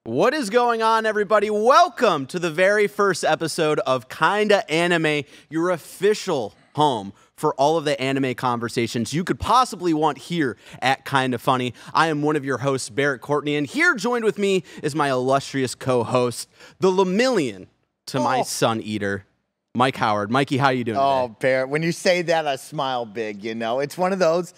What is going on, everybody? Welcome to the very first episode of Kinda Anime, your official home for all of the anime conversations you could possibly want here at Kinda Funny. I am one of your hosts, Barrett Courtney, and here joined with me is my illustrious co-host, the Lemillion to my Sun Eater, Mike Howard. Mikey, how you doing today? Barrett, when you say that, I smile big, you know? It's one of those,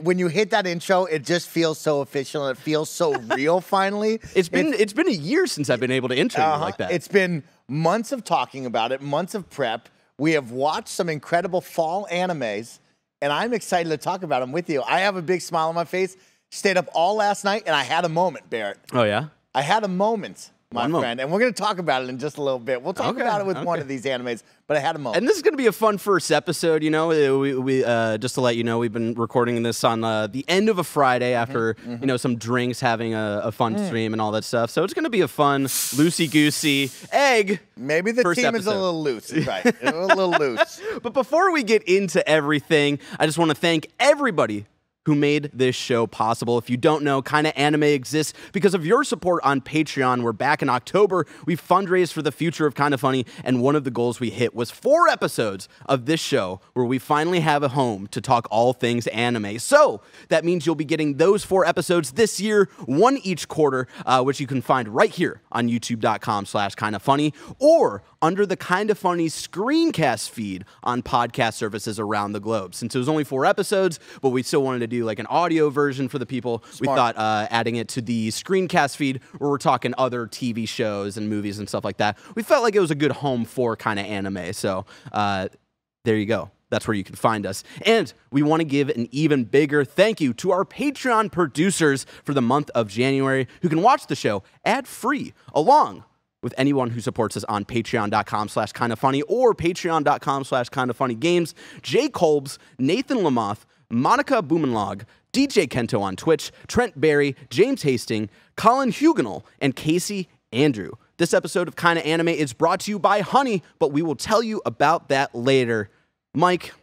when you hit that intro, it just feels so official and it feels so real finally. It's been a year since I've been able to intro you like that. It's been months of talking about it, months of prep. We have watched some incredible fall animes, and I'm excited to talk about them with you. I have a big smile on my face. Stayed up all last night, and I had a moment, Barrett. Oh, yeah? I had a moment, my friend, and we're going to talk about it in just a little bit. We'll talk about it with one of these animes, but I had a moment. And this is going to be a fun first episode, you know. We just to let you know, we've been recording this on the end of a Friday after, you know, some drinks, having a fun stream and all that stuff. So it's going to be a fun, loosey-goosey egg. Maybe the team is a little loose, right? A little loose. But before we get into everything, I just want to thank everybody who made this show possible. If you don't know, Kinda Anime exists because of your support on Patreon. We're back in October. We fundraised for the future of Kinda Funny, and one of the goals we hit was 4 episodes of this show where we finally have a home to talk all things anime. So that means you'll be getting those 4 episodes this year, one each quarter, which you can find right here on youtube.com/kindafunny or under the Kinda Funny screencast feed on podcast services around the globe. Since it was only 4 episodes, but we still wanted to do like an audio version for the people, we thought adding it to the screencast feed where we're talking other TV shows and movies and stuff like that, we felt like it was a good home for Kinda Anime. So there you go. That's where you can find us. And we want to give an even bigger thank you to our Patreon producers for the month of January who can watch the show ad-free along with anyone who supports us on patreon.com/kindafunny or patreon.com/kindafunnygames. Jay Kolbs, Nathan Lamoth, Monica Boomenlog, DJ Kento on Twitch, Trent Barry, James Hastings, Colin Huguenot, and Casey Andrew. This episode of Kinda Anime is brought to you by Honey, but we will tell you about that later. Mike,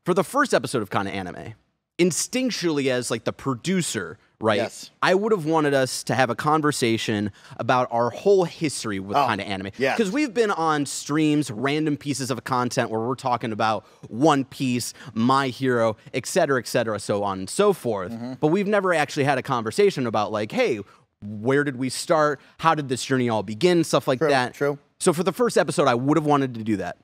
for the first episode of Kinda Anime, instinctually as like the producer, right? Yes. I would have wanted us to have a conversation about our whole history with Kinda Anime. Yes. Because we've been on streams, random pieces of content where we're talking about One Piece, My Hero, et cetera, so on and so forth. But we've never actually had a conversation about like, hey, where did we start? How did this journey all begin? Stuff like that. True. So for the first episode, I would have wanted to do that.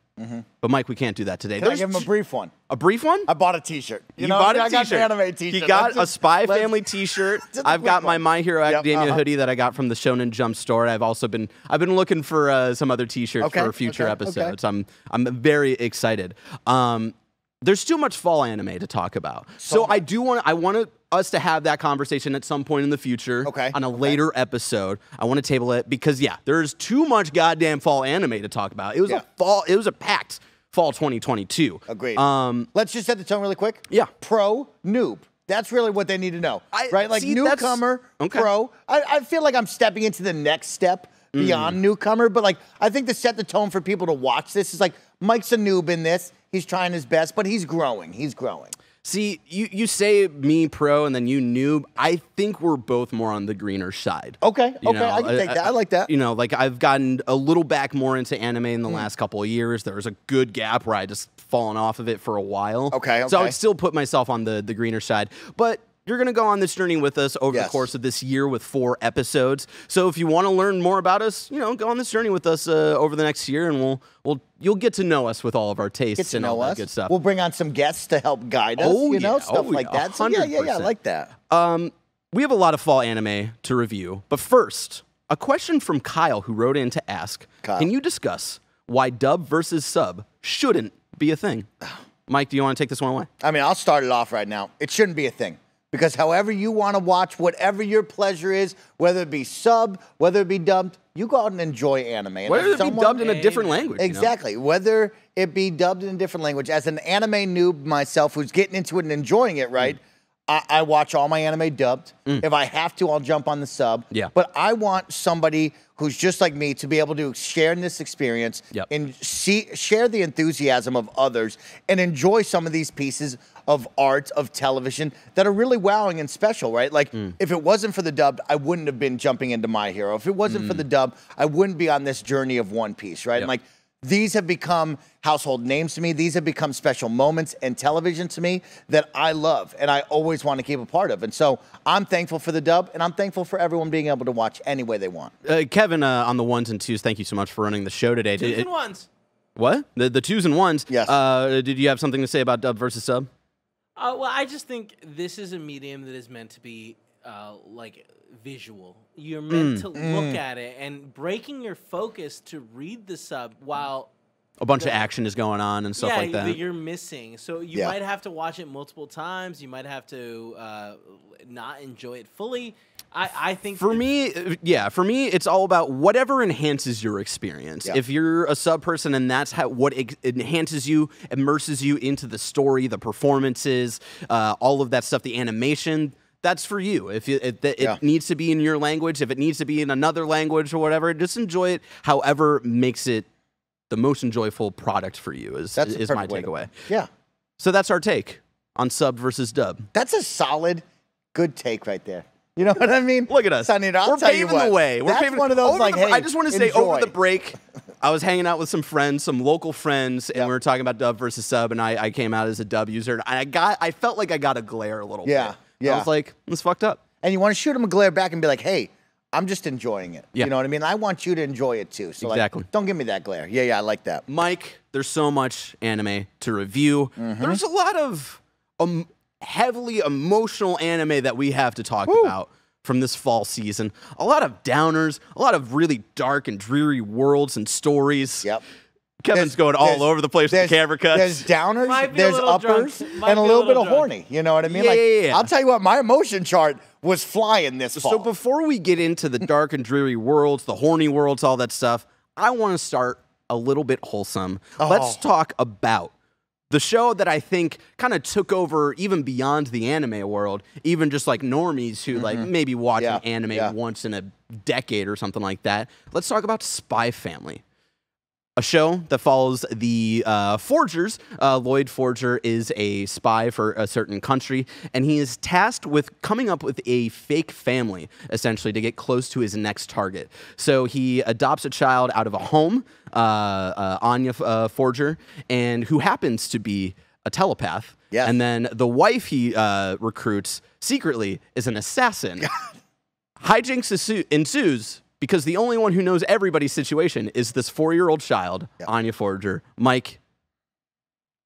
But Mike, we can't do that today. Can I give him a brief one? A brief one? I bought a T-shirt. You bought a I got T-shirt. an anime T-shirt. He got a Spy Family T-shirt. I've got my My Hero Academia hoodie that I got from the Shonen Jump store. I've been looking for some other T-shirts for future episodes. I'm very excited. There's too much fall anime to talk about. So I want us to have that conversation at some point in the future on a later episode. I want to table it because there's too much goddamn fall anime to talk about. It was a packed fall 2022. Agreed. Let's just set the tone really quick. Yeah. Pro, noob. That's really what they need to know. Right? Like newcomer, pro. I feel like I'm stepping into the next step beyond newcomer, but like I think to set the tone for people to watch this is like Mike's a noob in this. He's trying his best, but he's growing. He's growing. See, you say me pro and then you noob. I think we're both more on the greener side. Okay, You know, I can take that. I like that. You know, like I've gotten a little back more into anime in the last couple of years. There was a good gap where I just fallen off of it for a while. Okay. So I would still put myself on the greener side. But you're going to go on this journey with us over the course of this year with 4 episodes. So if you want to learn more about us, you know, go on this journey with us over the next year, and you'll get to know us with all of our tastes and all that good stuff. We'll bring on some guests to help guide us, stuff like that. So yeah, I like that. We have a lot of fall anime to review, but first, a question from Kyle who wrote in to ask, can you discuss why dub versus sub shouldn't be a thing? Mike, do you want to take this one away? I mean, I'll start it off right now. It shouldn't be a thing. Because however you want to watch, whatever your pleasure is, whether it be sub, whether it be dubbed, you go out and enjoy anime. And whether it be dubbed in a different language. Exactly. You know? Whether it be dubbed in a different language. As an anime noob myself who's getting into it and enjoying it, right? I watch all my anime dubbed. If I have to, I'll jump on the sub. Yeah. But I want somebody who's just like me to be able to share in this experience and share the enthusiasm of others and enjoy some of these pieces of art, of television that are really wowing and special, right? Like, if it wasn't for the dub, I wouldn't have been jumping into My Hero. If it wasn't for the dub, I wouldn't be on this journey of One Piece, right? And like, these have become household names to me. These have become special moments in television to me that I love and I always want to keep a part of. And so I'm thankful for the dub, and I'm thankful for everyone being able to watch any way they want. Kevin, on the ones and twos, thank you so much for running the show today. Twos and ones. What? The twos and ones? Yes. Did you have something to say about dub versus sub? Well, I just think this is a medium that is meant to be like visual. You're meant to look at it, and breaking your focus to read the sub while a bunch of action is going on and stuff like that. You're missing. So you might have to watch it multiple times. You might have to not enjoy it fully. I think for me, it's all about whatever enhances your experience. Yeah. If you're a sub person and that's what enhances you, immerses you into the story, the performances, all of that stuff, the animation, that's for you. If it needs to be in your language, if it needs to be in another language or whatever, just enjoy it however makes it the most enjoyable product for you is my takeaway. Yeah. So that's our take on sub versus dub. That's a solid, good take right there. You know what I mean? Look at us. Sonny, I'll We're tell paving you what, the way. We're that's paving one of those like, hey, I just want to say, enjoy. over the break, I was hanging out with some friends, some local friends, and we were talking about dub versus sub, and I came out as a dub user, and I felt like I got a glare a little bit. Yeah. I was like, this fucked up. And you want to shoot him a glare back and be like, hey, I'm just enjoying it. Yeah. You know what I mean? I want you to enjoy it too. So exactly. Like, don't give me that glare. Yeah, I like that. Mike, there's so much anime to review. There's a lot of heavily emotional anime that we have to talk about from this fall season. A lot of downers, a lot of really dark and dreary worlds and stories. Yep. Kevin's going all over the place with the camera cuts. There's downers, there's uppers, and a little bit of horny. You know what I mean? Yeah. I'll tell you what, my emotion chart was flying this fall. So before we get into the dark and dreary worlds, the horny worlds, all that stuff, I want to start a little bit wholesome. Let's talk about the show that I think kind of took over even beyond the anime world, even just like normies who like maybe watch an anime once in a decade or something like that. Let's talk about Spy Family. A show that follows the Forgers. Lloyd Forger is a spy for a certain country, and he is tasked with coming up with a fake family, essentially, to get close to his next target. So he adopts a child out of a home, Anya Forger, and who happens to be a telepath. Yes. And then the wife he recruits secretly is an assassin. Hijinks ensues because the only one who knows everybody's situation is this 4-year-old child, Anya Forger. Mike,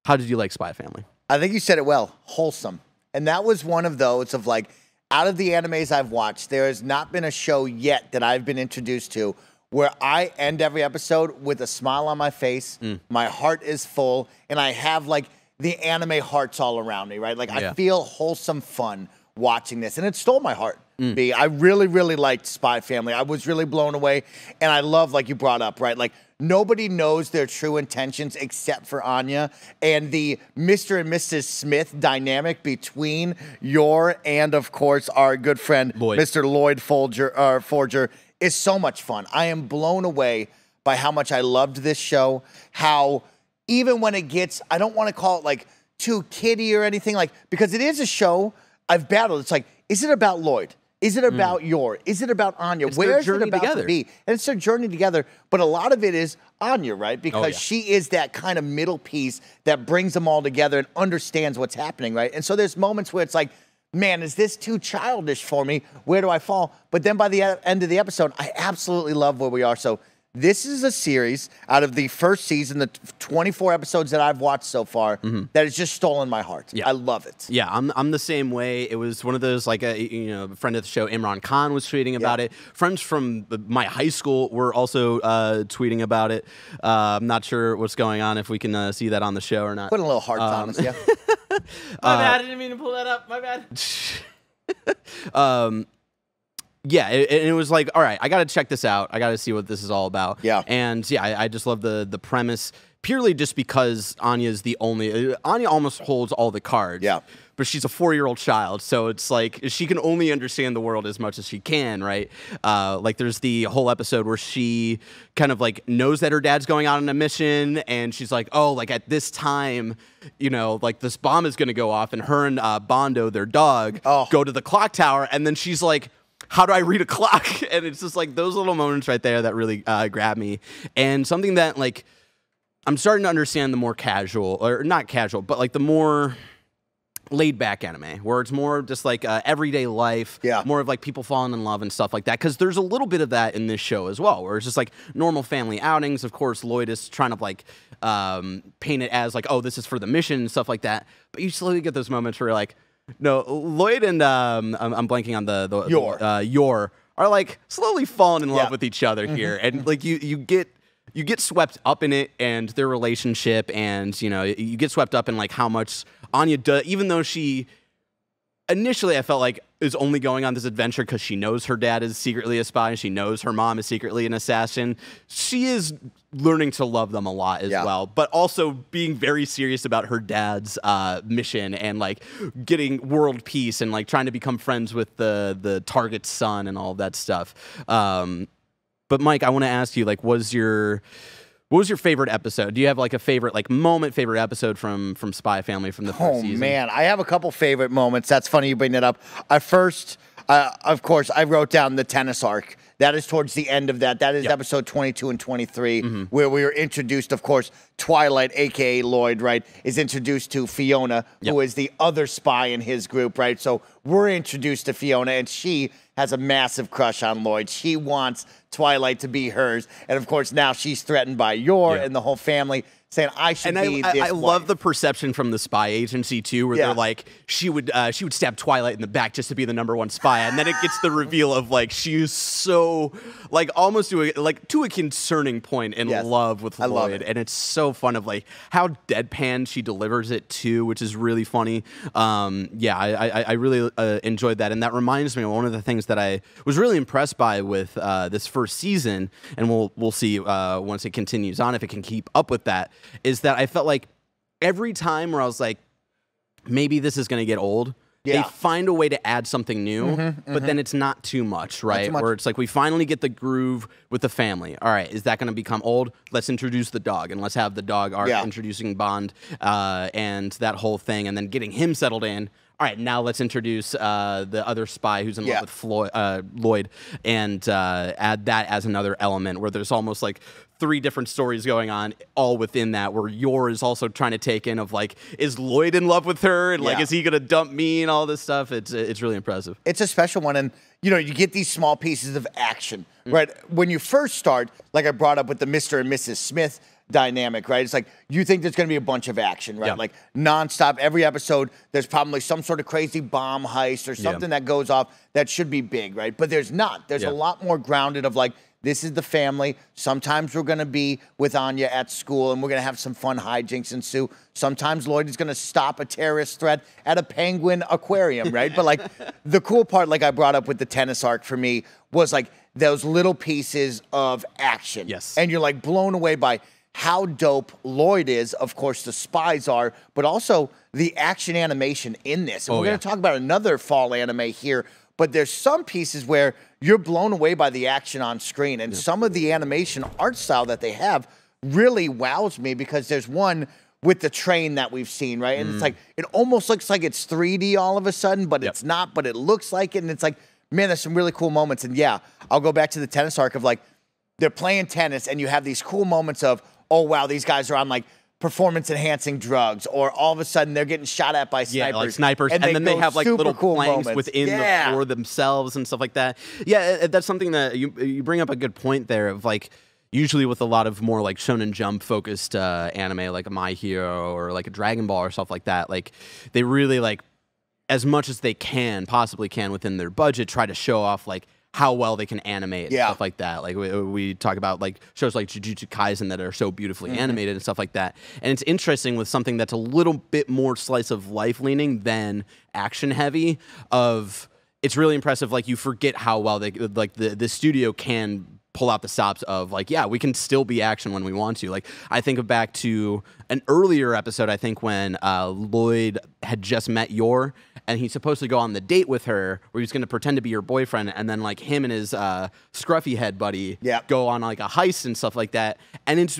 how did you like Spy Family? I think you said it well. Wholesome. And that was one of those of like, out of the animes I've watched, there has not been a show yet that I've been introduced to where I end every episode with a smile on my face, my heart is full, and I have like the anime hearts all around me, right? Like I feel wholesome fun watching this, and it stole my heart. B, I really, really liked Spy Family. I was really blown away, and I love, like you brought up, right? Like nobody knows their true intentions except for Anya, and the Mr. and Mrs. Smith dynamic between Yor and, of course, our good friend Mr. Lloyd Forger is so much fun. I am blown away by how much I loved this show. How even when it gets, I don't want to call it like too kiddie or anything, like because it is a show I've battled. It's like, is it about Lloyd? Is it about Yor? Is it about Anya? Where is it about to be? And it's their journey together, but a lot of it is Anya, right? Because she is that kind of middle piece that brings them all together and understands what's happening, right? And so there's moments where it's like, man, is this too childish for me? Where do I fall? But then by the end of the episode, I absolutely love where we are. So this is a series out of the first season, the 24 episodes that I've watched so far, that has just stolen my heart. Yeah. I love it. Yeah, I'm the same way. It was one of those, like, a friend of the show, Imran Khan, was tweeting about it. Friends from my high school were also tweeting about it. I'm not sure what's going on, if we can see that on the show or not. Putting a little heart on us, yeah. My bad, I didn't mean to pull that up. My bad. Yeah, it was like, all right, I got to check this out. I got to see what this is all about. Yeah. And yeah, I just love the premise purely just because Anya's the only. Anya almost holds all the cards. Yeah. But she's a 4-year-old child, so it's like she can only understand the world as much as she can, right? Like there's the whole episode where she kind of like knows that her dad's going out on a mission, and she's like, oh, like at this time, you know, like this bomb is going to go off, and her and Bondo, their dog, go to the clock tower, and then she's like, how do I read a clock? And it's just like those little moments right there that really grab me. And something that like I'm starting to understand the more casual, or not casual, but like the more laid back anime, where it's more just like everyday life, more of like people falling in love and stuff like that. Because there's a little bit of that in this show as well, where it's just like normal family outings. Of course, Lloyd is trying to like paint it as like, oh, this is for the mission and stuff like that. But you slowly get those moments where you're like, no, Lloyd and I'm blanking on the Yor are like slowly falling in love with each other here, and like you get swept up in it and their relationship, and you know you get swept up in like how much Anya does, even though she initially I felt like is only going on this adventure because she knows her dad is secretly a spy and she knows her mom is secretly an assassin. She is learning to love them a lot as well, but also being very serious about her dad's mission and like getting world peace and like trying to become friends with the target's son and all of that stuff. But Mike, I want to ask you, like, what was your favorite episode? Do you have like a favorite like moment, favorite episode from Spy Family from the first season? Oh man, I have a couple favorite moments. That's funny you bring that up. Of course, I wrote down the tennis arc. That is towards the end of that. That is episode 22 and 23, where we were introduced, of course, Twilight, a.k.a. Lloyd, right, is introduced to Fiona, who is the other spy in his group, right? So we're introduced to Fiona, and she has a massive crush on Lloyd. She wants Twilight to be hers. And, of course, now she's threatened by Yor and the whole family, saying, I should be this I love the perception from the spy agency, too, where they're like, she would stab Twilight in the back just to be the #1 spy. And then it gets the reveal of, like, she is so, like, almost to a concerning point in love with Lloyd. And it's so fun of, like, how deadpan she delivers it, too, which is really funny. I really enjoyed that. And that reminds me of one of the things that I was really impressed by with this first season, and we'll see once it continues on if it can keep up with that, is that I felt like every time where I was like, maybe this is going to get old, they find a way to add something new, but then it's not too much, right? Where it's like we finally get the groove with the family. All right, is that going to become old? Let's introduce the dog, and let's have the dog arc introducing Bond and that whole thing, and then getting him settled in. All right, now let's introduce the other spy who's in love with Lloyd, and add that as another element where there's almost like 3 different stories going on all within that, where Yor is also trying to take in of like, is Lloyd in love with her? And like, is he going to dump me and all this stuff? It's really impressive. It's a special one. And, you know, you get these small pieces of action, right? When you first start, like I brought up with the Mr. and Mrs. Smith dynamic, right? It's like you think there's going to be a bunch of action, right? Like nonstop, every episode, there's probably some sort of crazy bomb heist or something that goes off that should be big, right? But there's not. There's a lot more grounded of like, this is the family. Sometimes we're going to be with Anya at school and we're going to have some fun hijinks ensue. Sometimes Lloyd is going to stop a terrorist threat at a penguin aquarium, right? But like the cool part, like I brought up with the tennis arc for me, was like those little pieces of action. Yes. And you're like blown away by how dope Lloyd is. Of course, the spies are, but also the action animation in this. And we're going to talk about another fall anime here, but there's some pieces where you're blown away by the action on screen. And some of the animation art style that they have really wows me, because there's one with the train that we've seen, right? And it's like, it almost looks like it's 3D all of a sudden, but it's not, but it looks like it. And it's like, man, there's some really cool moments. And yeah, I'll go back to the tennis arc of like, they're playing tennis and you have these cool moments of, oh, wow, these guys are on like performance-enhancing drugs, or all of a sudden they're getting shot at by snipers. Yeah, like snipers, and then they have like little cool planks within the floor themselves and stuff like that. Yeah, that's something that you bring up a good point there of like, usually with a lot of more like Shonen Jump focused anime, like a My Hero or like a Dragon Ball or stuff like that, like they really like, as much as they possibly can within their budget, try to show off like how well they can animate and stuff like that. Like we talk about like shows like Jujutsu Kaisen that are so beautifully animated and stuff like that. And it's interesting with something that's a little bit more slice of life leaning than action heavy. It's really impressive. Like you forget how well they like the studio can pull out the stops of like, yeah, we can still be action when we want to. Like, I think back to an earlier episode, I think when Lloyd had just met Yor, and he's supposed to go on the date with her, where he's going to pretend to be her boyfriend, and then like him and his scruffy head buddy go on like a heist and stuff like that. And it's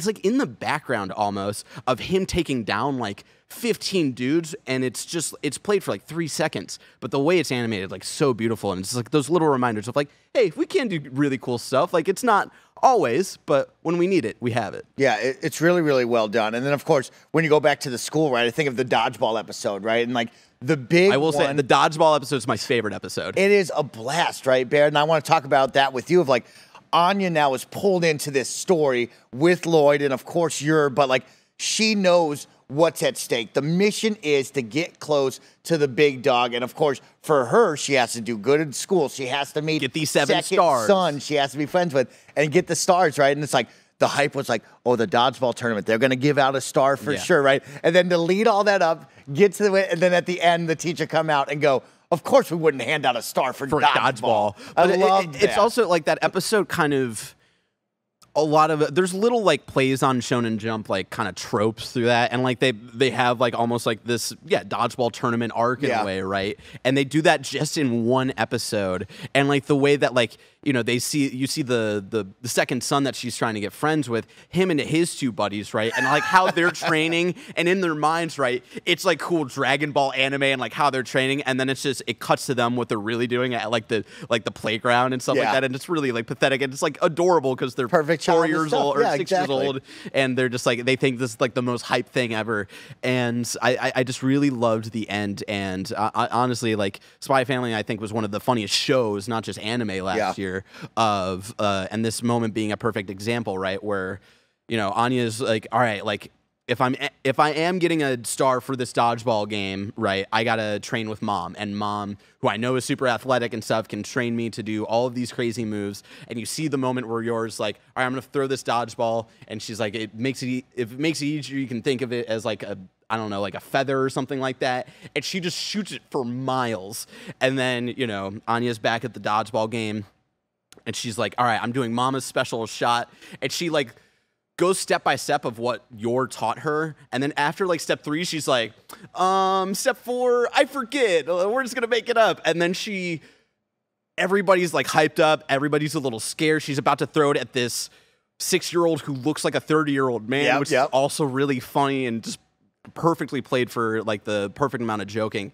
like in the background almost of him taking down like 15 dudes, and it's played for like 3 seconds, but the way it's animated, like, so beautiful, and it's like those little reminders of like, hey, we can do really cool stuff. Like, it's not always, but when we need it, we have it. Yeah, it's really, really well done. And then, of course, when you go back to the school, right, I think of the dodgeball episode, right, and like the big I will say the dodgeball episode is my favorite episode. It is a blast, right, Bear? And I want to talk about that with you of like, Anya now is pulled into this story with Lloyd, and of course but like, she knows what's at stake. The mission is to get close to the big dog. And of course, for her, she has to do good in school. She has to meet get these 7 stars. Son she has to be friends with and get the stars, right? And it's like, the hype was like, oh, the dodgeball tournament, they're going to give out a star for sure, right? And then to lead all that up, get to the and then at the end, the teacher come out and go, of course we wouldn't hand out a star for dodgeball. I love that. It's also like that episode kind of, a lot of there's little like plays on Shonen Jump, like kind of tropes through that, and like they have like almost like this dodgeball tournament arc in a way, right? And they do that just in one episode, and like the way that like you see the second son that she's trying to get friends with, him and his 2 buddies, right? And like how they're training, and in their minds, right, it's like cool Dragon Ball anime and like how they're training, and then it cuts to them what they're really doing at like the playground and stuff like that, and it's really like pathetic, and it's like adorable because they're perfect 4 years old or 6 years old, and they're just like, they think this is like the most hype thing ever. And I just really loved the end. And I honestly, like, Spy Family, I think, was one of the funniest shows, not just anime last year, and this moment being a perfect example, right, where Anya's like, all right, like, if I am getting a star for this dodgeball game, right, I gotta train with Mom, and Mom, who I know is super athletic and stuff, can train me to do all of these crazy moves. And you see the moment where Yor's like, all right, I'm gonna throw this dodgeball, and she's like, if it makes it easier, you can think of it as like a, I don't know, like a feather or something like that. And she just shoots it for miles. And then Anya's back at the dodgeball game, and she's like, all right, I'm doing Mama's special shot, and she like goes step by step of what Yor taught her, and then after like step 3, she's like, step 4, I forget. We're just gonna make it up. And then everybody's like hyped up. Everybody's a little scared. She's about to throw it at this 6-year-old who looks like a 30-year-old man, which is also really funny and just perfectly played for like the perfect amount of joking.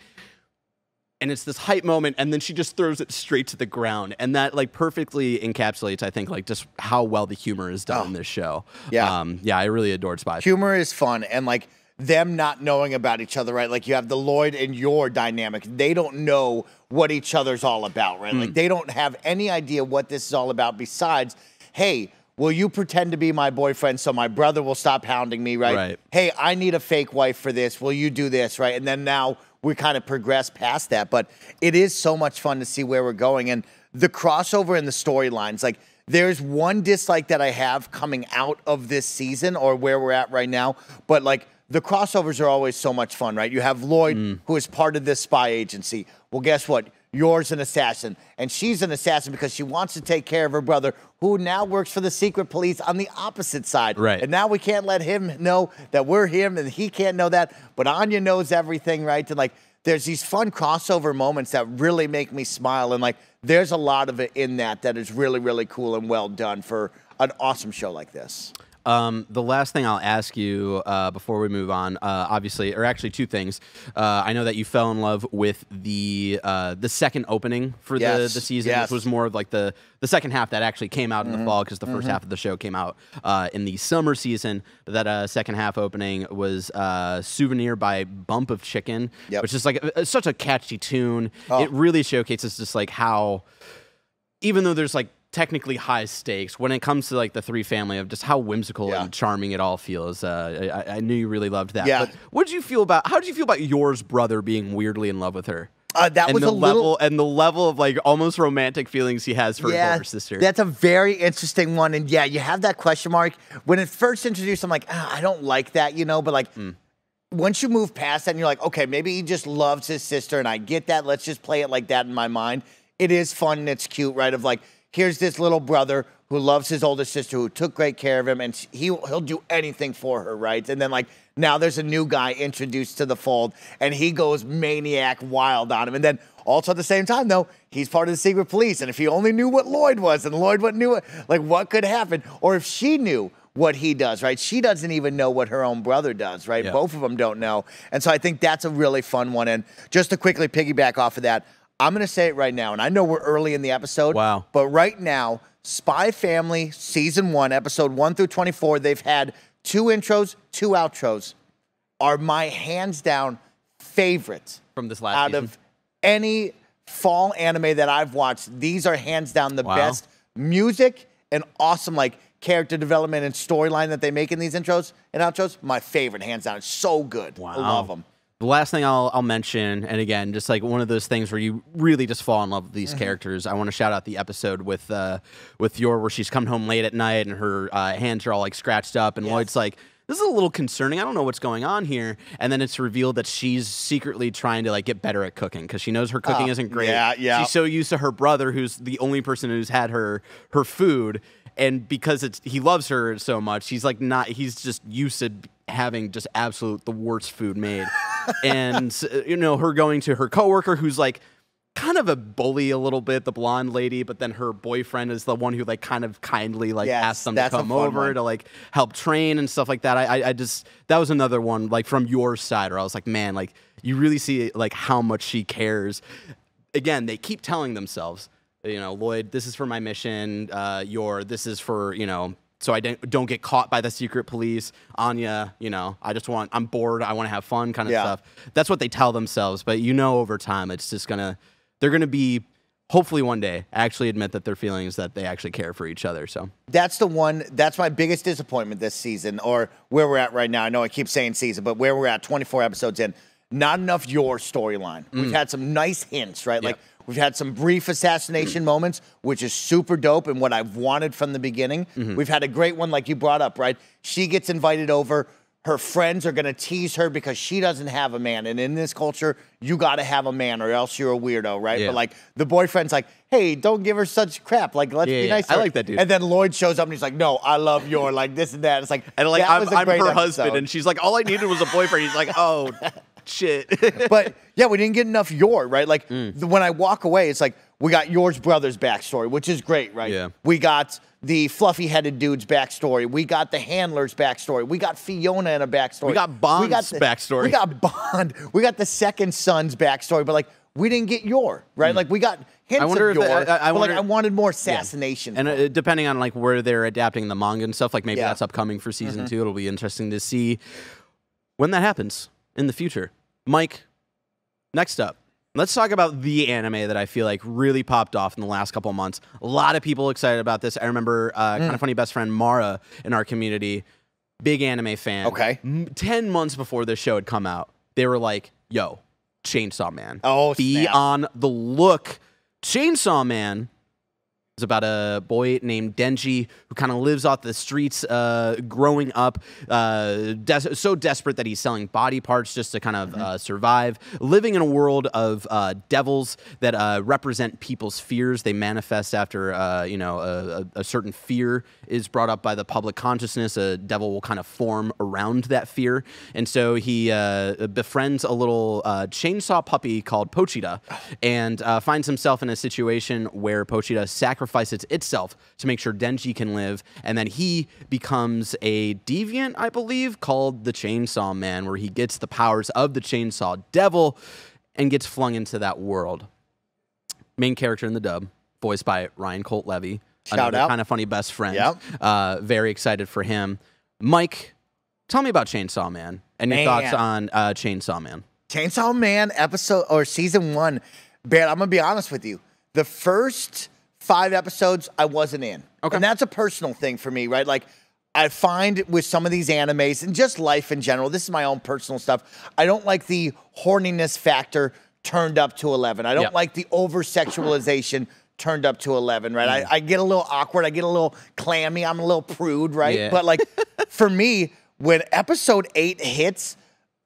And it's this hype moment, and then she just throws it straight to the ground. And that like perfectly encapsulates, I think, like just how well the humor is done in this show. Yeah. I really adored Spy. Humor is fun, and like them not knowing about each other, right? Like you have the Lloyd and Yor dynamic. They don't know what each other's all about, right? Like they don't have any idea what this is all about besides, hey, will you pretend to be my boyfriend so my brother will stop hounding me, right? Hey, I need a fake wife for this. Will you do this, right? And then now we kind of progress past that. But it is so much fun to see where we're going. And the crossover in the storylines, like there's one dislike that I have coming out of this season or where we're at right now. But like the crossovers are always so much fun, right? You have Lloyd, who is part of this spy agency. Well, guess what? Yor's an assassin, and she's an assassin because she wants to take care of her brother, who now works for the secret police on the opposite side. Right. And now we can't let him know that we're him, and he can't know that. But Anya knows everything, right? And like, there's these fun crossover moments that really make me smile, and like, there's a lot of it in that is really, really cool and well done for an awesome show like this. The last thing I'll ask you before we move on, obviously, or actually 2 things. I know that you fell in love with the second opening for the season, which was more of like the second half that actually came out in the fall, because the first half of the show came out in the summer season. But that second half opening was Souvenir by Bump of Chicken, which is like such a catchy tune. It really showcases just like how, even though there's like technically high stakes, when it comes to like the 3 family, of just how whimsical and charming it all feels. I knew you really loved that. But how did you feel about Yor's brother being weirdly in love with her? That was a little, and the level of like almost romantic feelings he has for his older sister. That's a very interesting one. And yeah, you have that question mark when it first introduced. I'm like, I don't like that, but like once you move past that and you're like, okay, maybe he just loves his sister, and I get that. Let's just play it like that in my mind. It is fun and it's cute, right? Of like, here's this little brother who loves his older sister, who took great care of him, and he'll do anything for her, right? And then, like, now there's a new guy introduced to the fold, and he goes maniac wild on him. And then also at the same time, though, he's part of the secret police, and if he only knew what Lloyd was, and Lloyd knew like what could happen, or if she knew what he does, right? She doesn't even know what her own brother does, right? Yeah. Both of them don't know. And so I think that's a really fun one. And just to quickly piggyback off of that, I'm going to say it right now, and I know we're early in the episode. Wow. But right now, Spy Family Season 1, Episode 1 through 24, they've had 2 intros, 2 outros, are my hands-down favorites from this last out season. Of any fall anime that I've watched. These are hands-down the best music and awesome, like, character development and storyline that they make in these intros and outros. My favorite, hands down. It's so good. Wow. I love them. The last thing I'll mention, and again, just like one of those things where you really just fall in love with these characters. I want to shout out the episode with Yor, where she's coming home late at night and her hands are all like scratched up, and Lloyd's like, this is a little concerning. I don't know what's going on here. And then it's revealed that she's secretly trying to like get better at cooking because she knows her cooking isn't great. Yeah. She's so used to her brother, who's the only person who's had her food. And because he loves her so much, he's just used to having just the worst food made. And, her going to her coworker who's like kind of a bully a little bit, the blonde lady, but then her boyfriend is the one who like kind of kindly like asks them to come over to like help train and stuff like that. I just, that was another one like from your side where I was like, man, like you really see like how much she cares. Again, they keep telling themselves, Lloyd, this is for my mission. This is for, so I don't get caught by the secret police. Anya, I'm bored. I want to have fun kind of stuff. That's what they tell themselves. But over time, it's just they're going to be, hopefully one day, actually admit that their feelings that they actually care for each other. So that's my biggest disappointment this season, or where we're at right now. I know I keep saying season, but where we're at, 24 episodes in, not enough Yor storyline. We've had some nice hints, right? Like, we've had some brief assassination moments, which is super dope and what I've wanted from the beginning. We've had a great one like you brought up, right? She gets invited over. Her friends are going to tease her because she doesn't have a man. And in this culture, you got to have a man or else you're a weirdo, right? Yeah. But like the boyfriend's like, hey, don't give her such crap. Like, let's be nice to her. I like that dude. And then Lloyd shows up and he's like, no, I love Yor, like this and that. It's like, and like I'm her husband. And she's like, all I needed was a boyfriend. He's like, oh, shit. But yeah, we didn't get enough Yor, right? Like when I walk away, it's like we got Yor's brother's backstory, which is great, right? Yeah. We got the fluffy-headed dude's backstory. We got the handler's backstory. We got Fiona in a backstory. We got Bond's backstory. We got Bond. We got the second son's backstory. But like, we didn't get Yor, right? Like, we got hints of Yor. I wanted more assassination. Yeah. And depending on like where they're adapting the manga and stuff, like maybe that's upcoming for season 2. It'll be interesting to see when that happens in the future. Mike, next up, let's talk about the anime that I feel like really popped off in the last couple of months. A lot of people excited about this. I remember Kind of Funny best friend Mara in our community, big anime fan. Okay. 10 months before this show had come out, they were like, yo, Chainsaw Man. Oh, be on the look. Chainsaw Man is about a boy named Denji who kind of lives off the streets growing up, so desperate that he's selling body parts just to kind of survive, living in a world of devils that represent people's fears. They manifest after, a certain fear is brought up by the public consciousness. A devil will kind of form around that fear. And so he befriends a little chainsaw puppy called Pochita and finds himself in a situation where Pochita sacrifices itself to make sure Denji can live, and then he becomes a deviant, I believe, called the Chainsaw Man, where he gets the powers of the Chainsaw Devil and gets flung into that world. Main character in the dub, voiced by Ryan Colt Levy. Shout out. Kind of Funny best friend. Yep. Very excited for him. Mike, tell me about Chainsaw Man and your thoughts on Chainsaw Man. Chainsaw Man episode or season 1. Ben, I'm gonna be honest with you. The first 5 episodes I wasn't in. Okay. And that's a personal thing for me, right? Like, I find with some of these animes and just life in general, this is my own personal stuff, I don't like the horniness factor turned up to 11. I don't like the over-sexualization turned up to 11, right? I get a little awkward. I get a little clammy. I'm a little prude, right? Yeah. But, like, for me, when episode 8 hits,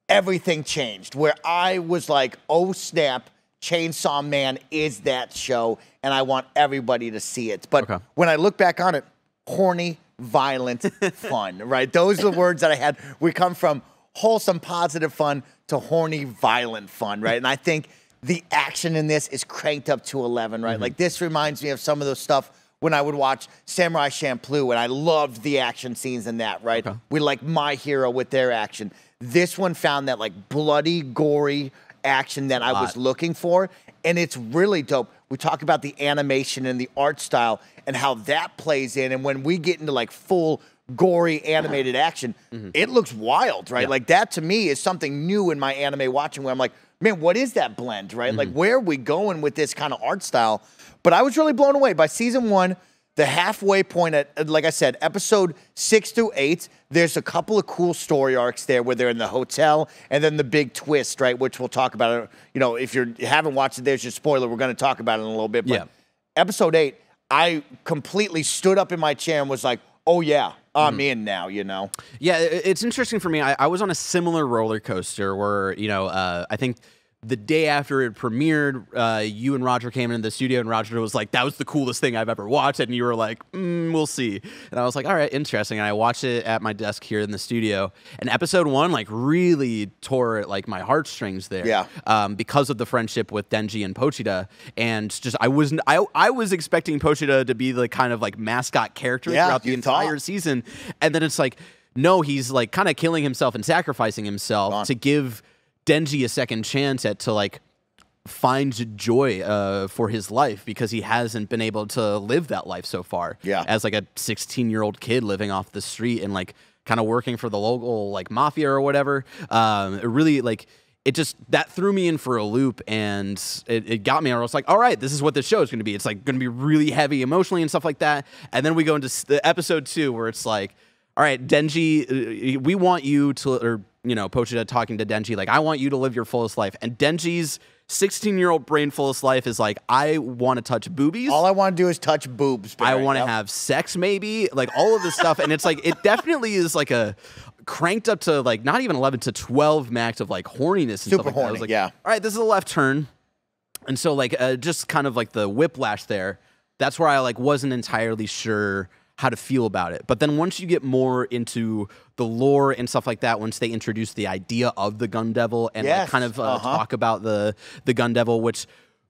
everything changed, where I was like, oh, snap, Chainsaw Man is that show, and I want everybody to see it. But when I look back on it, horny, violent, fun, right? Those are the words that I had. We come from wholesome, positive fun to horny, violent fun, right? And I think the action in this is cranked up to 11, right? Like, this reminds me of some of those stuff when I would watch Samurai Champloo, and I loved the action scenes in that, right? We like My Hero with their action. This one found that, like, bloody, gory action that I was looking for, and it's really dope. We talk about the animation and the art style and how that plays in, and when we get into, like, full gory animated action, it looks wild, right? Like, that to me is something new in my anime watching where I'm like, man, what is that blend, right? Like, where are we going with this kind of art style? But I was really blown away by season 1, the halfway point at, like I said, episode 6 through 8. There's a couple of cool story arcs there where they're in the hotel, and then the big twist, right, which we'll talk about. You know, if you haven't watched it, there's your spoiler. We're going to talk about it in a little bit. But episode 8, I completely stood up in my chair and was like, oh, yeah, I'm in now, you know? Yeah, it's interesting for me. I was on a similar roller coaster where, you know, I think the day after it premiered, you and Roger came into the studio, and Roger was like, that was the coolest thing I've ever watched. And you were like, we'll see. And I was like, all right, interesting. And I watched it at my desk here in the studio. And episode 1, like, really tore at, like, my heartstrings there. Because of the friendship with Denji and Pochita. And just, I was expecting Pochita to be the kind of, like, mascot character throughout the entire season. And then it's like, no, he's, like, kind of killing himself and sacrificing himself to give Denji a second chance to like find joy for his life, because he hasn't been able to live that life so far. As like a 16-year-old kid living off the street and like kind of working for the local like mafia or whatever. It really like that threw me in for a loop, and it got me. I was like, all right, this is what this show is going to be. It's like going to be really heavy emotionally and stuff like that. And then we go into the episode 2 where it's like, all right, Denji, we want you to, or you know, Pochita talking to Denji, like, I want you to live your fullest life. And Denji's 16-year-old brain fullest life is like, I want to touch boobies. All I want to do is touch boobs. I want to have sex, maybe, like all of this stuff. And it's like, it definitely is like a cranked up to like not even 11 to 12 max of like horniness and super stuff like horny, that. I was like, all right, this is a left turn. And so like just kind of like the whiplash there, that's where I like wasn't entirely sure how to feel about it. But then once you get more into the lore and stuff like that, once they introduce the idea of the Gun Devil and like kind of talk about the Gun Devil, which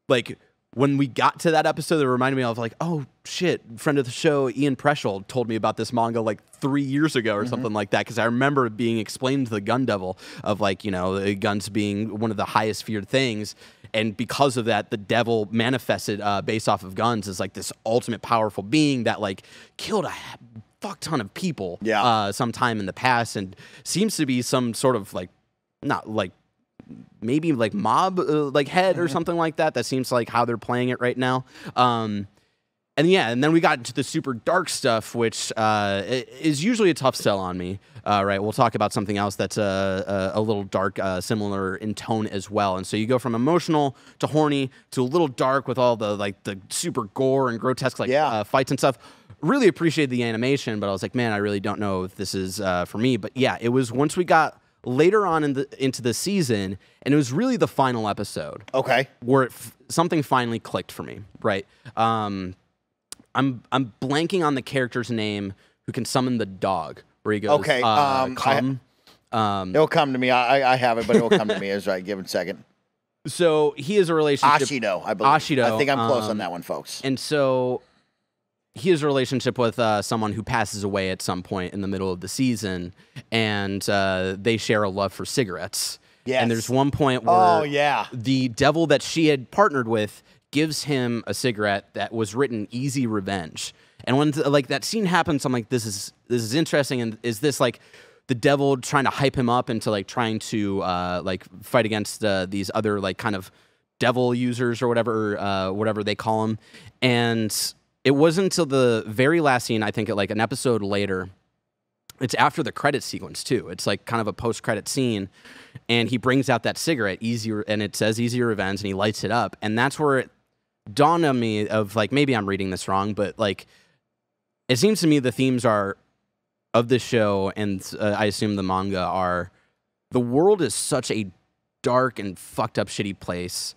like when we got to that episode, it reminded me of like, oh shit, friend of the show, Ian Preschel told me about this manga like 3 years ago or something like that. Because I remember being explained to the Gun Devil of like, you know, guns being one of the highest feared things. And because of that, the devil manifested based off of guns as like this ultimate powerful being that like killed a fuck ton of people sometime in the past, and seems to be some sort of like, not like, maybe like mob like head or something like that. That seems like how they're playing it right now. And yeah, and then we got into the super dark stuff, which is usually a tough sell on me. Right, we'll talk about something else that's a little dark, similar in tone as well. And so you go from emotional to horny to a little dark with all the like the super gore and grotesque like fights and stuff. Really appreciate the animation, but I was like, man, I really don't know if this is for me. But yeah, it was once we got later on into the season, and it was really the final episode. Okay, where something finally clicked for me. Right. I'm blanking on the character's name who can summon the dog. Where he goes, okay, come. It'll come to me. I have it, but it'll come to me. Is right. Give it a second. So he is a relationship. Ashido, I believe. Ashido. I think I'm close on that one, folks. And so he has a relationship with someone who passes away at some point in the middle of the season, and they share a love for cigarettes. Yes. And there's one point where the devil that she had partnered with gives him a cigarette that was written "Easy Revenge." And when like that scene happens, I'm like, this is interesting. And is this like the devil trying to hype him up into like trying to like fight against these other like kind of devil users or whatever they call them? And it wasn't until the very last scene, I think, like an episode later. It's after the credit sequence too. It's like kind of a post-credit scene, and he brings out that cigarette, and it says "Easy Revenge," and he lights it up, and that's where it dawned on me of like, maybe I'm reading this wrong, but like it seems to me the themes are of this show, and I assume the manga are, the world is such a dark and fucked up shitty place,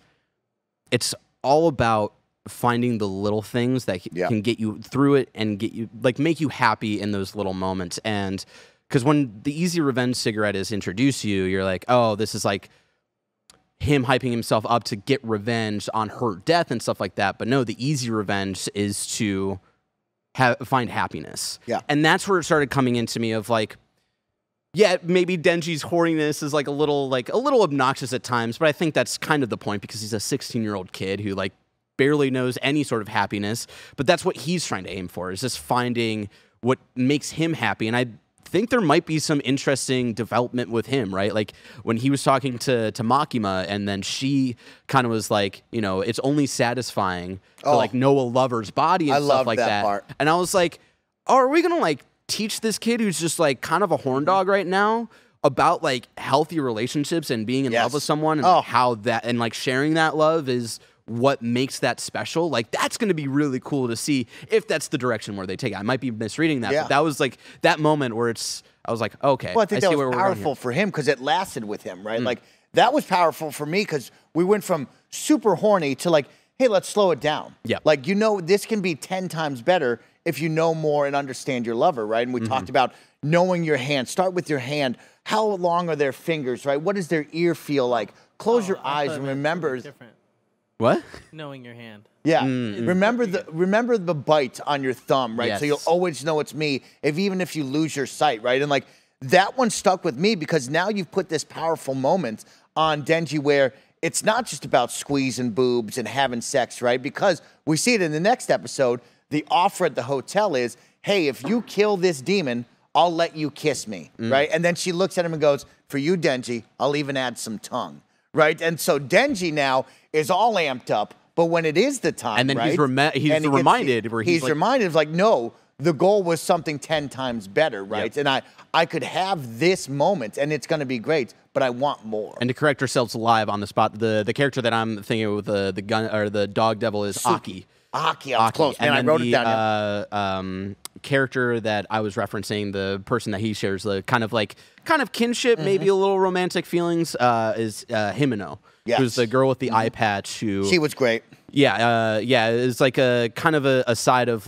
it's all about finding the little things that can get you through it and get you make you happy in those little moments. And because when the easy revenge cigarette is introduced to you, you're like, oh, this is like him hyping himself up to get revenge on her death and stuff like that. But no, the easy revenge is to find happiness. Yeah. And that's where it started coming into me of like, yeah, maybe Denji's horniness is a little obnoxious at times, but I think that's kind of the point because he's a 16-year-old kid who barely knows any sort of happiness. But that's what he's trying to aim for, is just finding what makes him happy. And I think there might be some interesting development with him, right? Like when he was talking to Makima, and then she kind of was like, it's only satisfying to know a lover's body and stuff like that. Part. And I was like, oh, are we gonna teach this kid who's just kind of a horn dog right now about healthy relationships and being in love with someone and how that and sharing that love is what makes that special? That's going to be really cool to see if that's the direction where they take it. I might be misreading that, but that was that moment where I was like, okay. Well, I think that was powerful for him because it lasted with him, right? That was powerful for me because we went from super horny to hey, let's slow it down. Yeah. This can be 10 times better if you know more and understand your lover, right? And we talked about knowing your hand. Start with your hand. How long are their fingers, right? What does their ear feel like? Close your eyes and remember. Different. What? Knowing your hand. Yeah. Remember the bite on your thumb, right? Yes. So you'll always know it's me, even if you lose your sight, right? And that one stuck with me because now you've put this powerful moment on Denji where it's not just about squeezing boobs and having sex, right? Because we see it in the next episode. The offer at the hotel is, hey, if you kill this demon, I'll let you kiss me, right? And then she looks at him and goes, for you, Denji, I'll even add some tongue, right? And so Denji now is all amped up, but when it is the time, and then right? he's reminded of no, the goal was something 10 times better, right? Yep. And I could have this moment, and it's going to be great, but I want more. And to correct ourselves live on the spot, the character that I'm thinking with the gun or the dog devil is Aki. Aki, I was close, man. I wrote it down. Character that I was referencing, the person that he shares the kind of kinship, maybe a little romantic feelings, is Himeno. Yes. Who's the girl with the eye patch? She was great. Yeah, it's a kind of a side of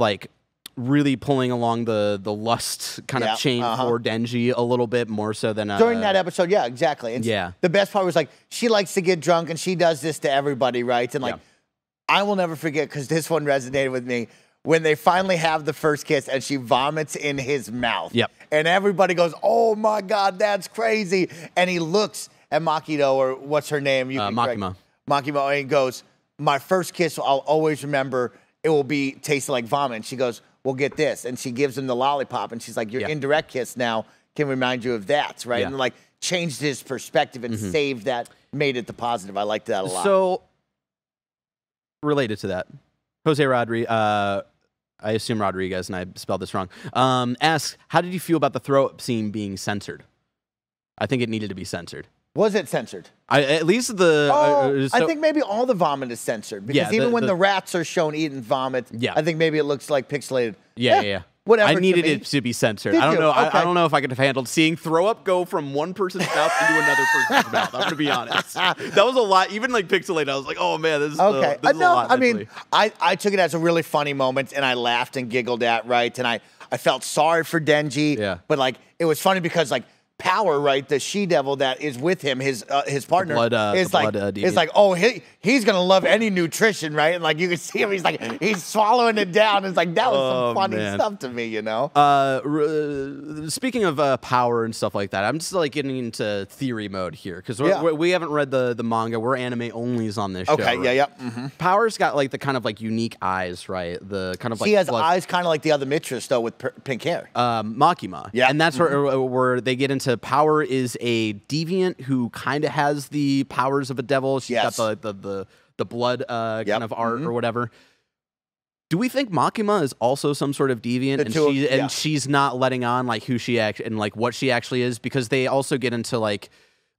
really pulling along the lust kind of chain for Denji a little bit more so than during that episode. Yeah, exactly. And the best part was she likes to get drunk and she does this to everybody, right? And I will never forget because this one resonated with me. When they finally have the first kiss and she vomits in his mouth. Yep. And everybody goes, oh my God, that's crazy. And he looks at Makito, or what's her name? Makima. Makima, and he goes, my first kiss, I'll always remember, it will be tasting like vomit. And she goes, well, get this. And she gives him the lollipop. And she's like, your indirect kiss now can remind you of that, right? Yeah. And changed his perspective and saved that, made it the positive. I liked that a lot. So, related to that, Jose Rodriguez, I assume Rodriguez, and I spelled this wrong, asks, how did you feel about the throw-up scene being censored? I think it needed to be censored. Was it censored? At least the... I think maybe all the vomit is censored. Because even when the rats are shown eating vomit, I think maybe it looks pixelated. Yeah. Whatever. I needed it to be censored. I don't know. Okay. I don't know if I could have handled seeing throw up go from one person's mouth into another person's mouth. I'm going to be honest. That was a lot. Even pixelated, I was like, oh man, this is okay. This is a lot. I mean, I took it as a really funny moment, and I laughed and giggled at, right? And I felt sorry for Denji. Yeah. But it was funny because Power, right, the she-devil that is with him, his partner, is oh, he's gonna love any nutrition, right? And you can see him, he's swallowing it down. It's that was some funny stuff to me, Speaking of Power and stuff like that, I'm just getting into theory mode here because we haven't read the manga. We're anime onlys on this show. Okay, right? yeah. Mm-hmm. Power's got the kind of unique eyes, right? The kind of he has eyes kind of like the other Mitras though with pink hair. Makima, and that's where they get into. Power is a deviant who kind of has the powers of a devil. She's got the blood kind of art or whatever. Do we think Makima is also some sort of deviant, she's not letting on who she and what she actually is? Because they also get into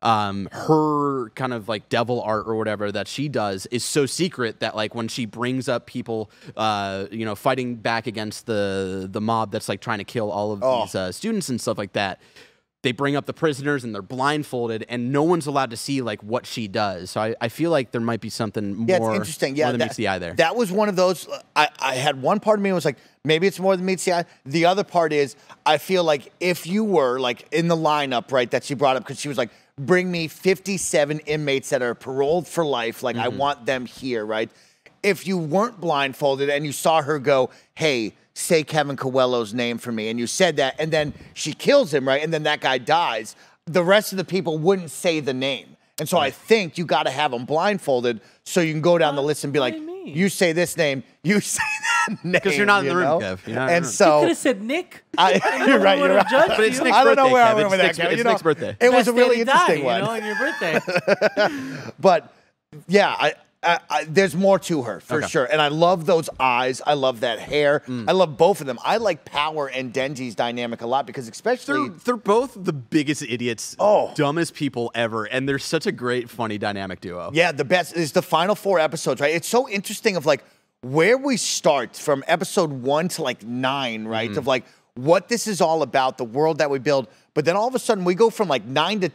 her kind of devil art or whatever that she does is so secret that when she brings up people fighting back against the mob that's trying to kill all of these students and stuff like that. they bring up the prisoners and they're blindfolded and no one's allowed to see like what she does. So I feel like there might be something more, it's interesting. Yeah, more than meets the eye there. That was one of those, I had one part of me was like, maybe it's more than meets the eye. The other part is, I feel like if you were like in the lineup, right, that she brought up, because she was like, bring me 57 inmates that are paroled for life. Like, I want them here, right? If you weren't blindfolded and you saw her go, hey, say Kevin Coelho's name for me, and you said that, and then she kills him, right? And then that guy dies, the rest of the people wouldn't say the name. And so I think you got to have them blindfolded so you can go down the list and be like, you say this name, you say that name. Because you're not in the room, Kev. You're not and so you could have said Nick. You're right. You're right. But it's Nick's I don't know birthday, where I Kev. went with that, Kevin. It's Nick's birthday. It was a really interesting one. You know, on your birthday. But yeah, there's more to her for sure, and I love those eyes. I love that hair. I love both of them. I like Power and Denji's dynamic a lot because, especially, they're both the biggest idiots, dumbest people ever, and they're such a great, funny dynamic duo. Yeah, the best is the final 4 episodes. Right, it's so interesting of like where we start from episode 1 to like 9. Right, of like what this is all about, the world that we build. But then all of a sudden we go from like 9 to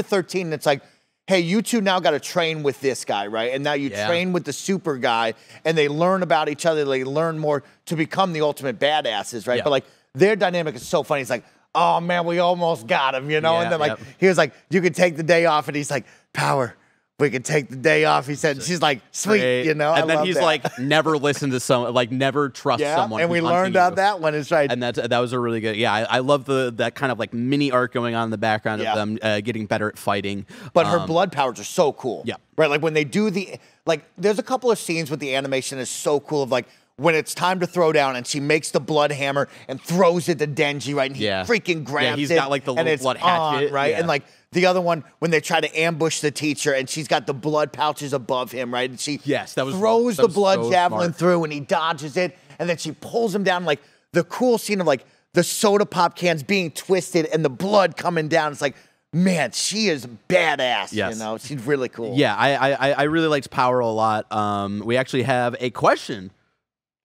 13, and it's like, hey, you two now got to train with this guy, right? And now you train with the super guy, and they learn about each other. They learn more to become the ultimate badasses, right? But like their dynamic is so funny. It's like, oh man, we almost got him, you know? And then like he was like, you can take the day off, and he's like, Power, we can take the day off. He said, she's like, sweet, you know? And then he's like, never listen to someone, like never trust someone. And we learned on that one. It's right. And that was a really good, I love that kind of like mini arc going on in the background of them getting better at fighting. But her blood powers are so cool. Yeah. Right, like when they do there's a couple of scenes with the animation is so cool of like, when it's time to throw down and she makes the blood hammer and throws it to Denji, right? And he freaking grabs it. He's got like the little blood hatchet. Right? And like, the other one, when they try to ambush the teacher, and she's got the blood pouches above him, right? And she throws the blood javelin through, and he dodges it, and then she pulls him down. Like, the cool scene of, like, the soda pop cans being twisted and the blood coming down. It's like, man, she is badass, you know? She's really cool. Yeah, I really liked Power a lot. We actually have a question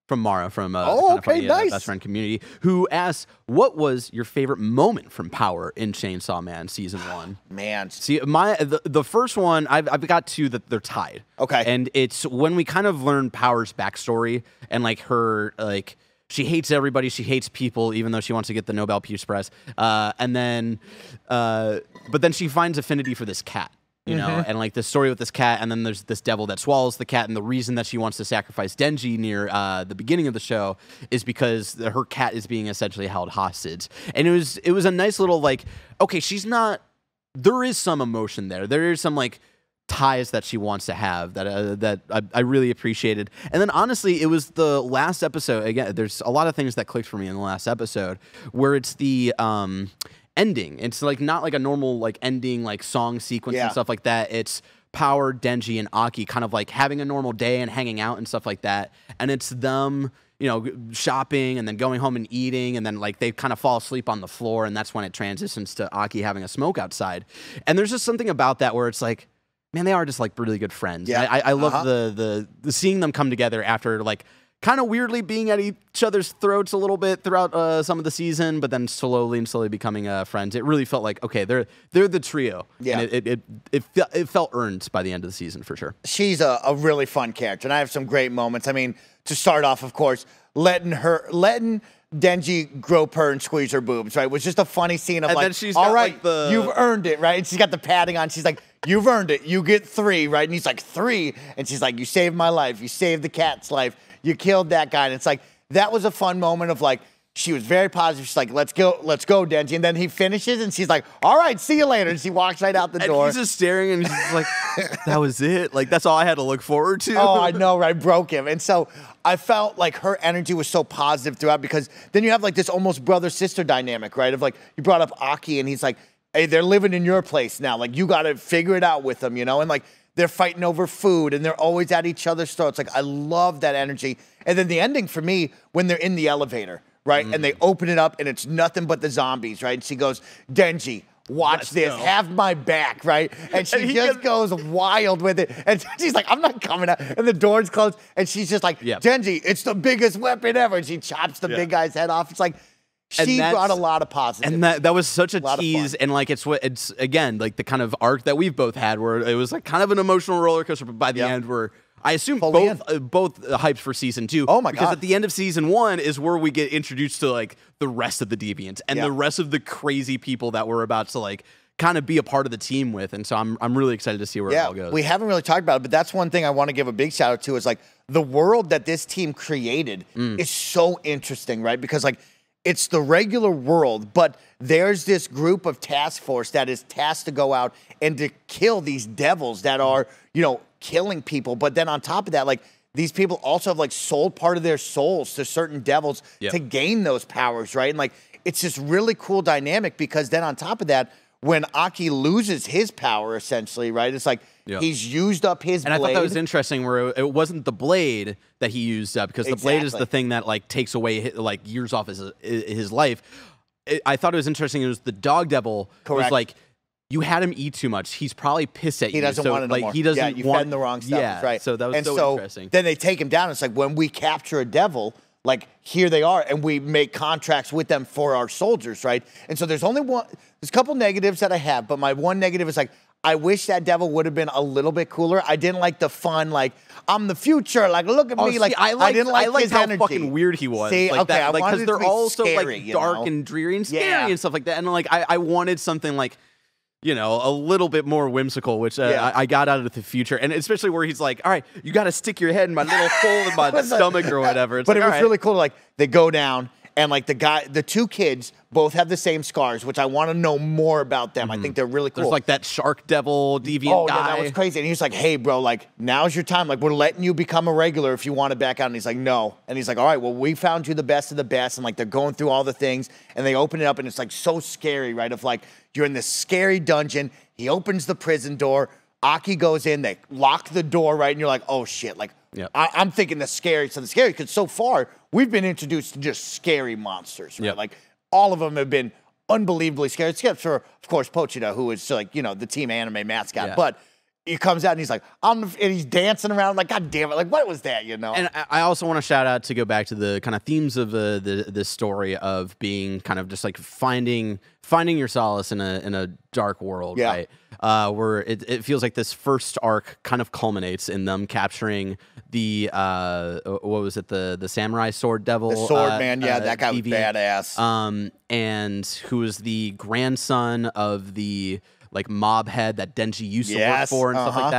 from Mara from Best Friend Community, who asks, what was your favorite moment from Power in Chainsaw Man Season 1? Man. See, the first one, I've got 2 that they're tied. Okay. And it's when we kind of learn Power's backstory and like her, like, she hates everybody. She hates people, even though she wants to get the Nobel Peace Prize. But then she finds affinity for this cat. You know, and like the story with this cat, and then there's this devil that swallows the cat, and the reason that she wants to sacrifice Denji near the beginning of the show is because her cat is being essentially held hostage. And it was a nice little like, okay, she's not. There is some emotion there. There is some like ties that she wants to have that I really appreciated. And then honestly, it was the last episode. Again, there's a lot of things that clicked for me in the last episode, where it's the ending. It's like not like a normal like ending like song sequence and stuff like that. It's Power, Denji, and Aki kind of like having a normal day and hanging out and stuff like that. And it's them, you know, shopping and then going home and eating, and then like they kind of fall asleep on the floor, and that's when it transitions to Aki having a smoke outside. And there's just something about that where it's like, man, they are just like really good friends. Yeah. I love the seeing them come together after like kind of weirdly being at each other's throats a little bit throughout some of the season, but then slowly becoming friends. It really felt like, okay, they're the trio. Yeah. And it felt earned by the end of the season for sure. She's a really fun character, and I have some great moments. I mean, to start off, of course, letting Denji grope her and squeeze her boobs, right? Was just a funny scene of and like, all right, like you've earned it, right? And she's got the padding on. She's like, you've earned it. You get 3, right? And he's like, 3. And she's like, you saved my life. You saved the cat's life. You killed that guy. And it's like, that was a fun moment of like, she was very positive. She's like, let's go, Denji. And then he finishes, and she's like, all right, see you later. And she walks right out the door. And he's just staring, and he's like, that was it? Like, that's all I had to look forward to? Oh, I know, right? Broke him. And so I felt like her energy was so positive throughout, because then you have like this almost brother-sister dynamic, right? Of like, you brought up Aki, and he's like, hey, they're living in your place now. Like, you got to figure it out with them, you know? And like, they're fighting over food, and they're always at each other's throats. Like, I love that energy. And then the ending for me, when they're in the elevator, right? And they open it up, and it's nothing but the zombies, right? And she goes, Denji, watch this. Have my back, right? And she just goes wild with it. And she's like, I'm not coming out. And the door's closed, and she's just like, Denji, it's the biggest weapon ever. And she chops the big guy's head off. It's like, She brought a lot of positive. And that was such a tease. And like, it's again, like the kind of arc that we've both had where it was like kind of an emotional roller coaster, but by the end I assume both hyped for season 2. Oh my God. Because at the end of season 1 is where we get introduced to like the rest of the Deviants and the rest of the crazy people that we're about to like kind of be a part of the team with. And so I'm really excited to see where it all goes. We haven't really talked about it, but that's one thing I want to give a big shout out to is like the world that this team created is so interesting, right? Because like it's the regular world, but there's this group of task force that is tasked to go out and to kill these devils that are, killing people. But then on top of that, like these people also have like sold part of their souls to certain devils to gain those powers, right? And like it's this really cool dynamic because then on top of that, when Aki loses his power, essentially, right? It's like he's used up his blade. And I thought that was interesting where it wasn't the blade that he used up because the blade is the thing that like takes away like years off his life. I thought it was interesting. It was the dog devil. Correct. Was like, you had him eat too much. He's probably pissed at you. He doesn't want it like, anymore. He doesn't you want fed him the wrong stuff. Yeah, right. So that was interesting. Then they take him down. It's like when we capture a devil, like here they are, and we make contracts with them for our soldiers, right? And so there's a couple negatives that I have, but my one negative is like, I wish that devil would have been a little bit cooler. I didn't like the fun, like, I'm the future, like, look at me. See, like, I didn't like his how energy. Fucking weird he was. See, like okay, that, like, because they're all scary, so like dark and dreary and scary and stuff like that. And like, I wanted something like, a little bit more whimsical, which I got out of the future. And especially where he's like, all right, you got to stick your head in my little hole in my stomach or whatever. It's but like, it was really cool. Like, they go down, and like the two kids both have the same scars, which I want to know more about them. I think they're really cool. There's like that shark devil deviant guy. Yeah, that was crazy. And he's like, hey, bro, like, now's your time. Like, we're letting you become a regular if you want to back out. And he's like, no. And he's like, all right, well, we found you the best of the best. And like, they're going through all the things, and they open it up, and it's like so scary, right? Of like, you're in this scary dungeon. He opens the prison door. Aki goes in. They lock the door, right? And you're like, oh, shit. Like, I'm thinking the scary. So the scary, because so far, we've been introduced to just scary monsters, right? Like, all of them have been unbelievably scary, except for, of course, Pochita, who is like, the team anime mascot. Yeah. But he comes out and he's like, and he's dancing around like, God damn it, like, what was that, And I also want to shout out to go back to the kind of themes of this story of being kind of just like finding your solace in a dark world, right? Where it feels like this first arc kind of culminates in them capturing the what was it, the samurai sword devil, the sword man, that guy was badass, and who was the grandson of the like mob head that Denji used to work for and stuff like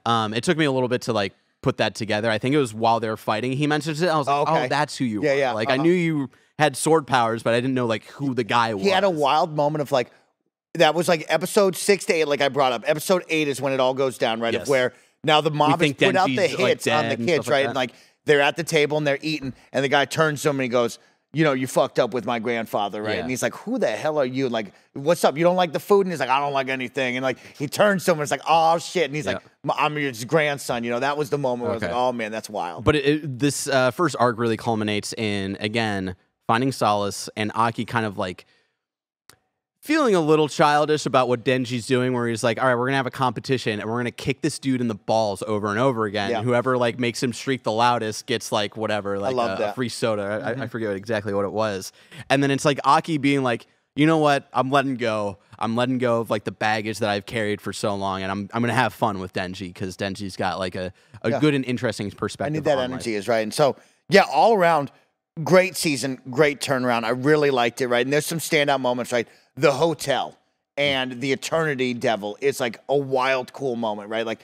that. It took me a little bit to like put that together. I think it was while they were fighting he mentioned it. I was like, oh, that's who you were. Yeah. Like I knew you had sword powers, but I didn't know like who the guy was. He had a wild moment of like, that was like episode 6 to 8, like I brought up. Episode 8 is when it all goes down, right? Yes. Of where now the mob has put out the hits on the kids, right? And like they're at the table and they're eating, and the guy turns to him and he goes, you fucked up with my grandfather, right? And he's like, who the hell are you? Like, what's up? You don't like the food? And he's like, I don't like anything. And like, he turns to him and it's like, oh shit. And he's like, I'm your grandson. That was the moment where I was like, oh man, that's wild. But this first arc really culminates in, again, finding solace and Aki kind of like feeling a little childish about what Denji's doing, where he's like, all right, we're going to have a competition and we're going to kick this dude in the balls over and over again. Yeah. Whoever like makes him shriek the loudest gets like whatever, like a free soda. I forget exactly what it was. And then it's like Aki being like, you know what? I'm letting go. I'm letting go of like the baggage that I've carried for so long. And I'm going to have fun with Denji because Denji's got like a good and interesting perspective. I need that energy is right. And so, all around, great season, great turnaround. I really liked it, right? And there's some standout moments, right? The hotel and the Eternity Devil is like a wild, cool moment, right? Like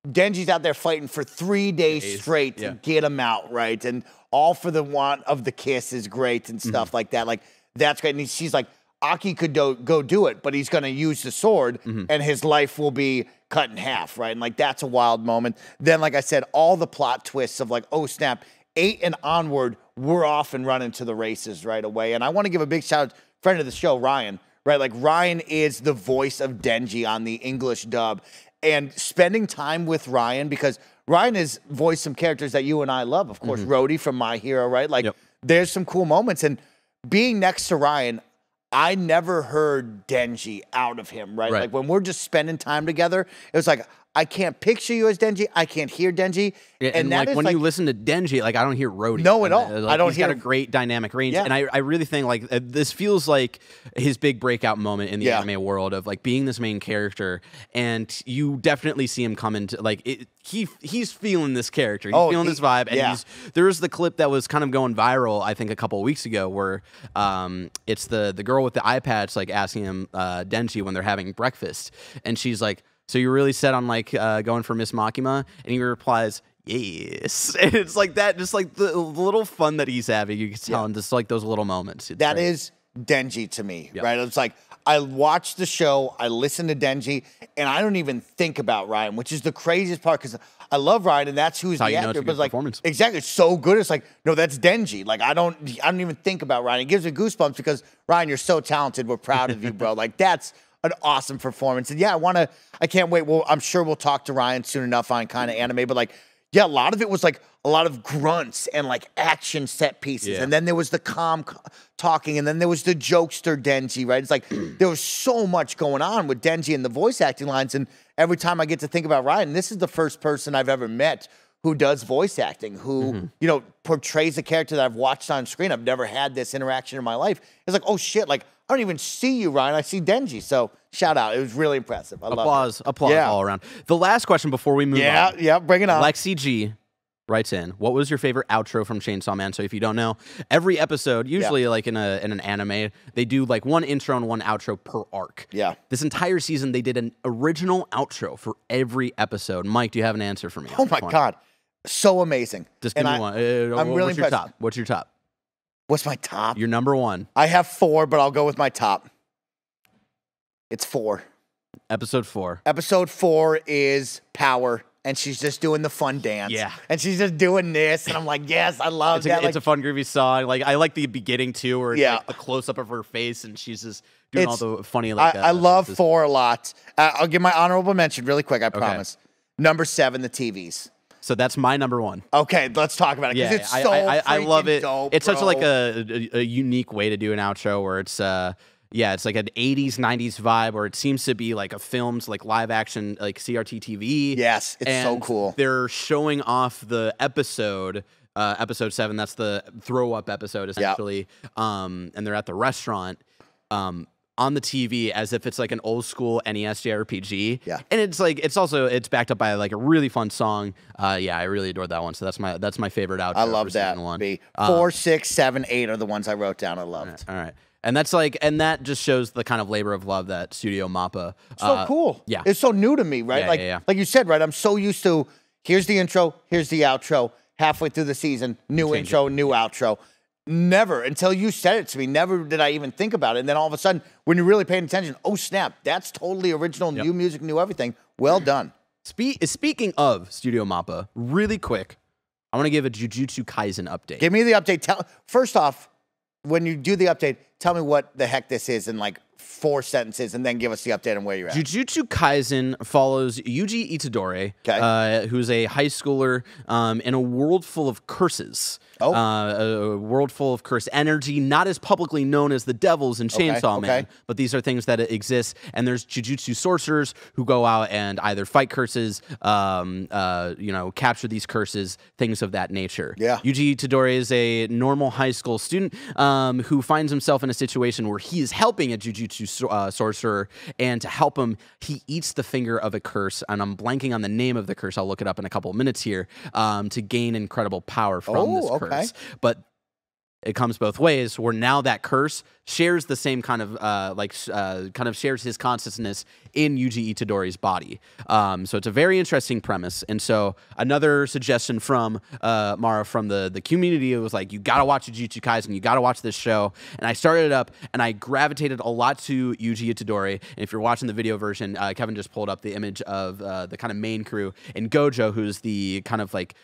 Denji's out there fighting for 3 days straight to get him out, right? And all for the want of the kiss is great and stuff like that. Like, that's great. And she's like, Aki could go do it, but he's going to use the sword and his life will be cut in half, right? And like, that's a wild moment. Then, like I said, all the plot twists of like, oh snap, 8 and onward, we're off and running to the races right away. And I want to give a big shout out, friend of the show, Ryan, right? Like, Ryan is the voice of Denji on the English dub. And spending time with Ryan, because Ryan has voiced some characters that you and I love. Of course, Rhodey from My Hero, right? Like, there's some cool moments. And being next to Ryan, I never heard Denji out of him, right? Like, when we're just spending time together, it was like, I can't picture you as Denji. I can't hear Denji. Yeah, and like when you listen to Denji, like I don't hear Rhodey. No, at all. Like, I don't he's got a great dynamic range, and I really think like this feels like his big breakout moment in the anime world of like being this main character, and you definitely see him come into like he's feeling this character, he's feeling this vibe, and there's the clip that was kind of going viral, I think a couple of weeks ago, where it's the girl with the eye patch like asking him Denji when they're having breakfast, and she's like, "So you're really set on like going for Miss Makima?" And he replies, "Yes." And it's like that, just like the little fun that he's having. You can tell in just like those little moments. That is Denji to me, right? It's like I watch the show, I listen to Denji, and I don't even think about Ryan, which is the craziest part because I love Ryan, and that's who's the actor. But like, exactly, it's so good. It's like, no, that's Denji. Like I don't even think about Ryan. It gives me goosebumps because Ryan, you're so talented. We're proud of you, bro. Like that's an awesome performance. And yeah, I can't wait. Well, I'm sure we'll talk to Ryan soon enough on kind of anime, but like, yeah, a lot of it was like a lot of grunts and like action set pieces. Yeah. And then there was the calm talking, and then there was the jokester Denji, right? It's like there was so much going on with Denji and the voice acting lines. And every time I get to think about Ryan, this is the first person I've ever met who does voice acting, who, you know, portrays a character that I've watched on screen. I've never had this interaction in my life. It's like, oh shit, like I don't even see you, Ryan. I see Denji. So shout out. It was really impressive. I love it. Applause all around. The last question before we move on. Yeah, bring it on. Lexi G writes in, what was your favorite outro from Chainsaw Man? So if you don't know, every episode, usually like in an anime, they do like one intro and one outro per arc. Yeah. This entire season, they did an original outro for every episode. Mike, do you have an answer for me? Oh my God. So amazing. Just give me one. I'm really impressed. What's your top? What's my top? Your number one. I have 4, but I'll go with my top. It's 4. Episode 4. Episode 4 is Power, and she's just doing the fun dance. Yeah. And she's just doing this, and I'm like, yes, I love that. It's a fun, groovy song. Like I like the beginning too, where it's like a close-up of her face, and she's just doing all the funny like I love 4 a lot. I'll give my honorable mention really quick, I promise. Number 7, the TVs. So that's my number one. Okay, let's talk about it. Yeah, it's so I love it. Dope, it's such like a unique way to do an outro where it's it's like an 80s, 90s vibe where it seems to be like a film's like live action like CRT TV. Yes, it's so cool. They're showing off the episode 7. That's the throw up episode essentially. And they're at the restaurant. On the TV as if it's like an old school NES JRPG. Yeah. And it's like it's backed up by like a really fun song. I really adored that one. So that's my favorite outro. I love that one. 4, 6, 7, 8 are the ones I wrote down. I loved. All right. And that's like, and that just shows the kind of labor of love that Studio Mappa. So cool. Yeah. It's so new to me, right? Yeah, like you said, right? I'm so used to here's the intro, here's the outro. Halfway through the season, new intro, new outro. Never, until you said it to me, never did I even think about it. And then all of a sudden, when you're really paying attention, oh snap, that's totally original, new music, new everything. Well done. Speaking of Studio Mappa, really quick, I want to give a Jujutsu Kaisen update. Give me the update. First off, when you do the update, tell me what the heck this is in like 4 sentences, and then give us the update on where you're at. Jujutsu Kaisen follows Yuji Itadori, who's a high schooler in a world full of curses. A world full of cursed energy, not as publicly known as the devils in Chainsaw Man, but these are things that exist. And there's Jujutsu sorcerers who go out and either fight curses, capture these curses, things of that nature. Yeah. Yuji Itadori is a normal high school student who finds himself in a situation where he is helping a Jujutsu sorcerer, and to help him, he eats the finger of a curse, and I'm blanking on the name of the curse. I'll look it up in a couple of minutes here, to gain incredible power from this curse. But it comes both ways, where now that curse shares the same kind of shares his consciousness in Yuji Itadori's body. So it's a very interesting premise. And so another suggestion from Mara from the community, it was like, you gotta watch Jujutsu Kaisen, you gotta watch this show. And I started it up, and I gravitated a lot to Yuji Itadori. And if you're watching the video version, Kevin just pulled up the image of the kind of main crew, and Gojo, who's the kind of like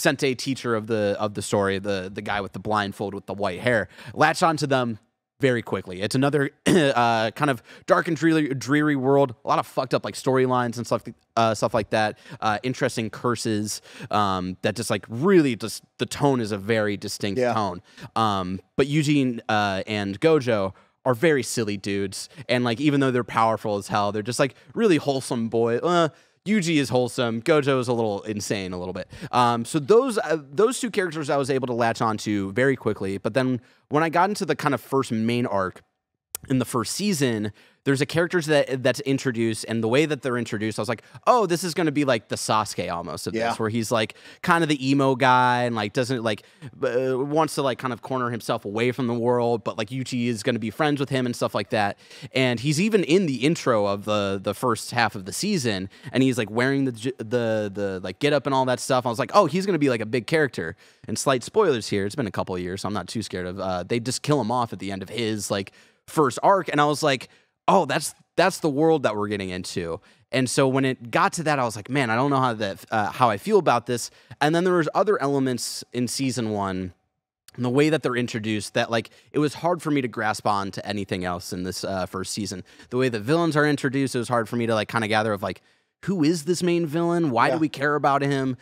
sensei teacher of the story, the guy with the blindfold with the white hair, latch onto them very quickly. It's another kind of dark and dreary world. A lot of fucked up like storylines and stuff like that. Interesting curses that just like really just the tone is a very distinct tone. But Yuji and Gojo are very silly dudes, and like even though they're powerful as hell, they're just like really wholesome boy. Yuji is wholesome. Gojo is a little insane, a little bit. So those two characters I was able to latch onto very quickly. But then when I got into the kind of first main arc in the first season, there's a character that's introduced, and the way that they're introduced, I was like, oh, this is going to be like the Sasuke almost of this, where he's like kind of the emo guy and like doesn't like wants to like kind of corner himself away from the world, but like Yuji is going to be friends with him and stuff like that. And he's even in the intro of the first half of the season, and he's like wearing the like get up and all that stuff. I was like, oh, he's going to be like a big character. And slight spoilers here, it's been a couple of years, so I'm not too scared of. They just kill him off at the end of his like first arc, and I was like, oh, that's the world that we're getting into. And so when it got to that, I was like, man, I don't know how I feel about this. And then there was other elements in season 1 and the way that they're introduced that like it was hard for me to grasp on to anything else in this first season. The way the villains are introduced, it was hard for me to like kind of gather of like, who is this main villain? Why do we care about him?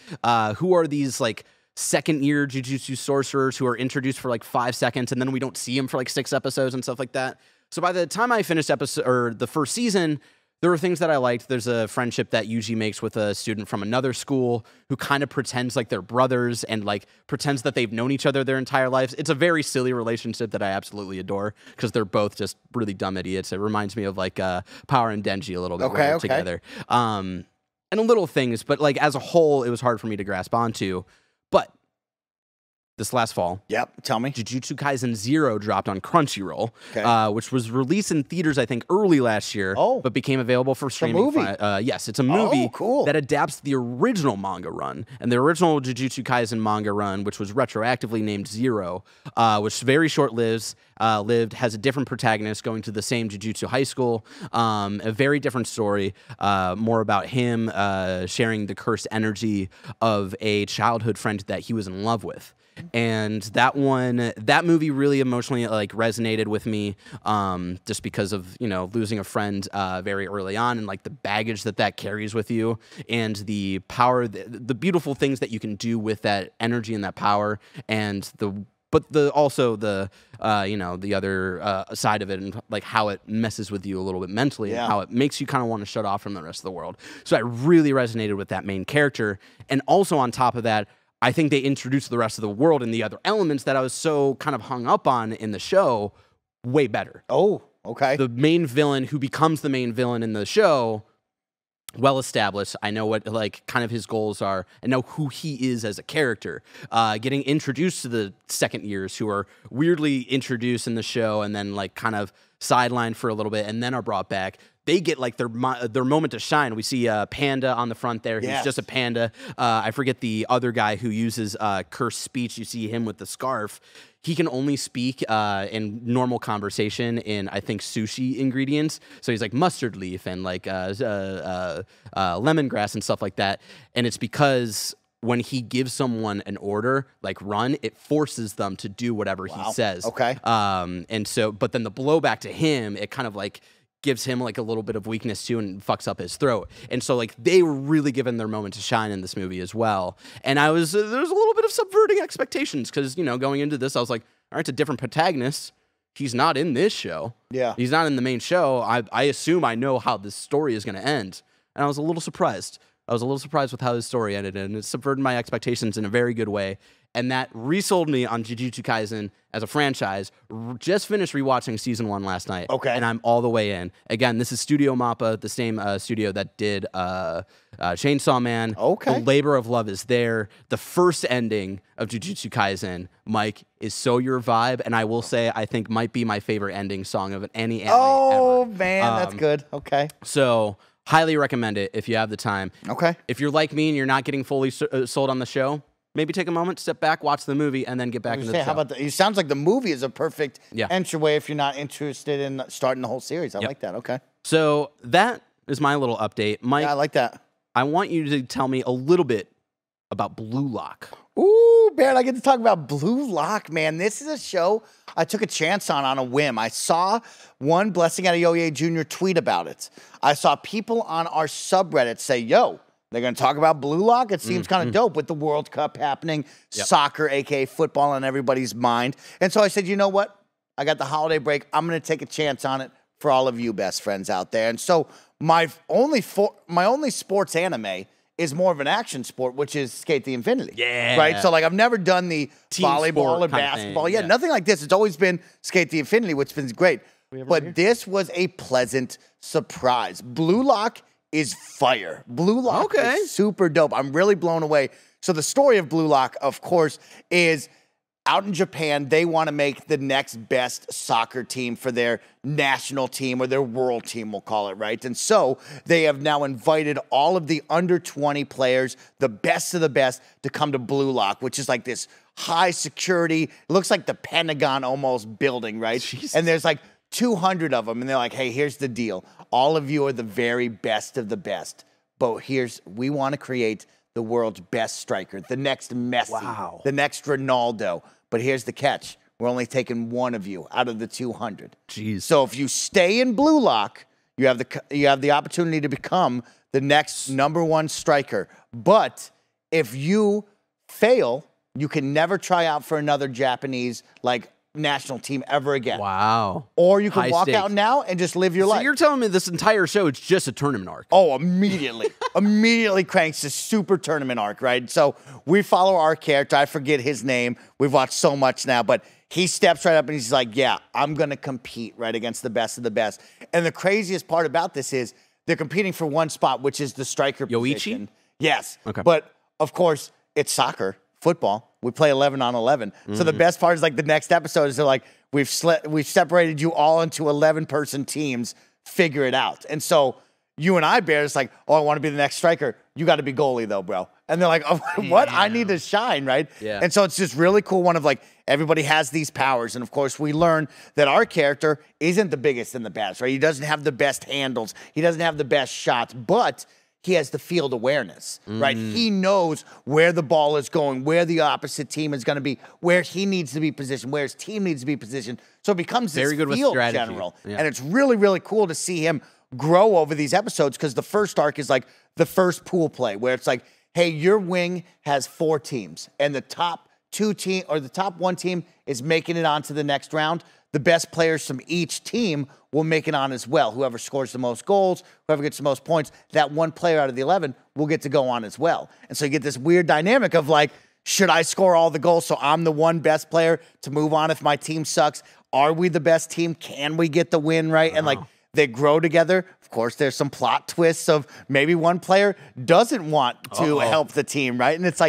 Who are these like second-year Jujutsu sorcerers who are introduced for like 5 seconds and then we don't see them for like 6 episodes and stuff like that? So by the time I finished the first season, there were things that I liked. There's a friendship that Yuji makes with a student from another school who kind of pretends like they're brothers and like pretends that they've known each other their entire lives. It's a very silly relationship that I absolutely adore because they're both just really dumb idiots. It reminds me of like Power and Denji a little bit together. And little things, but like as a whole, it was hard for me to grasp onto. But this last fall, tell me, Jujutsu Kaisen 0 dropped on Crunchyroll, which was released in theaters, I think, early last year, but became available for streaming. It's a movie. Yes, it's a movie that adapts the original manga run. And the original Jujutsu Kaisen manga run, which was retroactively named 0, which very short-lived, has a different protagonist going to the same Jujutsu high school, a very different story, more about him sharing the cursed energy of a childhood friend that he was in love with. And that movie really emotionally like resonated with me, just because of, you know, losing a friend very early on and like the baggage that carries with you and the power, the beautiful things that you can do with that energy and that power, and also the other side of it and like how it messes with you a little bit mentally and how it makes you kind of want to shut off from the rest of the world. So I really resonated with that main character, and also on top of that, I think they introduced the rest of the world and the other elements that I was so kind of hung up on in the show way better. Oh, okay. The main villain who becomes the main villain in the show, well established. I know what like kind of his goals are. I know who he is as a character. Getting introduced to the second years who are weirdly introduced in the show and then like kind of sidelined for a little bit and then are brought back. They get like their moment to shine. We see Panda on the front there. He's just a panda. I forget the other guy who uses cursed speech. You see him with the scarf. He can only speak in normal conversation in, I think, sushi ingredients. So he's like mustard leaf and like lemongrass and stuff like that. And it's because when he gives someone an order, like run, it forces them to do whatever he says. Okay. And so, but then the blowback to him, it kind of like gives him like a little bit of weakness too and fucks up his throat. And so like they were really given their moment to shine in this movie as well. And I was, there was a little bit of subverting expectations because, you know, going into this, I was like, all right, it's a different protagonist. He's not in this show. Yeah. He's not in the main show. I assume I know how this story is going to end. And I was a little surprised. I was a little surprised with how his story ended, and it subverted my expectations in a very good way. And that resold me on Jujutsu Kaisen as a franchise. Just finished rewatching season 1 last night. Okay. And I'm all the way in. Again, this is Studio Mappa, the same studio that did Chainsaw Man. Okay. The labor of love is there. The first ending of Jujutsu Kaisen, Mike, is so your vibe. And I will say, I think might be my favorite ending song of any anime ever. Man, that's good. Okay. So highly recommend it if you have the time. Okay. If you're like me and you're not getting fully sold on the show, maybe take a moment, step back, watch the movie, and then get back into the show. How about it sounds like the movie is a perfect entryway if you're not interested in starting the whole series. I like that. Okay. So that is my little update. Mike, I like that. I want you to tell me a little bit about Blue Lock. Ooh, Barrett, I get to talk about Blue Lock, man. This is a show I took a chance on a whim. I saw one Blessing Adeoye Jr. tweet about it. I saw people on our subreddit say, yo, they're going to talk about Blue Lock? It seems kind of dope with the World Cup happening, soccer, a.k.a. football on everybody's mind. And so I said, you know what? I got the holiday break. I'm going to take a chance on it. for all of you best friends out there. And so my only sports anime is more of an action sport, which is Skate the Infinity. Yeah. Right? So, like, I've never done the Team volleyball or sport kind of basketball. thing, Yeah, yeah. nothing like this. It's always been Skate the Infinity, which has been great. But this was a pleasant surprise. Blue Lock is fire. Blue Lock is super dope. I'm really blown away. So the story of Blue Lock, of course, is out in Japan, they want to make the next best soccer team for their national team or their world team, we'll call it, right? And so they have now invited all of the under 20 players, the best of the best, to come to Blue Lock, which is like this high security, it looks like the Pentagon almost building, right? Jesus. And there's like 200 of them, and they're like, hey, here's the deal. All of you are the very best of the best, but we want to create the world's best striker, the next Messi, the next Ronaldo. But here's the catch. We're only taking one of you out of the 200. Jeez. So if you stay in Blue Lock, you have the opportunity to become the next #1 striker. But if you fail, you can never try out for another Japanese national team ever again. Wow. Or you can High walk stakes. out now and just live your life. So you're telling me this entire show is just a tournament arc? Oh, immediately. Immediately cranks a super tournament arc, right? So we follow our character. I forget his name. We've watched so much now, but he steps right up and he's like, yeah, I'm going to compete right against the best of the best. And the craziest part about this is they're competing for one spot, which is the striker position. Yes. Okay. But, of course, it's soccer, football. We play 11 on 11. So the best part is the next episode is they're like, we've separated you all into 11-person teams. Figure it out. And so you and I, Bear, it's like, oh, I want to be the next striker. You got to be goalie though, bro. And they're like, oh, what? I need to shine, right? Yeah. And so it's just really cool. One of everybody has these powers. And of course we learn that our character isn't the biggest and the best, right? He doesn't have the best handles. He doesn't have the best shots, but he has the field awareness, right? He knows where the ball is going, where the opposite team is going to be, where he needs to be positioned, where his team needs to be positioned. So it becomes this Very good with field strategy. general. Yeah. And it's really, really cool to see him grow over these episodes because the first arc is the first pool play where it's like, hey, your wing has 4 teams and the top 2 team or the top 1 team is making it onto the next round. The best players from each team will make it on as well. Whoever scores the most goals, whoever gets the most points, that one player out of the 11 will get to go on as well. And so you get this weird dynamic of should I score all the goals so I'm the one best player to move on if my team sucks? Are we the best team? Can we get the win, right? And they grow together. Of course, there's some plot twists of maybe one player doesn't want to help the team, right? And it's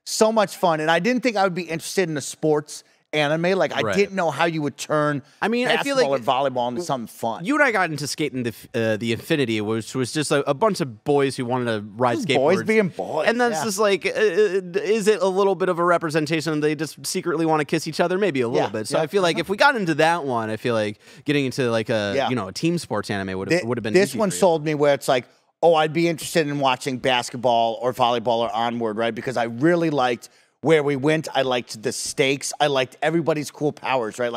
so much fun. And I didn't think I would be interested in a sports anime. I didn't know how you would turn basketball or volleyball into something fun. You and I got into skating the Infinity, which was just a bunch of boys who wanted to ride skateboards. Boys being boys. And then it's just is it a little bit of a representation? They just secretly want to kiss each other? Maybe a little bit. So I feel like if we got into that one, I feel like getting into a team sports anime would have been This easy one for you. sold me where it's I'd be interested in watching basketball or volleyball or Onward, right? Because I really liked where we went. I liked the stakes. I liked everybody's cool powers, right?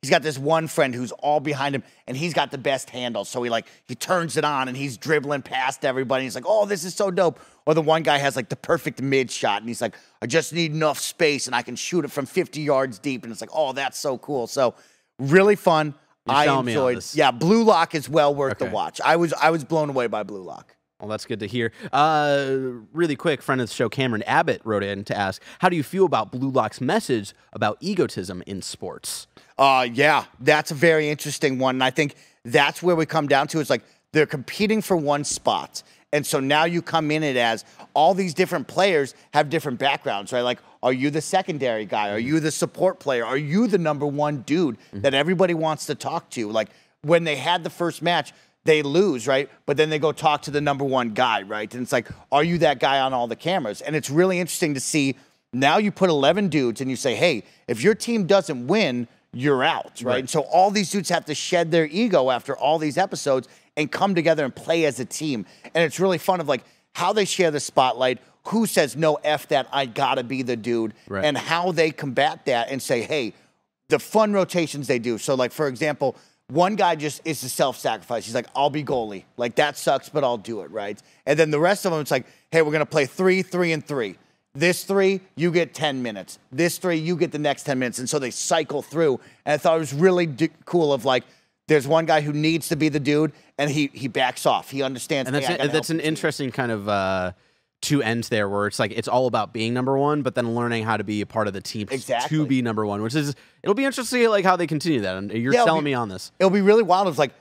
He's got this one friend who's all behind him, and he's got the best handle. So he turns it on, and he's dribbling past everybody. He's like, oh, this is so dope. Or the one guy has the perfect mid shot, and he's like, I just need enough space, and I can shoot it from 50 yards deep. And it's like, oh, that's so cool. So really fun. I enjoyed. Yeah, Blue Lock is well worth the watch. I was blown away by Blue Lock. Well, that's good to hear. Really quick, friend of the show, Cameron Abbott, wrote in to ask, how do you feel about Blue Lock's message about egotism in sports? Yeah, that's a very interesting one. And I think that's where we come down to. It's they're competing for one spot. And so now you come in it as all these different players have different backgrounds, right? Are you the secondary guy? Are you the support player? Are you the #1 dude that everybody wants to talk to? When they had the first match, they lose, right? But then they go talk to the #1 guy, right? And it's are you that guy on all the cameras? And it's really interesting to see now you put 11 dudes and you say, hey, if your team doesn't win, you're out, right? And so all these dudes have to shed their ego after all these episodes and come together and play as a team. And it's really fun of how they share the spotlight, who says, no, F that, I gotta be the dude, and how they combat that and say, hey, the fun rotations they do. So for example, one guy just is a self-sacrifice. He's I'll be goalie. That sucks, but I'll do it, right? And then the rest of them, it's hey, we're going to play 3, 3, and 3. This 3, you get 10 minutes. This 3, you get the next 10 minutes. And so they cycle through. And I thought it was really cool of there's one guy who needs to be the dude, and he backs off. He understands. And that's an interesting kind of two ends there, where it's like it's all about being number one, but then learning how to be a part of the team to be number one, which is it'll be interesting to see like how they continue that. And you're selling me on this. It'll be really wild. It's like,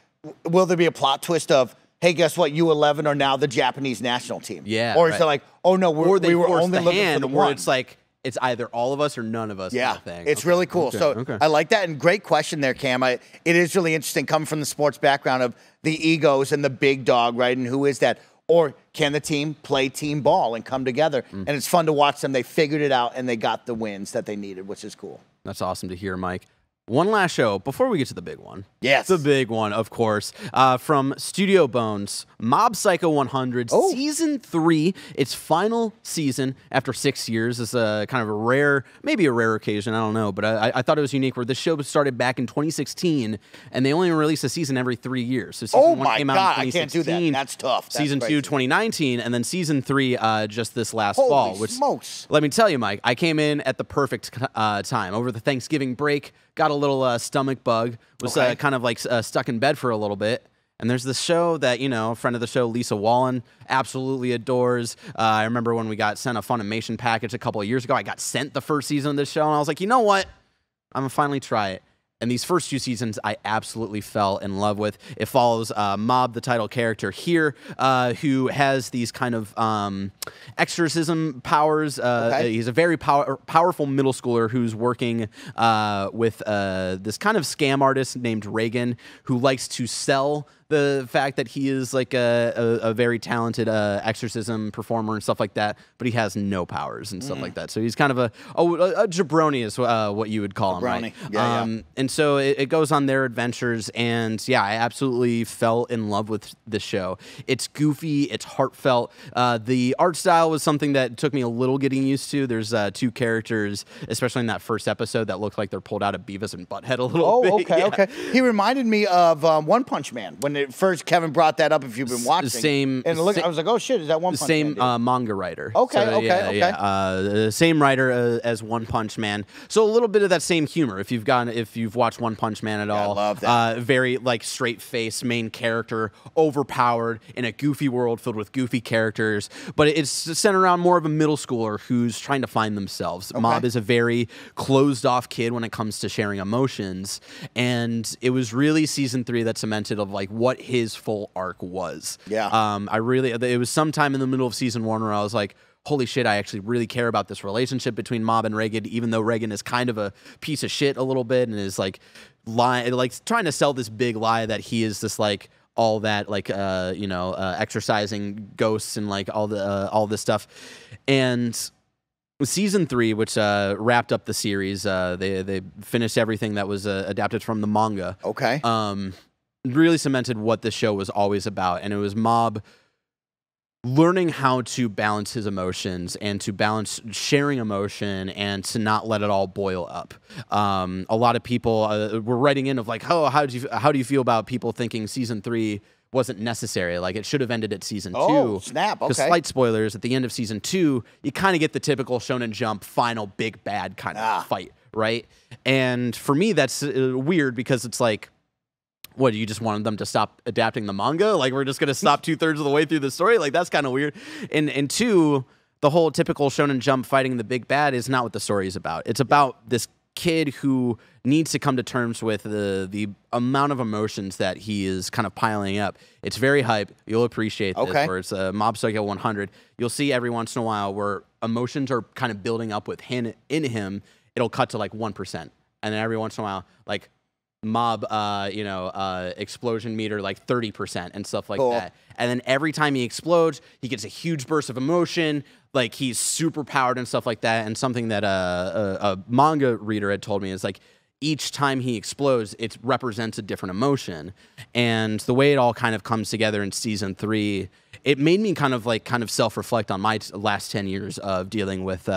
will there be a plot twist of, hey, guess what? U11 are now the Japanese national team. Yeah. Or is it like, oh no, we were only looking for the one. It's like it's either all of us or none of us. Yeah, kind of thing. It's really cool. I like that, and great question there, Cam. It is really interesting coming from the sports background of the egos and the big dog, right? And who is that? Or can the team play team ball and come together? And it's fun to watch them. They figured it out, and they got the wins that they needed, which is cool. That's awesome to hear, Mike. One last show before we get to the big one. Yes. The big one, of course. From Studio Bones, Mob Psycho 100, Season 3. Its final season after 6 years is a kind of a rare, maybe a rare occasion, I don't know. But I thought it was unique where this show started back in 2016, and they only released a season every 3 years. So season 1 came out in 2016. I can't do that. That's tough. That's season crazy. 2, 2019, and then Season 3 just this last Holy fall. Which, smokes. let me tell you, Mike, I came in at the perfect time. Over the Thanksgiving break, got a little stomach bug, was kind of like stuck in bed for a little bit. And there's this show that, you know, a friend of the show, Lisa Wallen, absolutely adores. I remember when we got sent a Funimation package a couple of years ago, I got sent the first season of this show, and I was like, you know what? I'm going to finally try it. And these first 2 seasons, I absolutely fell in love with. It follows Mob, the title character here, who has these kind of exorcism powers. He's a very powerful middle schooler who's working with this kind of scam artist named Reagan, who likes to sell the fact that he is like a very talented exorcism performer and stuff like that, but he has no powers and stuff like that. So he's kind of a jabroni is what you would call him, right? Yeah. And so it goes on their adventures, and yeah, I absolutely fell in love with this show. It's goofy, it's heartfelt. The art style was something that took me a little getting used to. There's 2 characters, especially in that first episode, that look like they're pulled out of Beavis and Butthead a little bit. Okay. He reminded me of One Punch Man when first Kevin brought that up. If you've been watching, I was like, oh shit, is that One Punch Man? Same manga writer. Okay. Same writer as One Punch Man. So a little bit of that same humor. If you've watched One Punch Man at all, I love that. Very like straight face main character, overpowered in a goofy world filled with goofy characters. But it's centered around more of a middle schooler who's trying to find themselves. Mob is a very closed off kid when it comes to sharing emotions, and it was really season 3 that cemented of like what his full arc was. Yeah. It was sometime in the middle of season 1 where I was like, holy shit, I actually really care about this relationship between Mob and Reagan, even though Reagan is kind of a piece of shit a little bit and is like trying to sell this big lie that he is this like all that like exorcising ghosts and like all this stuff. And season 3, which wrapped up the series, they finished everything that was adapted from the manga. Okay. Really cemented what the show was always about, and it was Mob learning how to balance his emotions and to balance sharing emotion and to not let it all boil up. A lot of people were writing in of like, oh, how do you feel about people thinking season 3 wasn't necessary? Like it should have ended at season 2. Oh, snap! Okay. Because slight spoilers, at the end of season 2, you kind of get the typical Shonen Jump final big bad kind of fight, right? And for me, that's weird because it's like, what, you just wanted them to stop adapting the manga? Like, we're just going to stop 2/3 of the way through the story? Like, that's kind of weird. And 2, the whole typical Shonen Jump fighting the big bad is not what the story is about. It's about this kid who needs to come to terms with the amount of emotions that he is kind of piling up. It's very hype. You'll appreciate this, where it's Mob Psycho 100. You'll see every once in a while where emotions are kind of building up with him in him. It'll cut to like 1%. And then every once in a while, like, Mob, explosion meter like 30% and stuff like that. And then every time he explodes, he gets a huge burst of emotion, like he's super powered and stuff like that. And something that a manga reader had told me is like each time he explodes, it represents a different emotion. And the way it all kind of comes together in season 3, it made me kind of self-reflect on my last 10 years of dealing with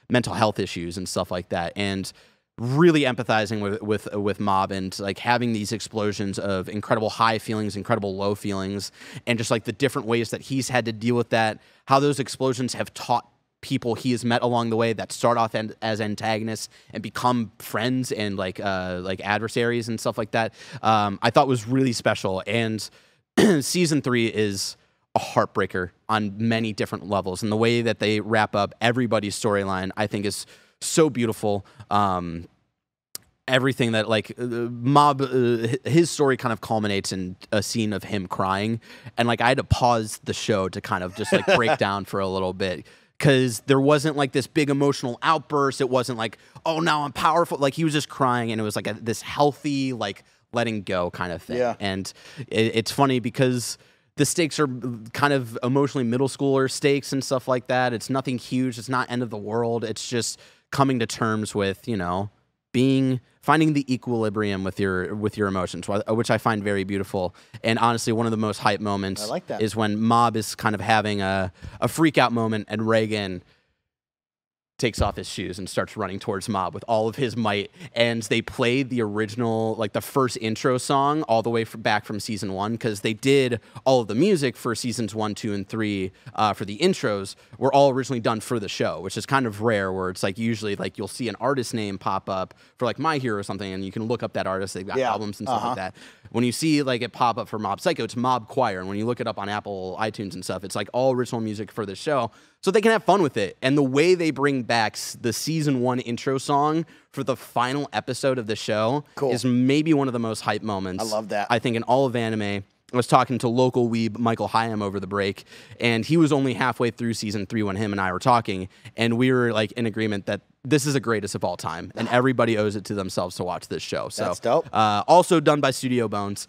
mental health issues and stuff like that. And really empathizing with Mob and like having these explosions of incredible high feelings, incredible low feelings, and just like the different ways that he's had to deal with that, how those explosions have taught people he has met along the way that start off as antagonists and become friends and like adversaries and stuff like that. I thought was really special. And season 3 is a heartbreaker on many different levels, and the way that they wrap up everybody's storyline, I think, is so beautiful. Everything that Mob, his story kind of culminates in a scene of him crying, and like I had to pause the show to kind of just like break down for a little bit, because there wasn't like this big emotional outburst. It wasn't like, oh, now I'm powerful. Like, he was just crying, and it was like this healthy, like, letting go kind of thing. Yeah. And it's funny because the stakes are kind of emotionally middle schooler stakes and stuff like that. It's nothing huge. It's not end of the world. It's just coming to terms with, finding the equilibrium with your emotions, which I find very beautiful. And honestly, one of the most hype moments is when Mob is kind of having a freak out moment, and Reagan takes off his shoes and starts running towards Mob with all of his might. And they played the original, like the first intro song all the way back from season 1, because they did all of the music for seasons 1, 2, and 3 for the intros were all originally done for the show, which is kind of rare, where it's like usually like you'll see an artist name pop up for like My Hero or something, and you can look up that artist. They've got albums and stuff like that. When you see like it pop up for Mob Psycho, it's Mob Choir. And when you look it up on Apple iTunes and stuff, it's like all original music for the show, so they can have fun with it. And the way they bring back the season 1 intro song for the final episode of the show is maybe one of the most hype moments. I love that. I think in all of anime. I was talking to local weeb Michael Hyam over the break, and he was only halfway through season 3 when him and I were talking, and we were like in agreement that this is the greatest of all time, and everybody owes it to themselves to watch this show. So that's dope. Also done by Studio Bones,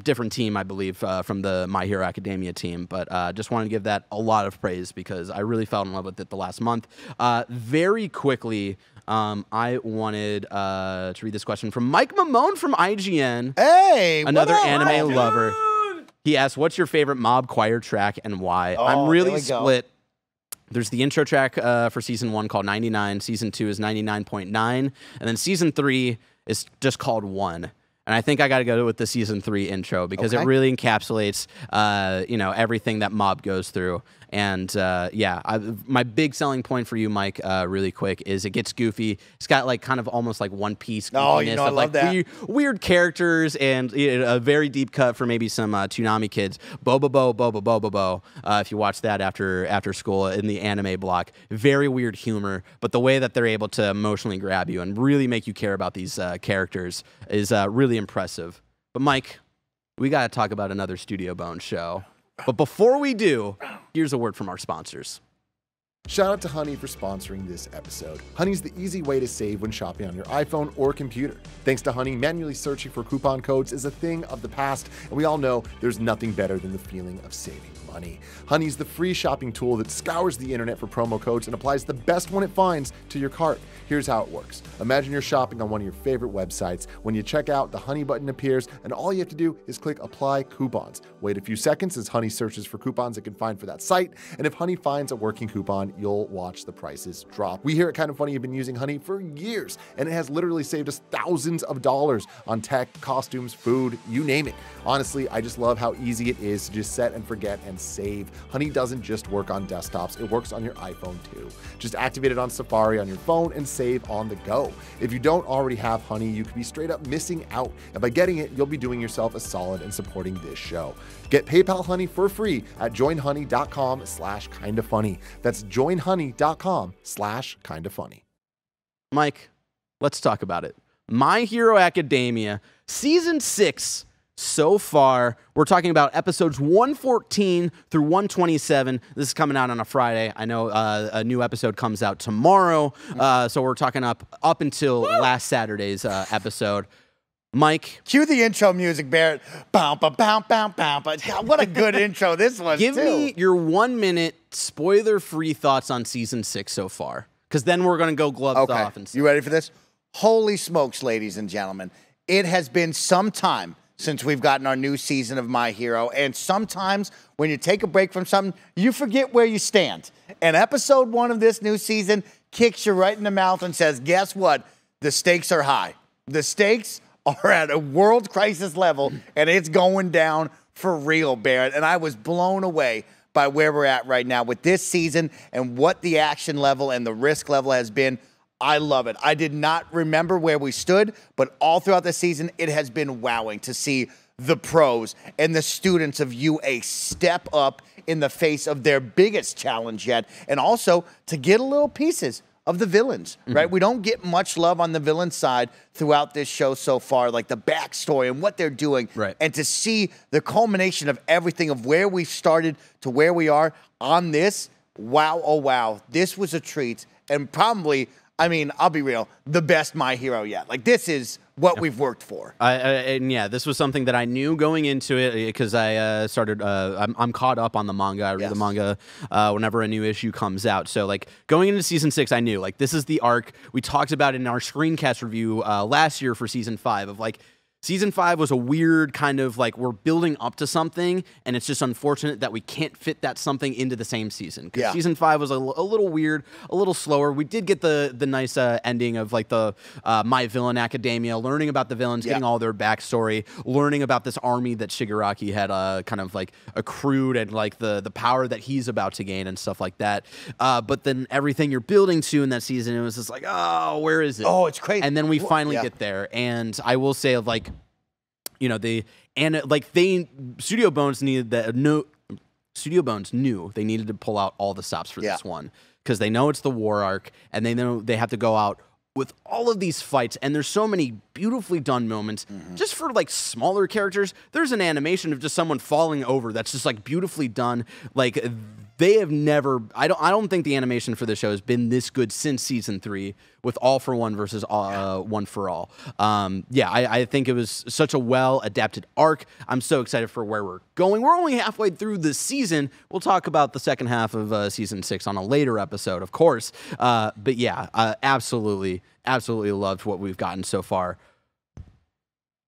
different team, I believe, from the My Hero Academia team, but just wanted to give that a lot of praise because I really fell in love with it the last month. Very quickly, I wanted to read this question from Mike Mamone from IGN. Hey, another anime lover. He asked, "What's your favorite Mob Choir track and why?" I'm really split. There's the intro track for season 1 called 99. Season 2 is 99.9, and then season 3 is just called 1. And I think I got to go with the season 3 intro because it really encapsulates, everything that Mob goes through. And my big selling point for you, Mike, really quick, is it gets goofy. It's got like kind of almost like One Piece goofiness I love that. Weird characters and a very deep cut for maybe some Toonami kids. Bobobo. If you watch that after school in the anime block, very weird humor, but the way that they're able to emotionally grab you and really make you care about these characters is really impressive. But Mike, we got to talk about another Studio Bones show. But before we do, here's a word from our sponsors. Shout out to Honey for sponsoring this episode. Honey's the easy way to save when shopping on your iPhone or computer. Thanks to Honey, manually searching for coupon codes is a thing of the past, and we all know there's nothing better than the feeling of saving money. Honey's the free shopping tool that scours the internet for promo codes and applies the best one it finds to your cart. Here's how it works. Imagine you're shopping on one of your favorite websites. When you check out, the Honey button appears, and all you have to do is click Apply Coupons. Wait a few seconds as Honey searches for coupons it can find for that site, and if Honey finds a working coupon, you'll watch the prices drop. We here at Kind of Funny have been using Honey for years, and it has literally saved us thousands of dollars on tech, costumes, food, you name it. Honestly, I just love how easy it is to just set and forget and save. Honey doesn't just work on desktops, it works on your iPhone too. Just activate it on Safari on your phone and save on the go. If you don't already have Honey, you could be straight up missing out, and by getting it, you'll be doing yourself a solid and supporting this show. Get PayPal Honey for free at joinhoney.com/kindafunny. That's joinhoney.com/kindafunny. Mike, let's talk about it. My Hero Academia, Season 6 so far. We're talking about episodes 114 through 127. This is coming out on a Friday. I know a new episode comes out tomorrow, so we're talking up until last Saturday's episode. Mike, cue the intro music, Barrett. Bow, bow, bow, bow, bow. God, what a good intro this was. Give me your 1 minute spoiler-free thoughts on season 6 so far, because then we're going to go gloves off. And you ready for this? Holy smokes, ladies and gentlemen. It has been some time since we've gotten our new season of My Hero, and sometimes when you take a break from something, you forget where you stand. And episode 1 of this new season kicks you right in the mouth and says, guess what? The stakes are high. The stakes are at a world crisis level, and it's going down for real, Barrett. And I was blown away by by where we're at right now with this season and what the action level and the risk level has been. I love it. I did not remember where we stood, but all throughout the season, it has been wowing to see the pros and the students of UA step up in the face of their biggest challenge yet, and also to get a little pieces of the villains, right? We don't get much love on the villain side throughout this show so far, like the backstory and what they're doing. Right. And to see the culmination of everything of where we started to where we are on this, wow, oh wow, this was a treat. And probably, I mean, I'll be real, the best My Hero yet. Like, this is what we've worked for. And yeah, this was something that I knew going into it because I started, I'm caught up on the manga. I read the manga whenever a new issue comes out. So, like, going into Season 6, I knew, like, this is the arc. We talked about it in our screencast review last year for Season 5 of, like, Season 5 was a weird kind of, like, we're building up to something, and it's just unfortunate that we can't fit that something into the same season. Because Season 5 was a little weird, a little slower. We did get the nice ending of, like, the My Villain Academia, learning about the villains, getting all their backstory, learning about this army that Shigaraki had kind of, like, accrued and, like, the power that he's about to gain and stuff like that. But then everything you're building to in that season, it was just like, oh, where is it? Oh, it's crazy. And then we finally get there. And I will say, like, you know, Studio Bones needed that. Studio Bones knew they needed to pull out all the stops for this one because they know it's the war arc and they know they have to go out with all of these fights. And there's so many beautifully done moments just for, like, smaller characters. There's an animation of just someone falling over that's just, like, beautifully done. Like, they have never. I don't think the animation for this show has been this good since Season 3 with All for One versus One for All. I think it was such a well-adapted arc. I'm so excited for where we're going. We're only halfway through the season. We'll talk about the second half of Season 6 on a later episode, of course. But yeah, absolutely loved what we've gotten so far.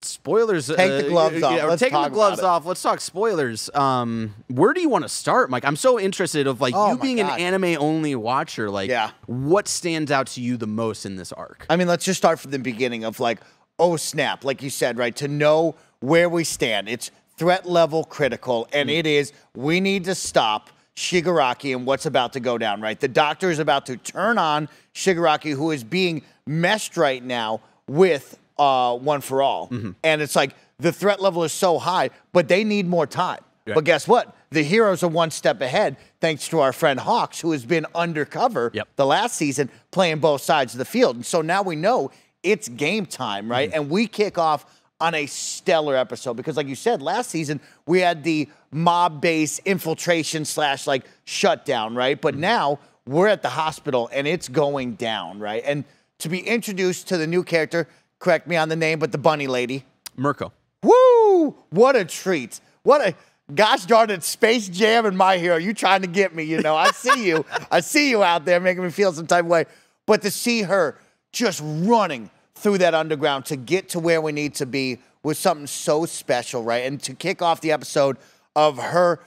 Spoilers. Take the gloves off. Let's taking the gloves off. Let's talk spoilers. Where do you want to start, Mike? I'm so interested of, like, you being an anime-only watcher. Like, what stands out to you the most in this arc? I mean, let's just start from the beginning of, like, oh snap, like you said, right? To know where we stand. It's threat level critical, and it is, we need to stop Shigaraki and what's about to go down, right? The doctor is about to turn on Shigaraki, who is being meshed right now with One for All. And it's like the threat level is so high, but they need more time. But guess what? The heroes are one step ahead thanks to our friend Hawks, who has been undercover the last season playing both sides of the field. And so now we know it's game time, right? And we kick off on a stellar episode because, like you said, last season we had the mob-based infiltration / like shutdown, right? But now we're at the hospital and it's going down, right? And to be introduced to the new character, correct me on the name, but the bunny lady. Mirko. Woo! What a treat. What a, gosh darn it, Space Jam and My Hero. You trying to get me, you know. I see you. I see you out there making me feel some type of way. But to see her just running through that underground to get to where we need to be was something so special, right? And to kick off the episode of her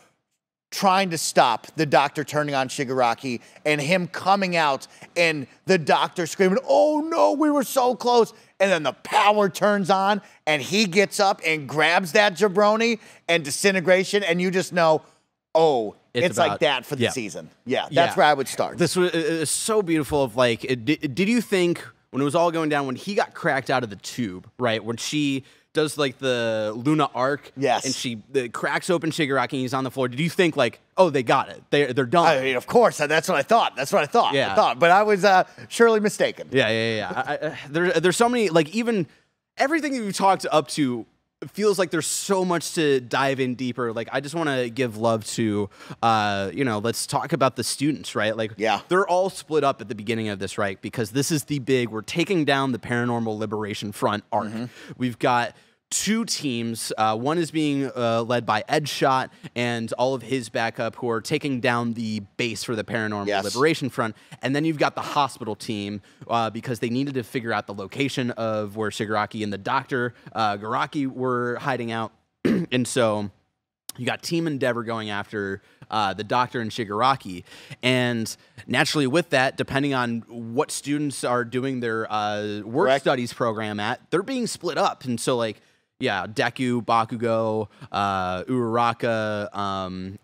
trying to stop the doctor turning on Shigaraki and him coming out and the doctor screaming, oh no, we were so close. And then the power turns on and he gets up and grabs that jabroni and disintegration. And you just know, oh, it's like that for the season. Yeah, that's where I would start. This was so beautiful of, like, did you think when it was all going down, when he got cracked out of the tube, right? When she does, like, the Luna arc. Yes. And she cracks open Shigaraki and he's on the floor. Did you think, like, oh, they got it. They're done? I mean, of course. That's what I thought. That's what I thought. Yeah. I thought. But I was surely mistaken. Yeah. There's so many, like, even everything that we've talked up to feels like there's so much to dive in deeper. Like, I just want to give love to, let's talk about the students, right? Like, they're all split up at the beginning of this, right? Because this is we're taking down the Paranormal Liberation Front arc. We've got two teams. One is being led by Edgeshot and all of his backup who are taking down the base for the Paranormal Liberation Front. And then you've got the hospital team because they needed to figure out the location of where Shigaraki and the doctor, Garaki, were hiding out. And so you got Team Endeavor going after the doctor and Shigaraki. And naturally with that, depending on what students are doing their work studies program at, they're being split up. And so, like, Yeah, Deku, Bakugo, Uraraka,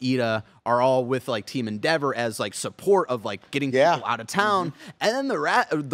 Ida are all with like Team Endeavor as like support of like getting people out of town, and then the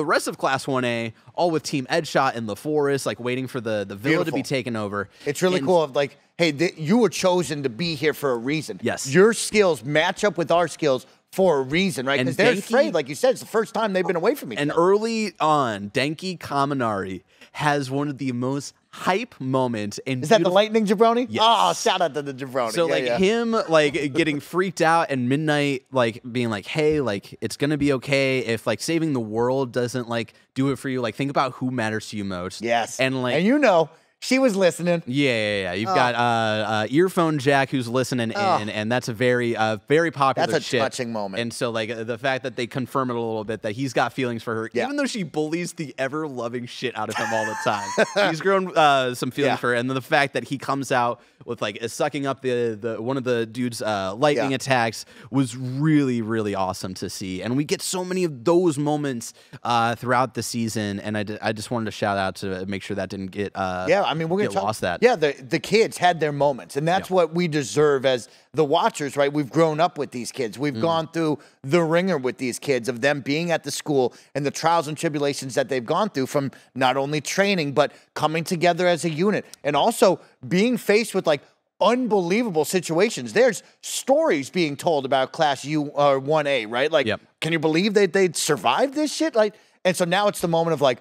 rest of Class 1A all with Team Edgeshot in the forest, like waiting for the villa to be taken over. It's really cool. Of like, hey, you were chosen to be here for a reason. Yes, your skills match up with our skills for a reason, right? Because they're afraid, like you said, it's the first time they've been away from each other. And early on, Denki Kaminari has one of the most hype moments. Is that the lightning jabroni? Yes. Oh, shout out to the jabroni. So him like getting freaked out and Midnight like being like, hey, like it's gonna be okay if like saving the world doesn't like do it for you. Like think about who matters to you most. Yes. And like, and you know, she was listening. Yeah. You've got Earphone Jack who's listening in, and that's a very popular That's a ship. touching moment. And so like the fact that they confirm it a little bit that he's got feelings for her, even though she bullies the ever loving shit out of him all the time. He's grown some feelings for her, and then the fact that he comes out with like sucking up the one of the dude's lightning attacks was really, really awesome to see. And we get so many of those moments throughout the season, and I just wanted to shout out to make sure that didn't get I mean, we're going to talk. Lost that. Yeah, the kids had their moments, and that's what we deserve as the watchers, right? We've grown up with these kids. We've gone through the ringer with these kids of them being at the school and the trials and tribulations that they've gone through from not only training, but coming together as a unit and also being faced with like unbelievable situations. There's stories being told about Class U or 1A, right? Like, can you believe that they'd survived this shit? Like, and so now it's the moment of like,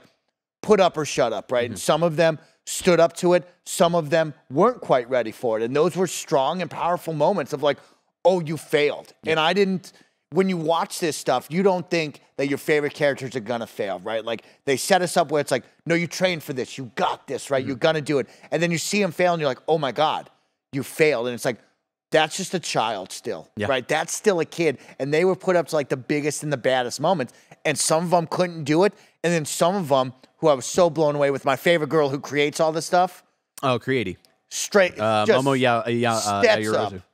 put up or shut up, right? And some of them stood up to it. Some of them weren't quite ready for it. And those were strong and powerful moments of like, oh, you failed. And I didn't, when you watch this stuff, you don't think that your favorite characters are going to fail, right? Like they set us up where it's like, no, you trained for this. You got this, right? You're going to do it. And then you see them fail and you're like, oh my God, you failed. And it's like, that's just a child still, right? That's still a kid. And they were put up to like the biggest and the baddest moments. And some of them couldn't do it. And then some of them, who I was so blown away with, my favorite girl who creates all this stuff. Oh, Creati. Straight. Momo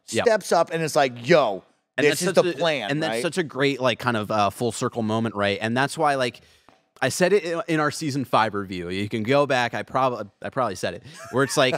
steps up and it's like, yo, and this is the plan. And that's such a great, like, kind of full circle moment, right? And that's why, like, I said it in our season 5 review. You can go back. I probably said it, where it's like,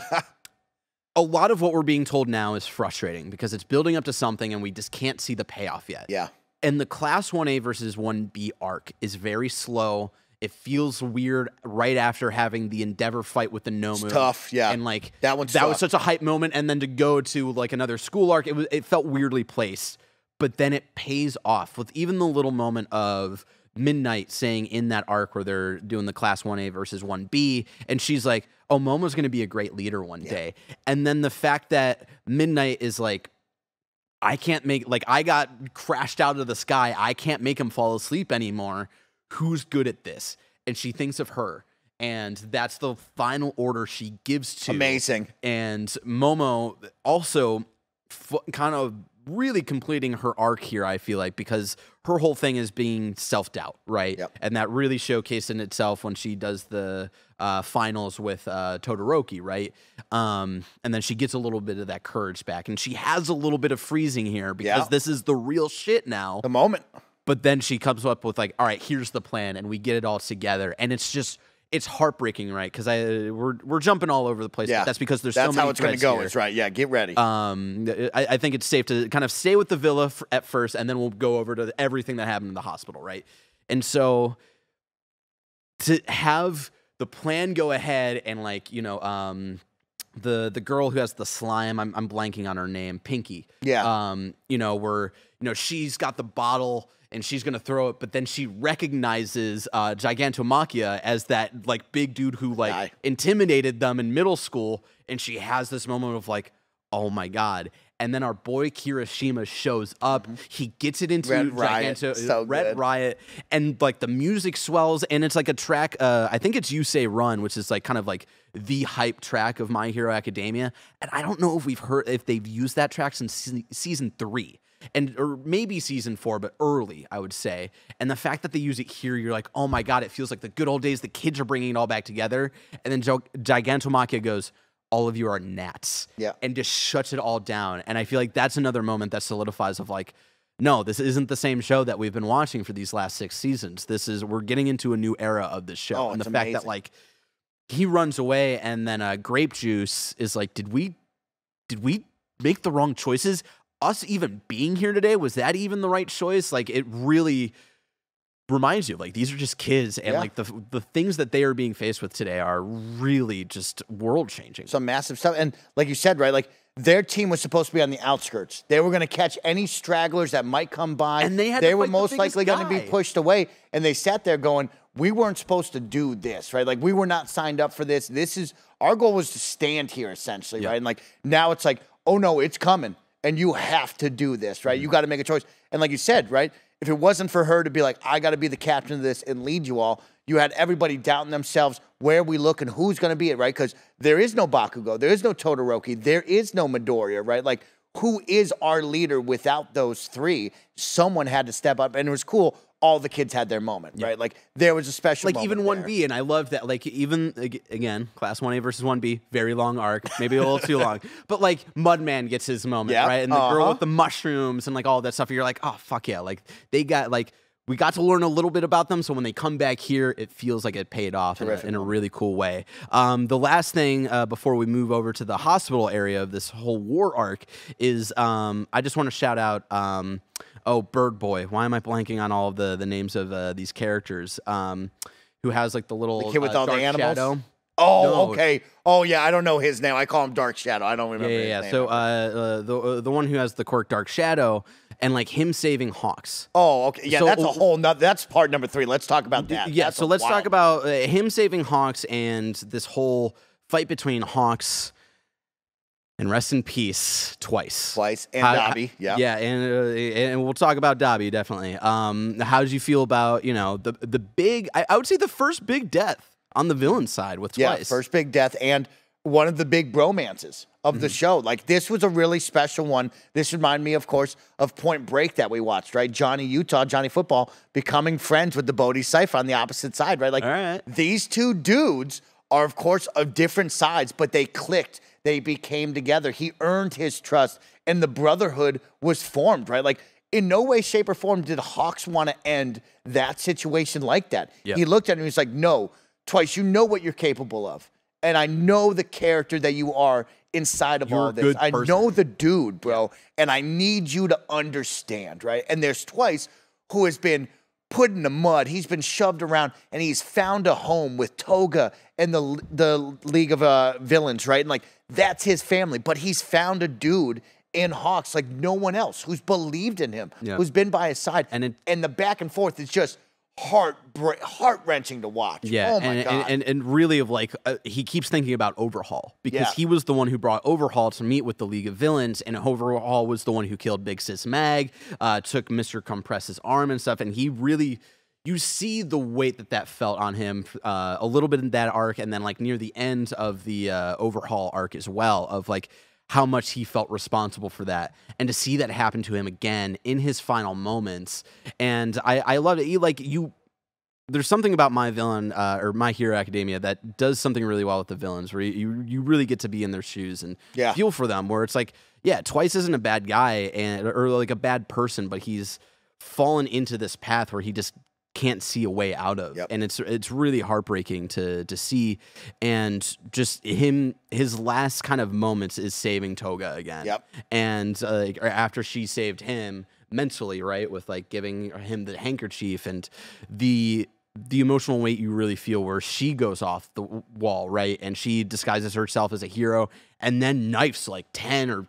a lot of what we're being told now is frustrating because it's building up to something and we just can't see the payoff yet. Yeah. And the Class 1A versus 1B arc is very slow. It feels weird right after having the Endeavor fight with the Nomu. It's tough, yeah. And like that was such a hype moment, and then to go to like another school arc, it felt weirdly placed. But then it pays off with even the little moment of Midnight saying in that arc where they're doing the Class 1A versus 1B, and she's like, "Oh, Momo's going to be a great leader one day." And then the fact that Midnight is like, I can't make, like, I got crashed out of the sky. I can't make him fall asleep anymore. Who's good at this? And she thinks of her. And that's the final order she gives to. Amazing. And Momo also kind of really completing her arc here, I feel like, because her whole thing is being self-doubt, right? Yep. And that really showcased in itself when she does the finals with Todoroki, right? And then she gets a little bit of that courage back. And she has a little bit of freezing here because this is the real shit now. The moment. But then she comes up with like, all right, here's the plan, and we get it all together. And it's just, it's heartbreaking, right? Because we're jumping all over the place. Yeah, but that's because there's so many. That's how it's going to go. Here. It's right. Yeah, get ready. I think it's safe to kind of stay with the villa at first, and then we'll go over to everything that happened in the hospital, right? And so to have the plan go ahead and like, you know, the girl who has the slime, I'm blanking on her name, Pinky. Yeah. You know, where, you know, she's got the bottle and she's going to throw it, but then she recognizes Gigantomachia as that, like, big dude who, like, intimidated them in middle school, and she has this moment of, like, oh, my God. And then our boy Kirishima shows up. He gets it into Red Riot, and, like, the music swells, and it's, like, a track, I think it's You Say Run, which is, like, kind of, like, the hype track of My Hero Academia, and I don't know if they've used that track since season 3. Or maybe season 4, but early, I would say. And the fact that they use it here, you're like, oh my God, it feels like the good old days. The kids are bringing it all back together. And then Gigantomachia goes, all of you are gnats. Yeah. And just shuts it all down. And I feel like that's another moment that solidifies of like, no, this isn't the same show that we've been watching for these last 6 seasons. We're getting into a new era of this show. Oh, and the it's fact amazing. that like, he runs away, and then Grape Juice is like, did we make the wrong choices? Us even being here today, was that even the right choice? Like, it really reminds you, like, these are just kids, and like the things that they are being faced with today are really just world changing. Some massive stuff. And like you said, right, like their team was supposed to be on the outskirts. They were going to catch any stragglers that might come by, and they were most likely going to be pushed away. And they sat there going, we weren't supposed to do this, right? Like, we were not signed up for this. This is, our goal was to stand here, essentially, right? And like, now it's like, oh no, it's coming, and you have to do this, right? You got to make a choice. And like you said, right, if it wasn't for her to be like, I got to be the captain of this and lead you all, you had everybody doubting themselves. Where are we looking? Who's going to be it, right? Because there is no Bakugo. There is no Todoroki. There is no Midoriya, right? Like, who is our leader without those three? Someone had to step up, and it was cool. All the kids had their moment, right? Like, there was a special like, moment even 1B, and I love that, like, even, again, Class 1A versus 1B, very long arc, maybe a little too long, but, like, Mudman gets his moment, right? And the girl with the mushrooms and, like, all that stuff, you're like, oh, fuck yeah, like, they got, like, we got to learn a little bit about them, so when they come back here, it feels like it paid off in a really cool way. The last thing before we move over to the hospital area of this whole war arc is I just want to shout out Bird Boy. Why am I blanking on all of the names of these characters? Who has like the little kid with all the animals? Shadow. Oh, no. Okay. Oh, yeah. I don't know his name. I call him Dark Shadow. I don't remember his name. So the one who has the quirk Dark Shadow, and like him saving Hawks. Oh, okay. Yeah, so, that's a whole nother. That's part number 3. Let's talk about that. Yeah. So let's talk about him saving Hawks and this whole fight between Hawks. And rest in peace, Twice. And Dabi, yeah. Yeah, and we'll talk about Dabi, definitely. How did you feel about, you know, the big, I would say the first big death on the villain side with Twice. Yeah, first big death, and one of the big bromances of the show. Like, this was a really special one. This reminded me, of course, of Point Break that we watched, right? Johnny Utah, Johnny Football, becoming friends with the Bodhi Cypher on the opposite side, right? Like, these two dudes are, of course, of different sides, but they clicked. They became together. He earned his trust, and the brotherhood was formed, right? Like, in no way, shape, or form did Hawks want to end that situation like that. Yep. He looked at him and he was like, no, Twice, you know what you're capable of. And I know the character that you are inside of all this. I know the dude, bro, and I need you to understand, right? And there's Twice, who has been put in the mud. He's been shoved around, and he's found a home with Toga and the League of Villains, right? And like, that's his family. But he's found a dude in Hawks like no one else who's believed in him, who's been by his side. And the back and forth is just heart-wrenching to watch. Yeah, oh my God. And really of like, he keeps thinking about Overhaul because he was the one who brought Overhaul to meet with the League of Villains, and Overhaul was the one who killed Big Sis Mag, took Mr. Compress's arm and stuff, and he really, you see the weight that felt on him a little bit in that arc, and then like near the end of the Overhaul arc as well, of like how much he felt responsible for that, and to see that happen to him again in his final moments. And I love it. There's something about My Villain or My Hero Academia that does something really well with the villains, where you really get to be in their shoes and feel for them, where it's like, yeah, Twice isn't a bad guy or like a bad person, but he's fallen into this path where he just can't see a way out of. And it's really heartbreaking to see. And just his last kind of moments is saving Toga again. And after she saved him mentally, right, with like giving him the handkerchief, and the emotional weight you really feel where she goes off the wall, right, and she disguises herself as a hero and then knifes like 10 or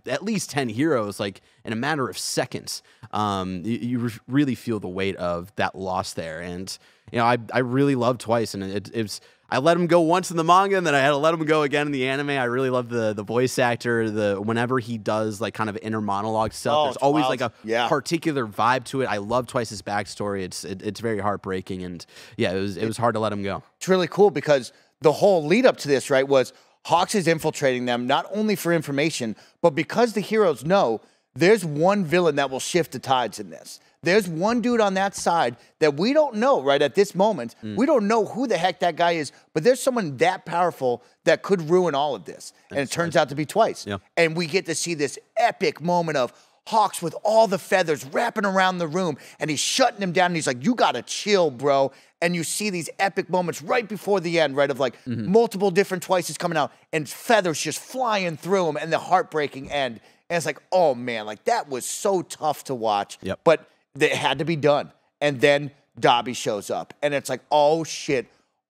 at least 10 heroes like in a matter of seconds. You really feel the weight of that loss there. And you know, I really love Twice, and it's I let him go once in the manga, and then I had to let him go again in the anime. I really love the voice actor. Whenever he does like kind of inner monologue stuff, there's always like a particular vibe to it. I love Twice's backstory. It's very heartbreaking, and yeah, it was hard to let him go. It's really cool because the whole lead up to this, right, was Hawks is infiltrating them not only for information, but because the heroes know there's one villain that will shift the tides in this. There's one dude on that side that we don't know right at this moment. We don't know who the heck that guy is, but there's someone that powerful that could ruin all of this. And it turns out to be Twice. And we get to see this epic moment of Hawks with all the feathers wrapping around the room, and he's shutting him down, and he's like, you gotta chill, bro. And you see these epic moments right before the end, right, of like multiple different Twices coming out, and feathers just flying through him, and the heartbreaking end. And it's like, oh man, like that was so tough to watch, but it had to be done. And then Dobby shows up, and it's like, oh shit,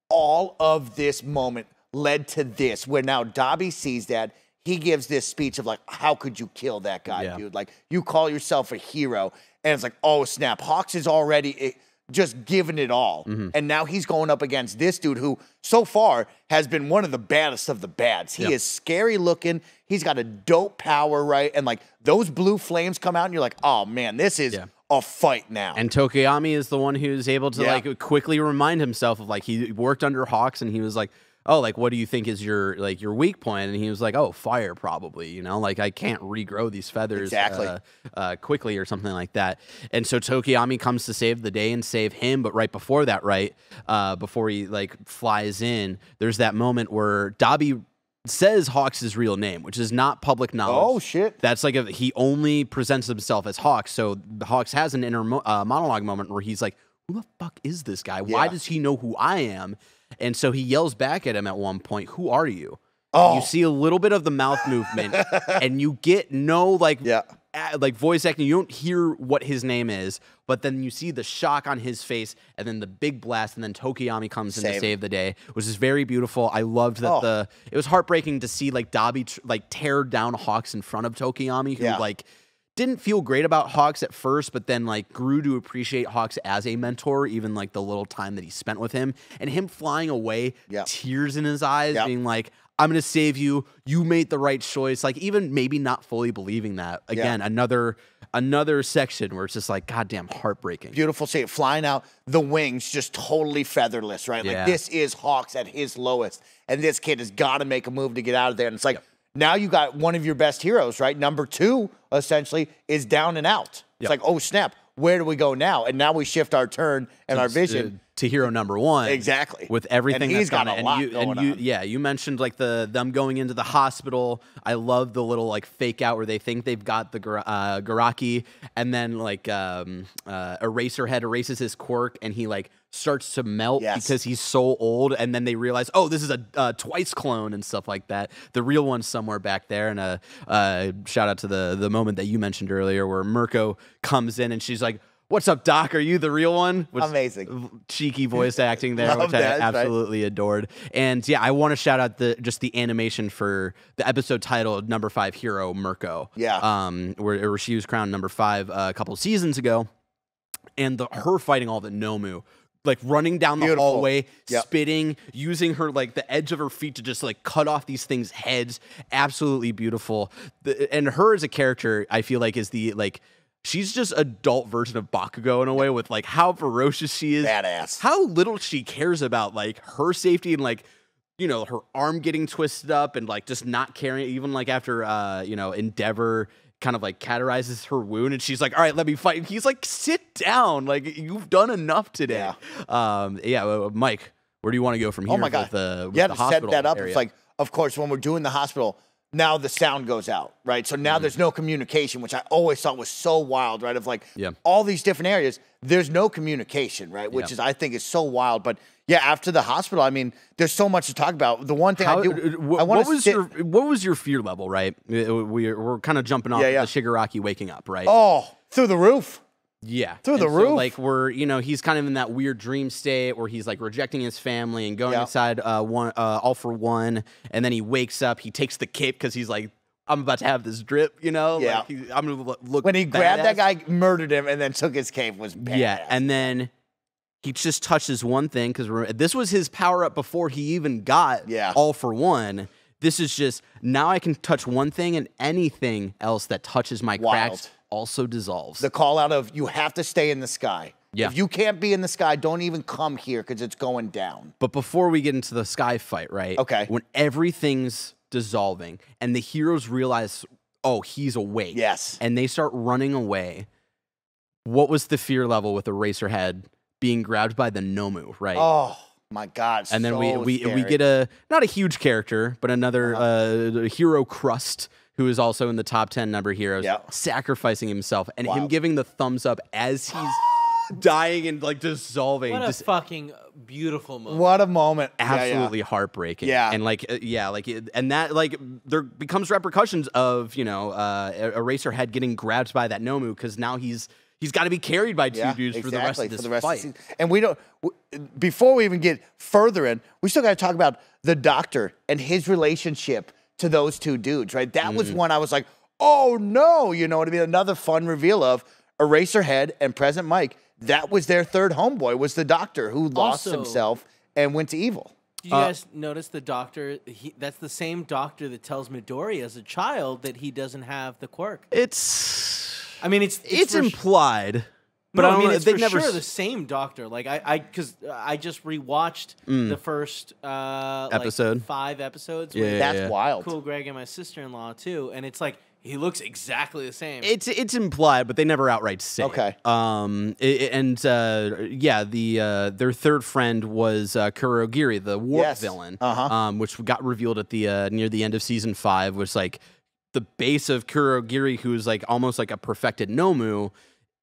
all of this moment led to this, where now Dobby sees that. He gives this speech of like, how could you kill that guy, dude? Like, you call yourself a hero. And it's like, oh snap, Hawks is already just giving it all. And now he's going up against this dude who so far has been one of the baddest of the bads. He is scary looking. He's got a dope power, right? And like those blue flames come out and you're like, oh man, this is a fight now. And Tokoyami is the one who's able to like quickly remind himself of like, he worked under Hawks and he was like, oh, like, what do you think is your weak point? And he was like, oh, fire probably, you know, like I can't regrow these feathers quickly or something like that. And so Tokoyami comes to save the day and save him. But right before that, before he like flies in, there's that moment where Dobby says Hawks' real name, which is not public knowledge. Oh, shit. That's like he only presents himself as Hawks. So Hawks has an inner monologue moment where he's like, who the fuck is this guy? Why does he know who I am? And so he yells back at him at one point, who are you? Oh. You see a little bit of the mouth movement, and you get no like voice acting. You don't hear what his name is, but then you see the shock on his face, and then the big blast, and then Tokoyami comes in to save the day, which is very beautiful. I loved that it was heartbreaking to see like Dobby tear down Hawks in front of Tokoyami, who like didn't feel great about Hawks at first, but then like grew to appreciate Hawks as a mentor, even like the little time that he spent with him, and him flying away, tears in his eyes, being like, I'm going to save you. You made the right choice. Like even maybe not fully believing that. Again, another section where it's just like, goddamn heartbreaking. Beautiful scene. Flying out, the wings just totally featherless, right? Like this is Hawks at his lowest. And this kid has got to make a move to get out of there. And it's like, now you got one of your best heroes, right? Number 2, essentially, is down and out. It's like, oh, snap. Where do we go now? And now we shift our turn and our vision to hero number 1. Exactly. With everything and he's got a lot going on. Yeah, you mentioned like them going into the hospital. I love the little like fake out where they think they've got the Garaki, and then like Eraserhead erases his quirk and he like starts to melt because he's so old, and then they realize, oh, this is a Twice clone and stuff like that. The real one's somewhere back there. And shout out to the moment that you mentioned earlier where Mirko comes in and she's like, what's up, Doc? Are you the real one? Amazing. Cheeky voice acting there, which I absolutely adored. And yeah, I want to shout out just the animation for the episode titled Number 5 Hero Mirko. Yeah. Where she was crowned number 5 a couple seasons ago. And her fighting all the Nomu, like running down the hallway, spitting, using her like the edge of her feet to just like cut off these things' heads. Absolutely beautiful. And her as a character, I feel like is the like, she's just adult version of Bakugo in a way, with like how ferocious she is. Badass. How little she cares about like her safety and like, you know, her arm getting twisted up and like just not caring, even like after Endeavor kind of like cauterizes her wound and she's like, all right, let me fight. And he's like, sit down. Like, you've done enough today. Mike, where do you want to go from here? Oh my God. To set that up. Area? It's like, of course, when we're doing the hospital, now the sound goes out, right? So now there's no communication, which I always thought was so wild, right? Of like all these different areas, there's no communication, right? Which is, I think, is so wild. But yeah, after the hospital, I mean, there's so much to talk about. The one thing what was your fear level, right? We're kind of jumping off the Shigaraki waking up, right? Oh, through the roof. Yeah. Through the roof. Like he's kind of in that weird dream state where he's like rejecting his family and going inside All For One. And then he wakes up, he takes the cape because he's like, I'm about to have this drip, you know? Yeah. Like I'm going to look when he grabbed that guy, murdered him, and then took his cape was badass. Yeah, and then he just touches one thing because this was his power up before he even got All For One. This is just, now I can touch one thing and anything else that touches my cracks also dissolves. The call out of, you have to stay in the sky. Yeah. If you can't be in the sky, don't even come here because it's going down. But before we get into the sky fight, right? Okay. When everything's dissolving and the heroes realize, oh, he's awake. Yes. And they start running away. What was the fear level with Eraserhead being grabbed by the Nomu, right? Oh, my God. And then we get not a huge character, but another hero Crust, who is also in the top 10 number heroes, sacrificing himself, and him giving the thumbs up as he's dying and like dissolving. What a fucking beautiful moment. What a moment. Absolutely heartbreaking. Yeah. And like, and that like there becomes repercussions of, you know, Eraserhead getting grabbed by that Nomu because now he's got to be carried by two dudes for the rest of this fight. And we don't, before we even get further in, we still got to talk about the Doctor and his relationship to those two dudes, right? That was one I was like, oh no, you know what I mean? Another fun reveal of Eraserhead and Present Mike. That was their third homeboy, was the Doctor, who lost himself and went to evil. Did you guys notice the Doctor? That's the same Doctor that tells Midoriya as a child that he doesn't have the quirk. It's implied. But no, I mean, it's for sure the same Doctor. Like because I just rewatched the first episode, like 5 episodes. That's wild. Cool, Greg and my sister-in-law too, and it's like he looks exactly the same. It's implied, but they never outright say. Okay. Their third friend was Kurogiri, the warp villain, which got revealed at the near the end of season 5. Was like the base of Kurogiri, who's like almost like a perfected Nomu,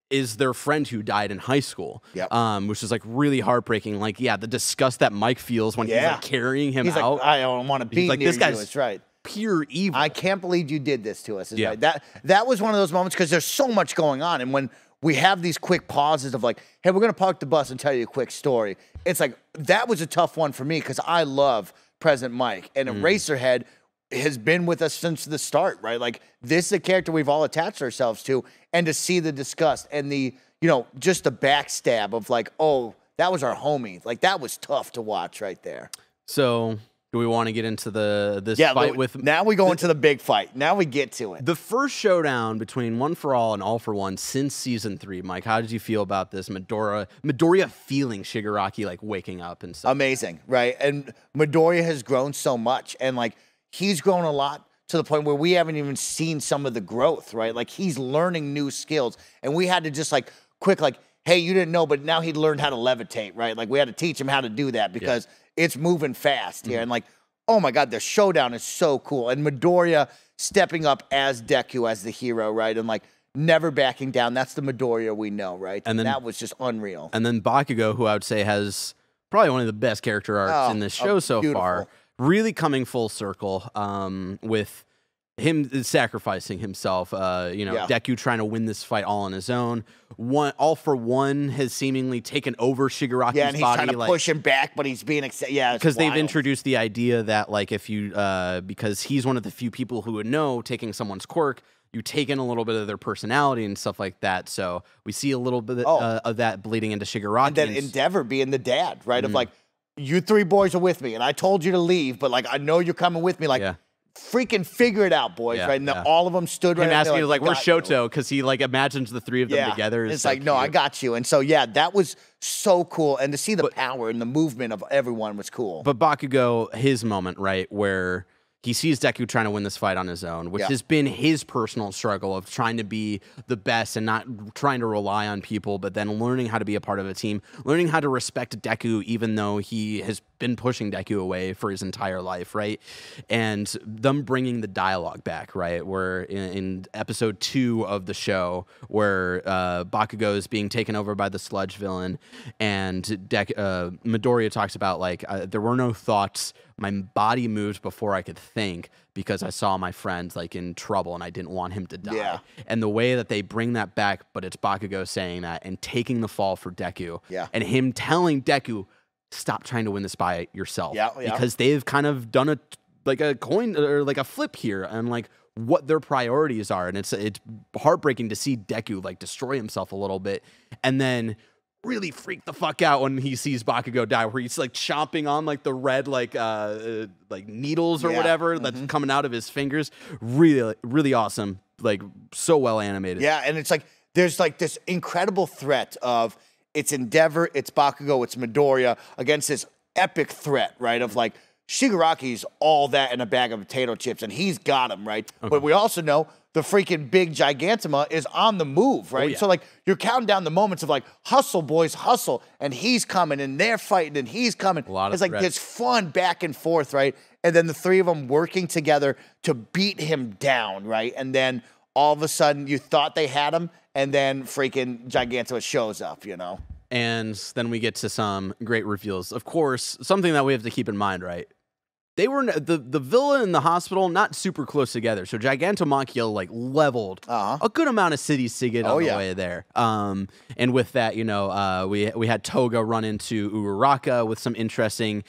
is their friend who died in high school. Which is like really heartbreaking. Like, the disgust that Mike feels when he's like carrying him out. Like, I don't want to be like, near this guy's you. It's right. Pure evil. I can't believe you did this to us. Right. That was one of those moments because there's so much going on, and when we have these quick pauses of like, hey, we're gonna park the bus and tell you a quick story. It's like that was a tough one for me because I love Present Mike, and Eraserhead has been with us since the start, right? Like this is a character we've all attached ourselves to, and to see the disgust and the, you know, just the backstab of like, oh, that was our homie. Like that was tough to watch right there. So do we want to get into this fight with... Now we go into the big fight. Now we get to it. The first showdown between One for All and All for One since season 3. Mike, how did you feel about this? Midoriya feeling Shigaraki like waking up and stuff. Amazing, right? And Midoriya has grown so much, and like he's grown a lot to the point where we haven't even seen some of the growth, right? Like he's learning new skills, and we had to just like quick like, hey, you didn't know, but now he learned how to levitate, right? Like we had to teach him how to do that because it's moving fast here. And like, oh my God, the showdown is so cool. And Midoriya stepping up as Deku, as the hero, right? And like never backing down. That's the Midoriya we know, right? And then, that was just unreal. And then Bakugo, who I would say has probably one of the best character arcs in this show so far, really coming full circle with him sacrificing himself, Deku trying to win this fight all on his own. All for One has seemingly taken over Shigaraki's body. Yeah, and he's trying to push him back, but he's being because they've introduced the idea that like if you because he's one of the few people who would know taking someone's quirk, you take in a little bit of their personality and stuff like that. So we see a little bit of that bleeding into Shigaraki. And then Endeavor being the dad, right? Of like, you 3 boys are with me, and I told you to leave, but like I know you're coming with me, like. Freaking figure it out, boys, right? And all of them stood right there. Asking like, where's Shoto? Because he like imagines the 3 of them together. It's like, no, I got you. And so, that was so cool. And to see the power and the movement of everyone was cool. But Bakugo, his moment, right, where he sees Deku trying to win this fight on his own, which has been his personal struggle of trying to be the best and not trying to rely on people, but then learning how to be a part of a team, learning how to respect Deku, even though he has been pushing Deku away for his entire life, right? And them bringing the dialogue back, right? Where in episode 2 of the show, where Bakugo is being taken over by the sludge villain, and Midoriya talks about like, there were no thoughts. My body moved before I could think because I saw my friend like in trouble and I didn't want him to die. Yeah. And the way that they bring that back, but it's Bakugo saying that and taking the fall for Deku. Yeah. And him telling Deku, stop trying to win this by yourself. Yeah. Because they've kind of done a coin or like a flip here and like what their priorities are. And it's heartbreaking to see Deku like destroy himself a little bit and then really freak the fuck out when he sees Bakugo die, where he's like chomping on like the red like needles or whatever that's coming out of his fingers. Really, really awesome. Like so well animated. Yeah, and it's like there's like this incredible threat of it's Endeavor, it's Bakugo, it's Midoriya against this epic threat, right? Of like Shigaraki's all that in a bag of potato chips, and he's got him, right? Okay. But we also know the freaking big Gigantama is on the move, right? Oh, yeah. So, like, you're counting down the moments of, like, hustle, boys, hustle, and he's coming, and they're fighting, and he's coming. It's like this fun back and forth, right? And then the three of them working together to beat him down, right? And then all of a sudden, you thought they had him, and then freaking Gigantama shows up, you know? And then we get to some great reveals. Of course, something that we have to keep in mind, right? They were the villa and the hospital not super close together, so Gigantomachia like leveled a good amount of cities to get on the way there. And with that, you know, we had Toga run into Uraraka with some interesting,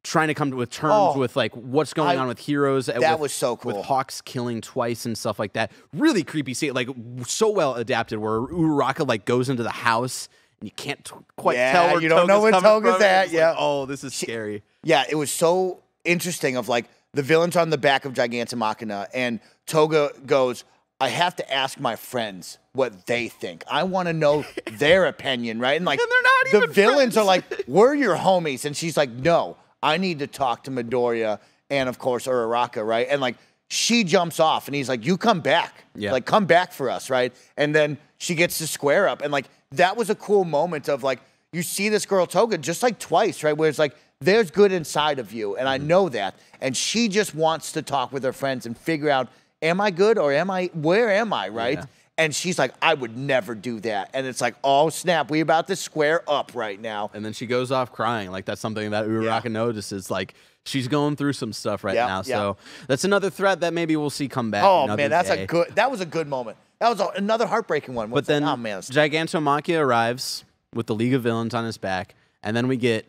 trying to come to terms with like what's going on with heroes. That was so cool. With Hawks killing twice and stuff like that. Really creepy scene, like so well adapted. Where Uraraka like goes into the house and you can't quite tell where you don't know where Toga's at. Yeah. Like, oh, this is scary. Yeah, it was so interesting of like the villains on the back of Gigantomachia and Toga goes, I have to ask my friends what they think. I want to know their opinion, right? And like and they're not the villains are like, we're your homies. And she's like, no, I need to talk to Midoriya and of course Uraraka, right? And like she jumps off and he's like, you come back. Yeah. Like come back for us, right? And then she gets to square up. And like that was a cool moment of like, you see this girl Toga just like twice, right? Where it's like, there's good inside of you, and I know that. And she just wants to talk with her friends and figure out, am I good or where am I, right? Yeah. And she's like, I would never do that. And it's like, oh, snap, we about to square up right now. And then she goes off crying. Like, that's something that Uraraka notices. Like, she's going through some stuff right now. So that's another threat that maybe we'll see come back. Oh, man, that was a good moment. That was another heartbreaking one. But then Gigantomachia arrives with the League of Villains on his back, and then we get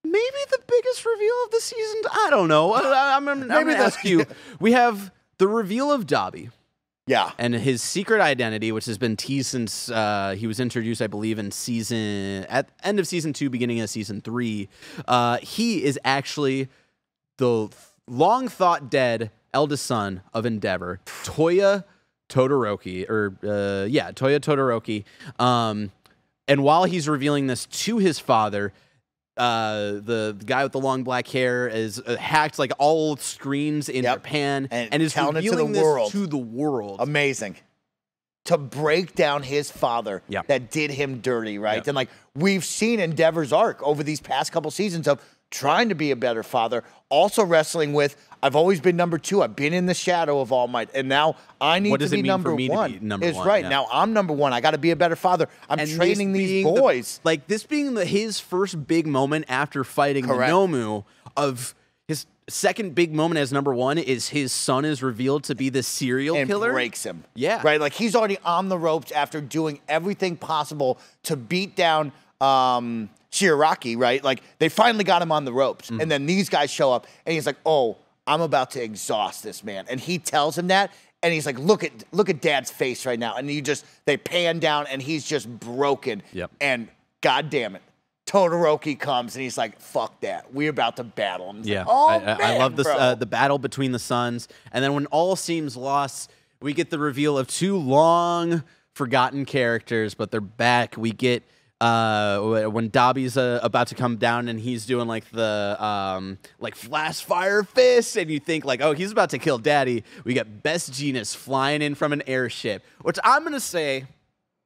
maybe the biggest reveal of the season. I don't know. I'm going to ask you. We have the reveal of Dabi. Yeah. And his secret identity, which has been teased since he was introduced, I believe, at end of season 2, beginning of season 3. He is actually the long thought dead eldest son of Endeavor, Toya Todoroki, Toya Todoroki. And while he's revealing this to his father, the guy with the long black hair is hacked like all screens in Japan and is revealing this to the world. Amazing. To break down his father that did him dirty, right? And like we've seen Endeavor's arc over these past couple seasons of trying to be a better father, also wrestling with, I've always been number 2. I've been in the shadow of All Might, and now I need to be number 1. Now I'm number 1. I got to be a better father. I'm training these boys. This being his first big moment after fighting Nomu, of his second big moment as number 1 is his son is revealed to be the serial killer. And breaks him. Yeah. Right? Like he's already on the ropes after doing everything possible to beat down Shigaraki, right? Like they finally got him on the ropes. And then these guys show up and he's like, oh, I'm about to exhaust this man. And he tells him that, and he's like, look at Dad's face right now. And they pan down, and he's just broken. Yep. And God damn it, Todoroki comes, and he's like, fuck that. We're about to battle. And yeah, like, oh, I love this the battle between the sons. And then when all seems lost, we get the reveal of 2 long forgotten characters, but they're back. We get when Dabi's about to come down and he's doing like the like flash fire fist, and you think like, oh, he's about to kill Daddy. We got Best Jeanist flying in from an airship, which I'm gonna say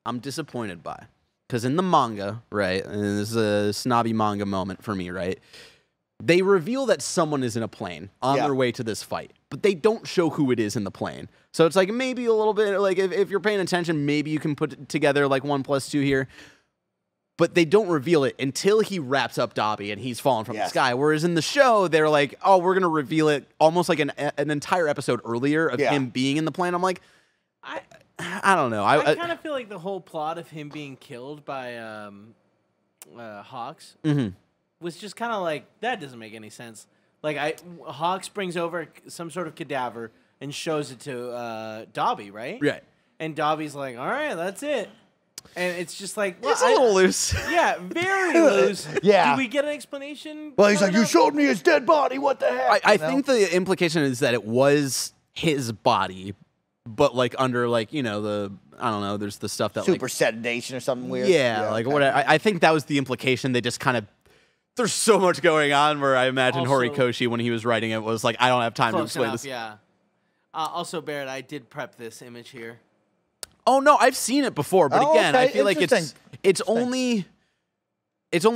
I'm disappointed by, because in the manga, right, and this is a snobby manga moment for me, right, they reveal that someone is in a plane on their way to this fight, but they don't show who it is in the plane. So it's like maybe a little bit like if you're paying attention, maybe you can put together like 1 + 2 here. But they don't reveal it until he wraps up Dabi and he's falling from the sky. Whereas in the show, they're like, oh, we're going to reveal it almost like an entire episode earlier of him being in the plane. I'm like, I don't know. I kind of feel like the whole plot of him being killed by Hawks was just kind of like, that doesn't make any sense. Like, Hawks brings over some sort of cadaver and shows it to Dabi, right? Right. And Dabi's like, all right, that's it. And it's just like, well, it's a little loose. Yeah, very loose. Yeah. Do we get an explanation? Well, he's like, you showed me his dead body. What the heck? I think the implication is that it was his body, but like under like, you know, I don't know, there's the stuff that super sedation or something weird. Yeah, like what I think that was the implication. They just kind of There's so much going on where I imagine Also, Horikoshi, when he was writing it, was like, I don't have time to explain this. Yeah. Also, Barrett, I did prep this image here. Oh no, I've seen it before, but again, okay. I feel like it's only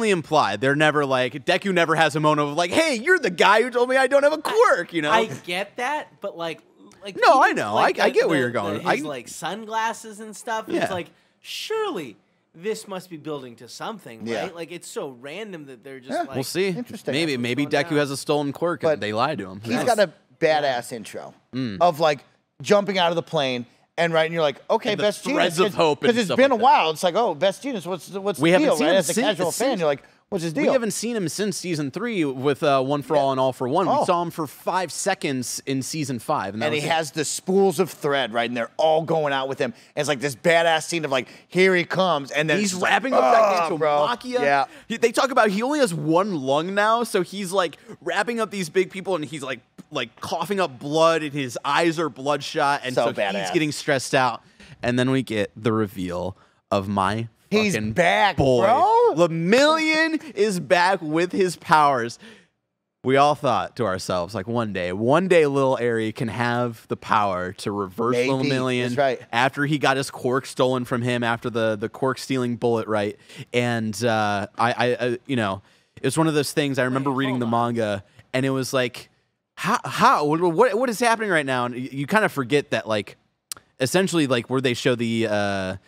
implied. They're never like, Deku never has a moment of like, hey, you're the guy who told me I don't have a quirk, you know? I get that, but like no, I know. I get where you're going. His like sunglasses and stuff. Yeah. It's like, surely this must be building to something, right? Like, it's so random that they're just like, we'll see. Interesting. Maybe Deku has a stolen quirk and they lied to him. He's got a badass intro of like jumping out of the plane. And you're like, okay, Best threads Jeanist, of hope, because it's been a while. It's like, oh, Best Jeanist, what's the deal? Right? As a casual fan, you're like, what's his deal? We haven't seen him since season 3 with One for All and All for One. We saw him for 5 seconds in season 5, and he has the spools of thread, right? And they're all going out with him. And it's like this badass scene of like, here he comes, and then he's wrapping up that Machia. Yeah, they talk about he only has 1 lung now, so he's like wrapping up these big people, and he's like coughing up blood, and his eyes are bloodshot, and so he's getting stressed out. And then we get the reveal of my fucking back, boy. bro. Lemillion is back with his powers. We all thought to ourselves, like, one day, little Eri can have the power to reverse Lemillion. That's right. After he got his quirk stolen from him, after the quirk stealing bullet, right? And I you know, it was one of those things. I remember reading the manga, and it was like, what is happening right now? And you kind of forget that, like, essentially, like, where they show the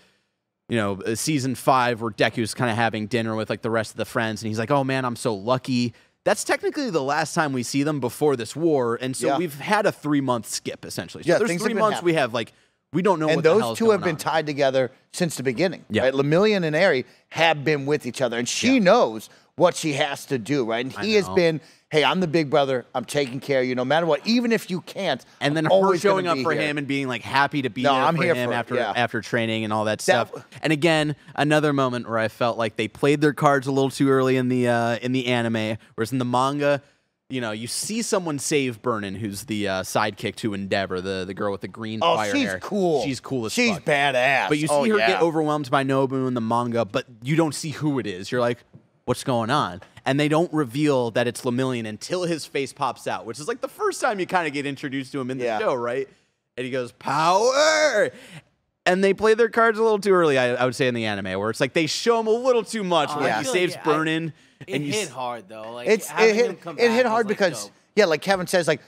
season 5 where Deku's kind of having dinner with like the rest of the friends, and he's like, oh man, I'm so lucky. That's technically the last time we see them before this war, and so we've had a 3-month skip essentially. So there's 3 months we have like, we don't know what the hell is going on. And those two have been tied together since the beginning. Yeah. Right? Lemillion and Eri have been with each other, and she knows what she has to do, right? And he has been, hey, I'm the big brother. I'm taking care of you no matter what, even if you can't. And then her showing up for him and being like happy to be there for him after training and all that stuff. And again, another moment where I felt like they played their cards a little too early in the anime, whereas in the manga, you know, you see someone save Burnin, who's the sidekick to Endeavor, the girl with the green fire hair. Cool. She's cool as fuck. She's badass. But you see her get overwhelmed by Nobu in the manga, but you don't see who it is. You're like, what's going on? And they don't reveal that it's Lemillion until his face pops out, which is like the first time you kind of get introduced to him in the show, right? And he goes, power! And they play their cards a little too early, I would say, in the anime, where it's like they show him a little too much. Like he saves Burnin. It hit hard, though. Like, it hit hard because, like Kevin says, like,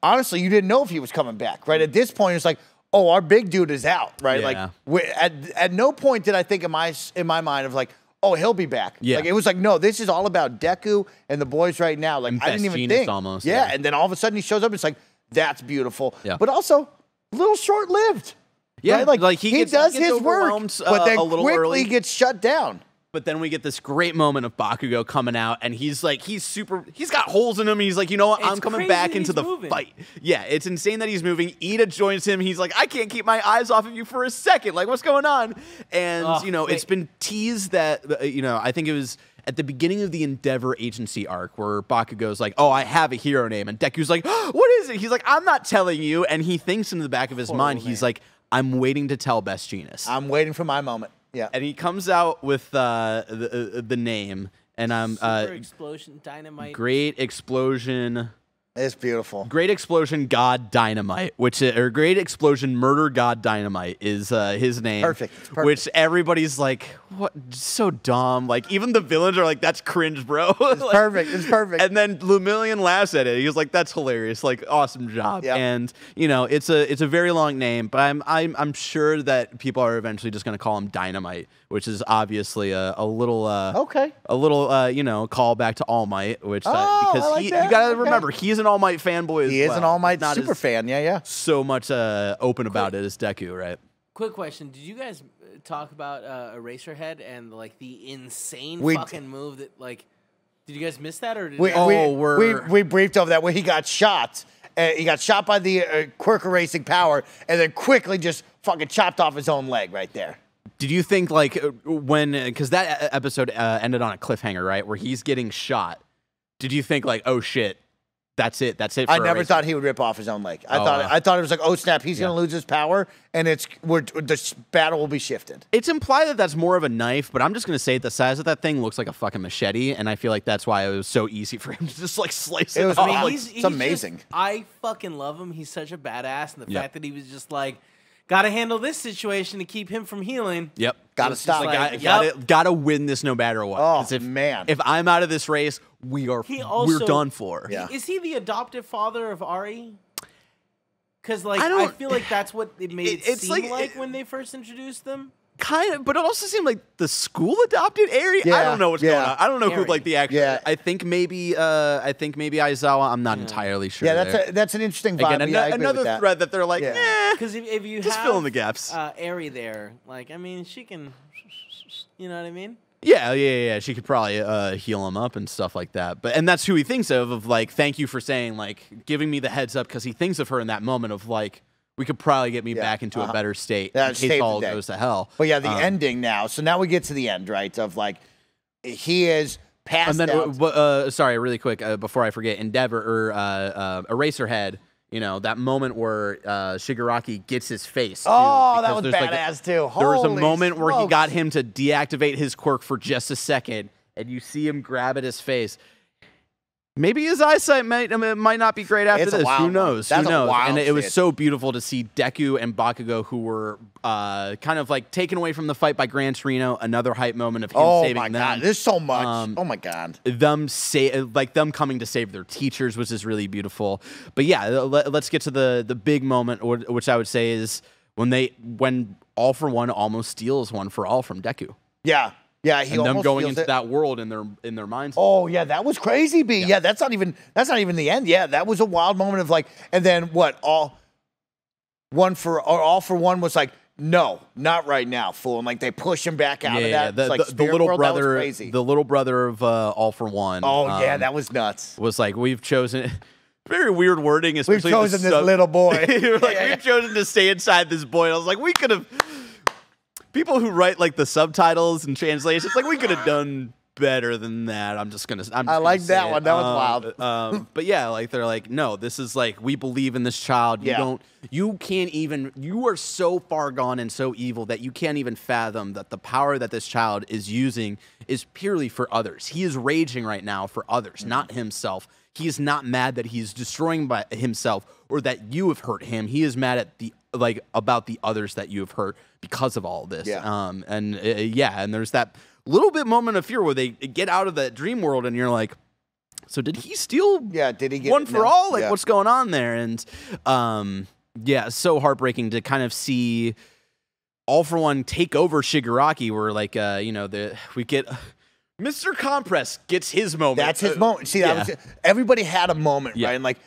honestly, you didn't know if he was coming back, right? At this point, it's like, oh, our big dude is out, right? Yeah. Like, at no point did I think in my mind of like, oh, he'll be back. Yeah. Like, it was like, no, this is all about Deku and the boys right now. Like, I didn't even think. Almost, yeah, and then all of a sudden he shows up. It's like, that's beautiful. Yeah. But also, a little short-lived. Yeah, right? Like he does his work, but then quickly early. gets shut down. But then we get this great moment of Bakugo coming out, and he's got holes in him, and he's like, you know what, I'm coming back into the fight. Yeah, it's insane that he's moving. Iida joins him. He's like, I can't keep my eyes off of you for a second. Like, what's going on? And, it's been teased that, I think it was at the beginning of the Endeavor Agency arc where Bakugo's like, oh, I have a hero name. And Deku's like, oh, what is it? He's like, I'm not telling you. And he thinks in the back of his mind, he's like, I'm waiting to tell Best Jeanist. I'm waiting for my moment. Yeah, and he comes out with the name, and I'm Super Explosion Dynamite. Great Explosion. It's beautiful. Great Explosion God Dynamite, or Great Explosion Murder God Dynamite is his name. Perfect. Which everybody's like, what? So dumb. Like, even the villains are like, that's cringe, bro. It's perfect. It's perfect. And then Lemillion laughs at it. He was like, that's hilarious. Like, awesome job. Yep. And it's a very long name, but I'm sure that people are eventually just gonna call him Dynamite, which is obviously a little callback to All Might, which because you gotta remember he's an All Might fanboy as well. He is an All Might super fan. Yeah. So much open about it as Deku, right? Quick question: did you guys talk about Eraserhead and like the insane fucking move that like? Did you guys miss that or did we briefed over that when he got shot? He got shot by the quirk erasing power, and then quickly just fucking chopped off his own leg right there. Did you think like because that episode ended on a cliffhanger, right, where he's getting shot? Did you think like, oh shit, That's it. For I never thought he would rip off his own leg. I thought it was like, oh snap, he's gonna lose his power, and the battle will be shifted. It's implied that that's more of a knife, but I'm just gonna say the size of that thing looks like a fucking machete, and I feel like that's why it was so easy for him to just like slice it. I mean, it's amazing. I fucking love him. He's such a badass, and the fact that he was just like, gotta handle this situation to keep him from healing. Yep. Gotta stop. Like, gotta win this no matter what. Oh, man. If I'm out of this race, we're done for. Yeah. Is he the adoptive father of Ari? Because like I feel like that's what it made it seem like when they first introduced them. Kind of, but it also seemed like the school adopted Ari. Yeah, I don't know what's going on. I don't know Ari. who like the actor. Yeah. I think maybe Aizawa. I'm not entirely sure. Yeah, that's an interesting vibe. Again, another thread that they're like, Because if you just have fill in the gaps. Ari there, like I mean, she can, you know what I mean? Yeah. She could probably heal him up and stuff like that. And that's who he thinks of like, thank you for saying, like, giving me the heads up, because he thinks of her in that moment of like, we could probably get me back into a better state in case all goes to hell. But yeah, the ending now. So now we get to the end, right? Of like, he is passed out. Sorry, really quick, before I forget, Endeavor or Eraserhead. You know, that moment where Shigaraki gets his face. Oh, that was badass too. There was a moment where he got him to deactivate his quirk for just a second, and you see him grab at his face. Maybe his eyesight might not be great after this. Who knows? Who knows? And it was so beautiful to see Deku and Bakugo, who were kind of like taken away from the fight by Gran Torino. Another hype moment of him saving them. Oh my god, there's so much. Oh my god. Them coming to save their teachers was just really beautiful. But yeah, let's get to the big moment, which I would say is when All For One almost steals One For All from Deku. Yeah. Yeah, he and them going into it. that world in their minds. Oh yeah, that was crazy, B. Yeah, that's not even the end. Yeah, that was a wild moment of like, and then what? All for One was like, no, not right now, fool. And like they push him back out of that. Yeah. The little brother, the little brother of All For One. Oh yeah, that was nuts. Was like, we've chosen. Very weird wording, especially we've chosen this little boy. We've chosen to stay inside this boy. And I was like, we could have. People who write like the subtitles and translations, like we could have done better than that. I like that one. That was wild. But yeah, like they're like, no, this is like, we believe in this child. You are so far gone and so evil that you can't even fathom that the power that this child is using is purely for others. He is raging right now for others, not himself. He is not mad that he's destroying by himself or that you have hurt him. He is mad at about the others that you have hurt because of all this. Yeah. And there's that little bit moment of fear where they get out of that dream world and you're like, so did he steal did he get One For All? Like what's going on there? And so heartbreaking to kind of see All For One take over Shigaraki where like we get Mr. Compress gets his moment. That's his moment. See, everybody had a moment, right? And like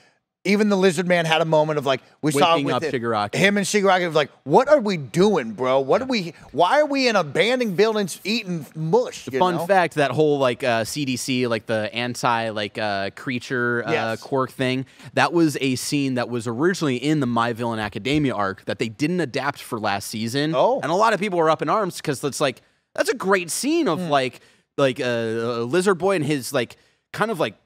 even the Lizard Man had a moment of like saw with Shigaraki. Him and Shigaraki was like, "What are we doing, bro? Why are we in abandoned buildings eating mush?" Fun fact: that whole like CDC, like the anti creature quirk thing, that was a scene that was originally in the My Villain Academia arc that they didn't adapt for last season. Oh, and a lot of people were up in arms because it's like that's a great scene of like Lizard Boy and his like kind of like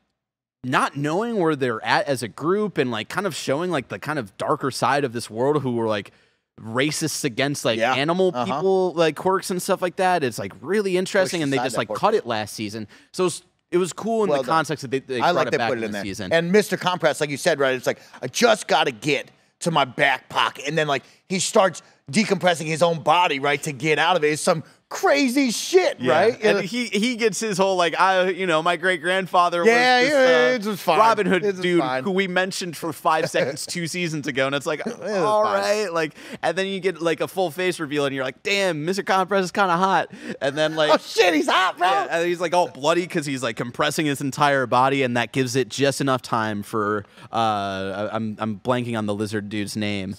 not knowing where they're at as a group and like kind of showing like the kind of darker side of this world who were like racists against like animal people like quirks and stuff like that. It's like really interesting and they just like cut it last season. So it was cool in the context that they brought it back in the season. And Mr. Compress, like you said, right, it's like I just got to get to my back pocket and then like he starts decompressing his own body, right, to get out of it. It's some crazy shit, right? And he gets his whole like my great grandfather was this Robin Hood dude who we mentioned for 5 seconds 2 seasons ago, and it's like all right, like, and then you get like a full face reveal, and you're like, damn, Mr. Compress is kind of hot, and then like oh shit, he's hot, bro. Yeah, and he's like all bloody because he's like compressing his entire body, and that gives it just enough time for I'm blanking on the lizard dude's name.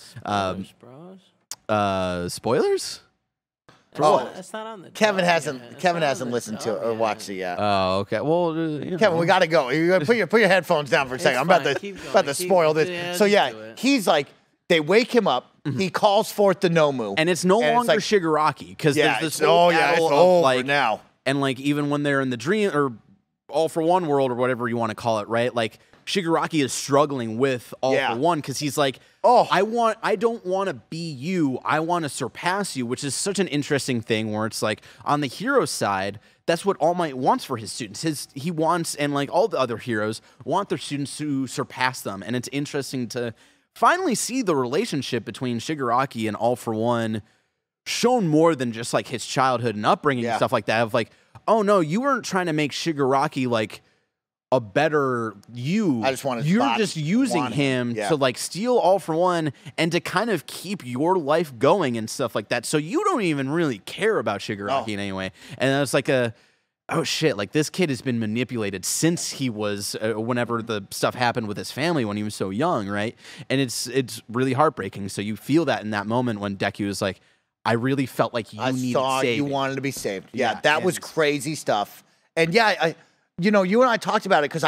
Spoilers. It's not on the. Kevin hasn't listened to it or watched it yet. Oh, okay. Well, Kevin, we gotta go. You gotta put your headphones down for a second. I'm about to spoil this. So he's like, they wake him up. He calls forth the Nomu, and it's no longer Shigaraki because there's this it's over like now. And like even when they're in the dream or All For One world or whatever you want to call it, right? Like Shigaraki is struggling with All for One because he's like, I don't want to be you. I want to surpass you, which is such an interesting thing where it's like on the hero side, that's what All Might wants for his students. He wants, and like all the other heroes, want their students to surpass them. And it's interesting to finally see the relationship between Shigaraki and All for One shown more than just like his childhood and upbringing and stuff like that. Of like, oh no, you weren't trying to make Shigaraki like a better you. I just wanted You're just using him to like steal All for One and to kind of keep your life going and stuff like that. So you don't even really care about Shigaraki in any way. And it's like oh shit, like this kid has been manipulated since he was, whenever the stuff happened with his family when he was so young, right? And it's really heartbreaking. So you feel that in that moment when Deku is like, I really felt like you needed saving. You wanted to be saved. Yeah, that was crazy stuff. And you and I talked about it because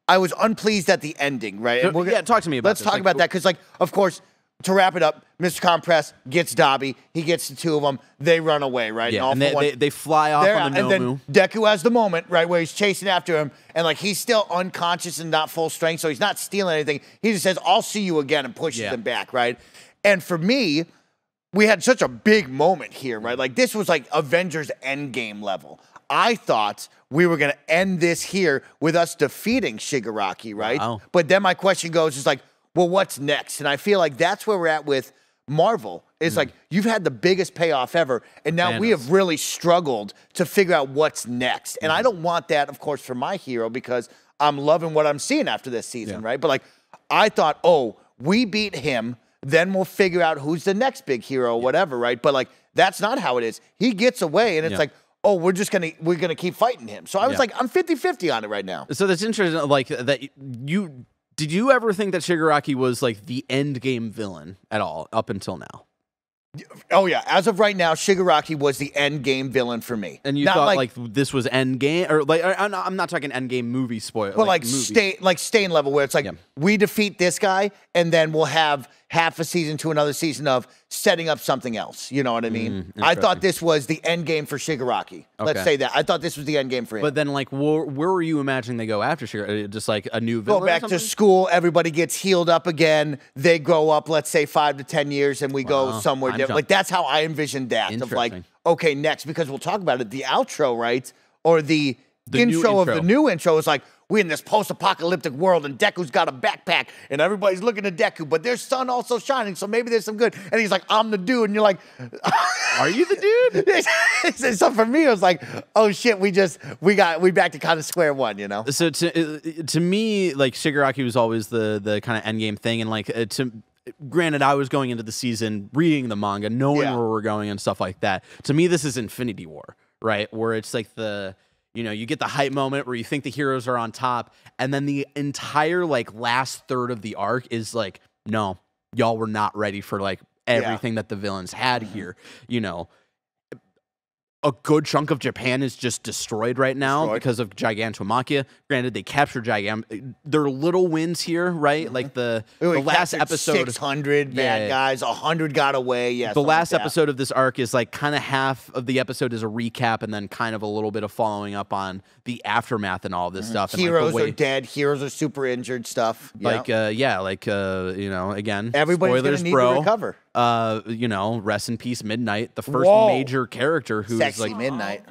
I was unpleased at the ending, right? And talk to me about this. Let's talk about that because, like, of course, to wrap it up, Mr. Compress gets Dabi. He gets the two of them. They run away, right? Yeah, and they fly off on the Nomu. And then Deku has the moment, right, where he's chasing after him, and, like, he's still unconscious and not full strength, so he's not stealing anything. He just says, I'll see you again, and pushes them back, right? And for me, we had such a big moment here, right? Like, this was like Avengers Endgame level. I thought we were going to end this here with us defeating Shigaraki, right? Wow. But then my question is like, well, what's next? And I feel like that's where we're at with Marvel. It's like, you've had the biggest payoff ever, and now we have really struggled to figure out what's next. And I don't want that, of course, for my hero because I'm loving what I'm seeing after this season, right? But, like, I thought, we beat him, then we'll figure out who's the next big hero or whatever, right? But, like, that's not how it is. He gets away, and it's like, we're gonna keep fighting him. So I was like, I'm 50-50 on it right now. So that's interesting, like, that did you ever think that Shigaraki was, like, the end game villain at all up until now? Oh, yeah. As of right now, Shigaraki was the end game villain for me. And you thought, like, this was end game? Or, like, I'm not talking end game movie spoiler. But, like Stain level, where it's like, we defeat this guy, and then we'll have half a season to another season of setting up something else. You know what I mean? I thought this was the end game for Shigaraki. Let's say that. I thought this was the end game for him. But then, like, where were you imagining they go after Shigaraki? Just, like, a new villain? Go back to school. Everybody gets healed up again. They grow up, let's say, 5 to 10 years, and we go somewhere different. Like, that's how I envisioned that. Of, like, okay, next. Because we'll talk about it. The outro, right? Or the intro of the new intro is like, we're in this post-apocalyptic world, and Deku's got a backpack, and everybody's looking at Deku, but there's sun also shining, so maybe there's some good. And he's like, I'm the dude, and you're like, are you the dude? So for me, it was like, oh shit, we back to kind of square one, you know? So to me, like, Shigaraki was always the kind of endgame thing, and like, granted, I was going into the season reading the manga, knowing where we're going and stuff like that. To me, this is Infinity War, right? Where it's like you get the hype moment where you think the heroes are on top, and then the entire, like, last third of the arc is like, no, y'all were not ready for, like, everything that the villains had here. You know, a good chunk of Japan is just destroyed right now because of Gigantomachia. Granted, they captured There are little wins here, right? Like the last episode, 600 bad guys, 100 got away. Yeah, the last episode of this arc is like kind of half of the episode is a recap, and then kind of a little bit of following up on the aftermath and all this stuff. Heroes are dead. Heroes are super injured. Stuff. Like again, everybody's spoilers, gonna need to recover. Rest in peace, Midnight, the first major character who's Sexy like Midnight.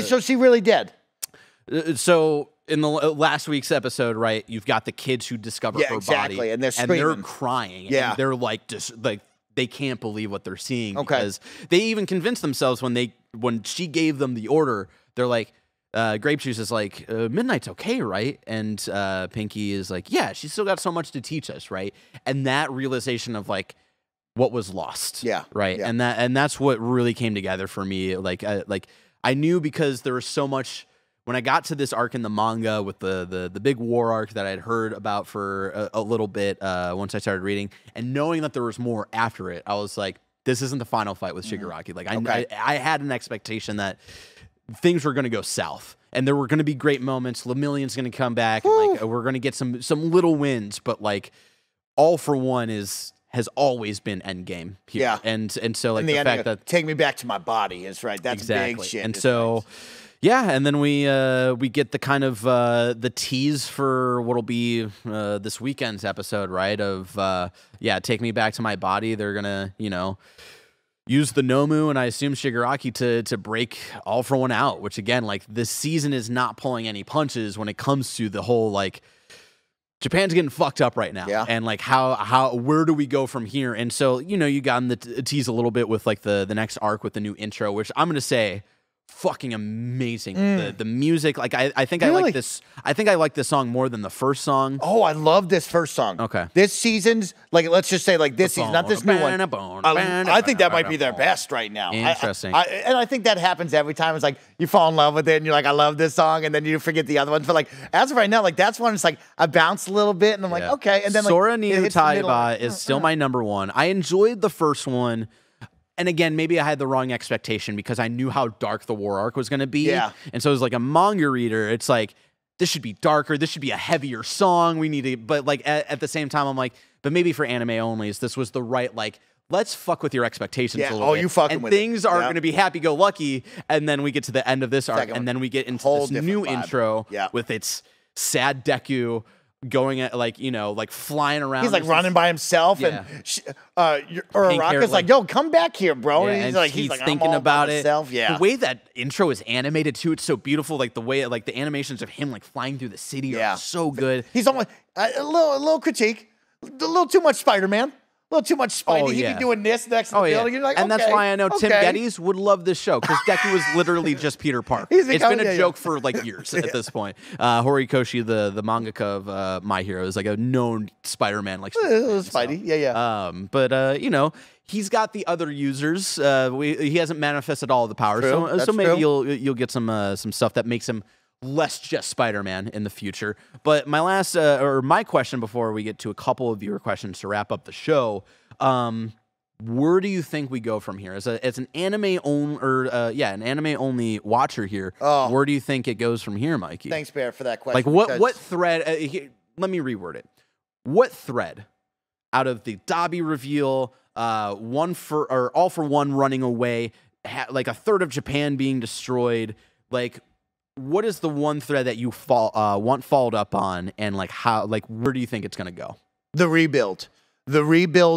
So she really dead. So in the last week's episode, right, you've got the kids who discover her body, and they're screaming. And they're crying. Yeah, and they're like just like they can't believe what they're seeing because they even convinced themselves when she gave them the order, they're like. Grape Juice is like, Midnight's okay, right? And Pinky is like, yeah, she's still got so much to teach us, right? And that realization of like what was lost, right? Yeah. And that's what really came together for me. Like I knew because there was so much when I got to this arc in the manga with the big war arc that I'd heard about for a little bit once I started reading, and knowing that there was more after it, I was like, this isn't the final fight with Shigaraki. Like I had an expectation that things were going to go south, and there were going to be great moments. Lemillion's going to come back, and like we're going to get some little wins, but like All for One has always been endgame here. Yeah, and so like the fact that take me back to my body is right. That's big shit. And so, Yeah, and then we get the kind of the tease for what'll be this weekend's episode, right? Of Take Me Back to My Body. They're gonna, use the Nomu and I assume Shigaraki to break All For One out, which again, like this season is not pulling any punches when it comes to the whole like Japan's getting fucked up right now. Yeah. And like where do we go from here? And so, you got in the tease a little bit with like the next arc with the new intro, which I'm gonna say fucking amazing. The music, like I think really? I like this. I think I like this song more than the first song. Oh, I love this first song. Okay, this season's like let's just say like this season, not this new one. I think that might be their best right now. Interesting. And I think that happens every time. It's like you fall in love with it and you're like, I love this song, and then you forget the other ones. But like as of right now, like that's one. It's like I bounce a little bit, and I'm like, okay. And then like Sora ni Utaiba is still my number one. I enjoyed the first one. And again, maybe I had the wrong expectation because I knew how dark the war arc was going to be. Yeah. And so as like a manga reader, it's like, this should be darker. This should be a heavier song. We need to, but like at the same time, I'm like, but maybe for anime only, this was the right, like, let's fuck with your expectations a little bit. You fucking and with things are going to be happy-go-lucky. And then we get to the end of this arc, and then we get into this new intro with its sad Deku going at like flying around. He's like running by himself, and Uraraka's like, "Yo, come back here, bro." And he's like thinking about it. Yeah, the way that intro is animated too, it's so beautiful. Like the way, like the animations of him like flying through the city are so good. He's almost a little critique, a little too much Spider-Man. A little too much Spidey. He'd be doing this next to the building. You're like, and that's why I know Tim Geddes would love this show, because Deku was literally just Peter Parker. It's been a joke for like years at this point. Horikoshi, the mangaka of My Hero, is like a known Spider-Man like Spidey. But he's got the other users. He hasn't manifested all of the power, so maybe you'll get some stuff that makes him less just Spider-Man in the future. But my last my question before we get to a couple of viewer questions to wrap up the show, where do you think we go from here? As an anime only watcher here, where do you think it goes from here, Mikey? Thanks, Bear, for that question. Like what thread? Let me reword it. What thread out of the Dabi reveal, All For One running away, like a third of Japan being destroyed, like, what is the one thread that you want followed up on, and like where do you think it's gonna go? The rebuild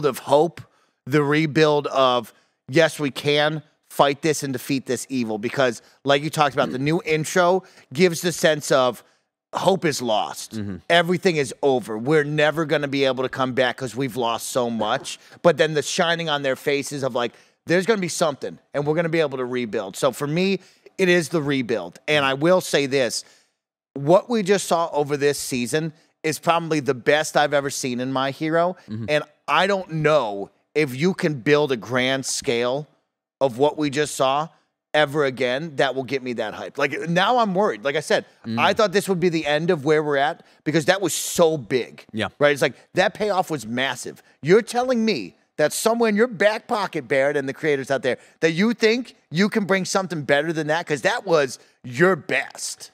of hope, the rebuild of yes, we can fight this and defeat this evil, because like you talked about, the new intro gives the sense of hope is lost. Everything is over. We're never gonna be able to come back because we've lost so much. But then the shining on their faces of like, there's gonna be something, and we're gonna be able to rebuild. So for me, it is the rebuild. And I will say this, what we just saw over this season is probably the best I've ever seen in My Hero. And I don't know if you can build a grand scale of what we just saw ever again that will get me that hyped. Like now I'm worried. Like I said, I thought this would be the end of where we're at because that was so big. Yeah. Right? It's like that payoff was massive. You're telling me that somewhere in your back pocket, Barrett, and the creators out there, that you think you can bring something better than that? Because that was your best.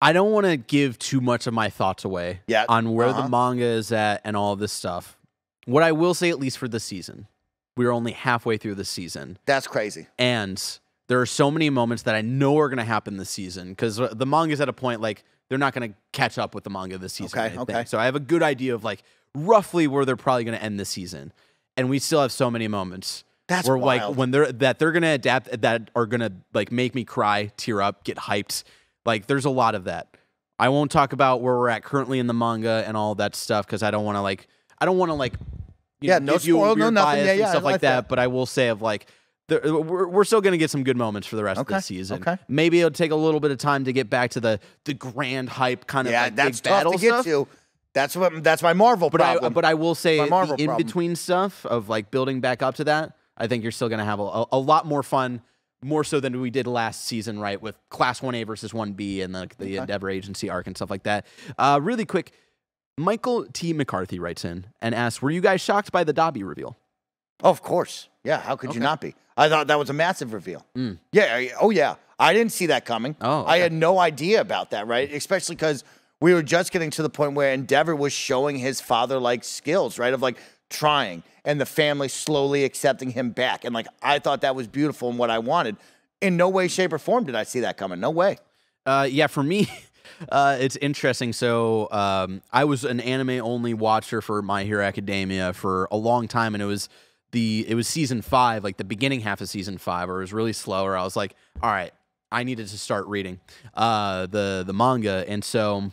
I don't want to give too much of my thoughts away on where the manga is at and all of this stuff. What I will say, at least for this season, we're only halfway through the season. That's crazy. And there are so many moments that I know are going to happen this season, because the manga's at a point, like, they're not going to catch up with the manga this season. Okay. So I have a good idea of, like, roughly where they're probably going to end this season. And we still have so many moments where wild. Like when they're gonna adapt, that are gonna like make me cry, tear up, get hyped. Like there's a lot of that. I won't talk about where we're at currently in the manga and all that stuff, because I don't want to no spoil, no nothing, and stuff like that. But I will say we're still gonna get some good moments for the rest of the season. Maybe it'll take a little bit of time to get back to the grand hype kind of like that's big battle tough to stuff. Get to. That's my Marvel problem. But I will say the in-between stuff of like building back up to that, I think you're still going to have a lot more fun, more so than we did last season, right? With Class 1A versus 1B and the Endeavor Agency arc and stuff like that. Really quick, Michael T. McCarthy writes in and asks, were you guys shocked by the Dabi reveal? Oh, of course. Yeah, how could you not be? I thought that was a massive reveal. Yeah, oh yeah. I didn't see that coming. I had no idea about that, right? Especially because we were just getting to the point where Endeavor was showing his father-like skills, right? Of like trying and the family slowly accepting him back. And like, I thought that was beautiful and what I wanted. in no way, shape, or form did I see that coming. No way. Yeah, for me, it's interesting. So I was an anime-only watcher for My Hero Academia for a long time, and it was season 5, like the beginning half of season 5, where it was really slow. Where I was like, all right, I needed to start reading the manga, and so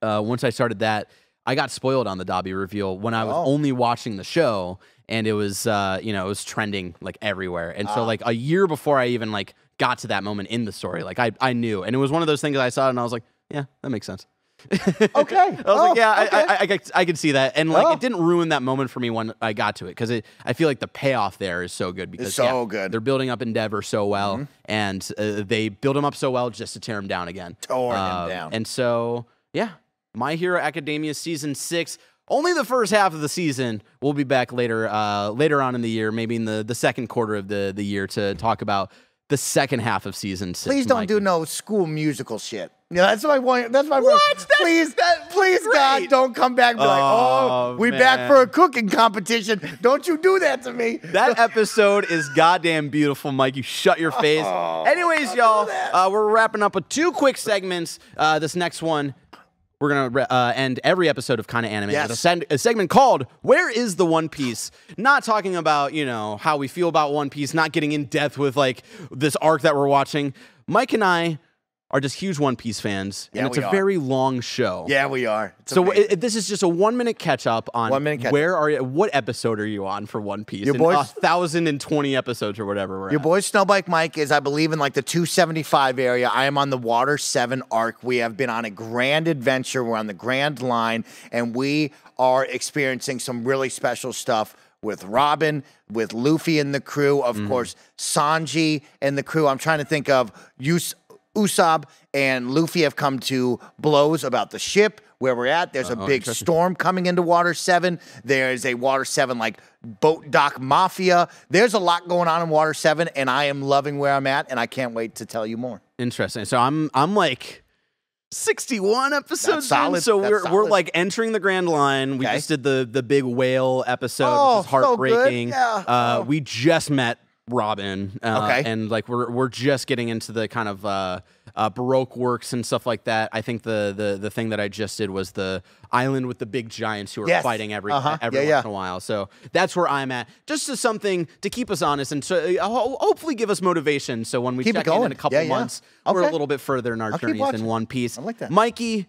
once I started that, I got spoiled on the Dabi reveal when I was only watching the show, and it was it was trending like everywhere, and so like a year before I even like got to that moment in the story, like I knew, and it was one of those things I saw it and I was like, yeah, that makes sense. Okay. I was like, yeah, I could see that, and like it didn't ruin that moment for me when I got to it, because I feel like the payoff there is so good, because it's so good. They're building up Endeavor so well, and they build him up so well just to tear him down again. Tore him down. And so yeah, My Hero Academia season 6. Only the first half of the season. We'll be back later on in the year, maybe in the second quarter of the year, to talk about the second half of season 6. Please don't do no school musical shit. Yeah, that's what I want. That's my what? Please, God, don't come back and be like, we back for a cooking competition. Don't you do that to me. That episode is goddamn beautiful, Mike. You shut your face. Anyways, y'all, we're wrapping up with 2 quick segments. This next one, we're going to end every episode of Kinda Anime with a segment called Where is the One Piece? Not talking about, how we feel about One Piece, not getting in depth with like this arc that we're watching. Mike and I are just huge One Piece fans, and it's a very long show. Yeah, we are. This is just a 1-minute catch up on where are you? What episode are you on for One Piece? Your boys, 1,020 episodes or whatever. Your boy Snowbike Mike is, I believe, in like the 275 area. I am on the Water 7 arc. We have been on a grand adventure. We're on the Grand Line, and we are experiencing some really special stuff with Robin, with Luffy and the crew, of course, Sanji and the crew. I'm trying to think of Usopp and Luffy have come to blows about the ship, where we're at. There's a big storm coming into Water 7. There's a Water 7 like boat dock mafia. There's a lot going on in Water 7, and I am loving where I'm at, and I can't wait to tell you more. Interesting. So I'm like 61 episodes in, so we're like entering the Grand Line. We just did the big whale episode, which is heartbreaking. So good. We just met Robin, and like we're just getting into the kind of Baroque works and stuff like that. I think the thing that I just did was the island with the big giants who are fighting every once in a while. So that's where I'm at. Just as something to keep us honest and to hopefully give us motivation. So when we check in a couple months, we're a little bit further in our journeys in One Piece. I like that. Mikey,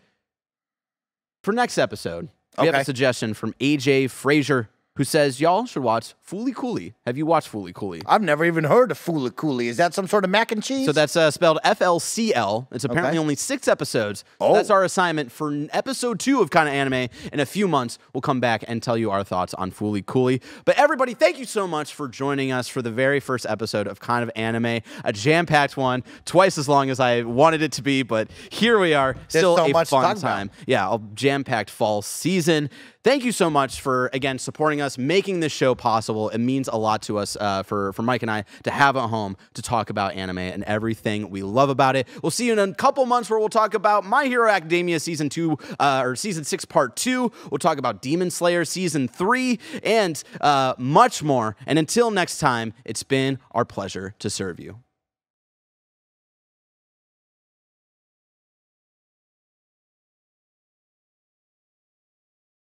for next episode, we have a suggestion from AJ Frazier, who says, y'all should watch Fooly Cooly. Have you watched Fooly Cooly? I've never even heard of Fooly Cooly. Is that some sort of mac and cheese? So that's spelled FLCL. It's apparently only 6 episodes. So that's our assignment for episode 2 of Kinda Anime. In a few months, we'll come back and tell you our thoughts on Fooly Cooly. But everybody, thank you so much for joining us for the very first episode of Kind of Anime. A jam-packed one, twice as long as I wanted it to be, but here we are. Still a fun time. Yeah, a jam-packed fall season. Thank you so much for, again, supporting us, making this show possible. It means a lot to us, for Mike and I, to have a home to talk about anime and everything we love about it. We'll see you in a couple months where we'll talk about My Hero Academia Season 2, or Season 6 Part 2. We'll talk about Demon Slayer Season 3, and much more. And until next time, it's been our pleasure to serve you.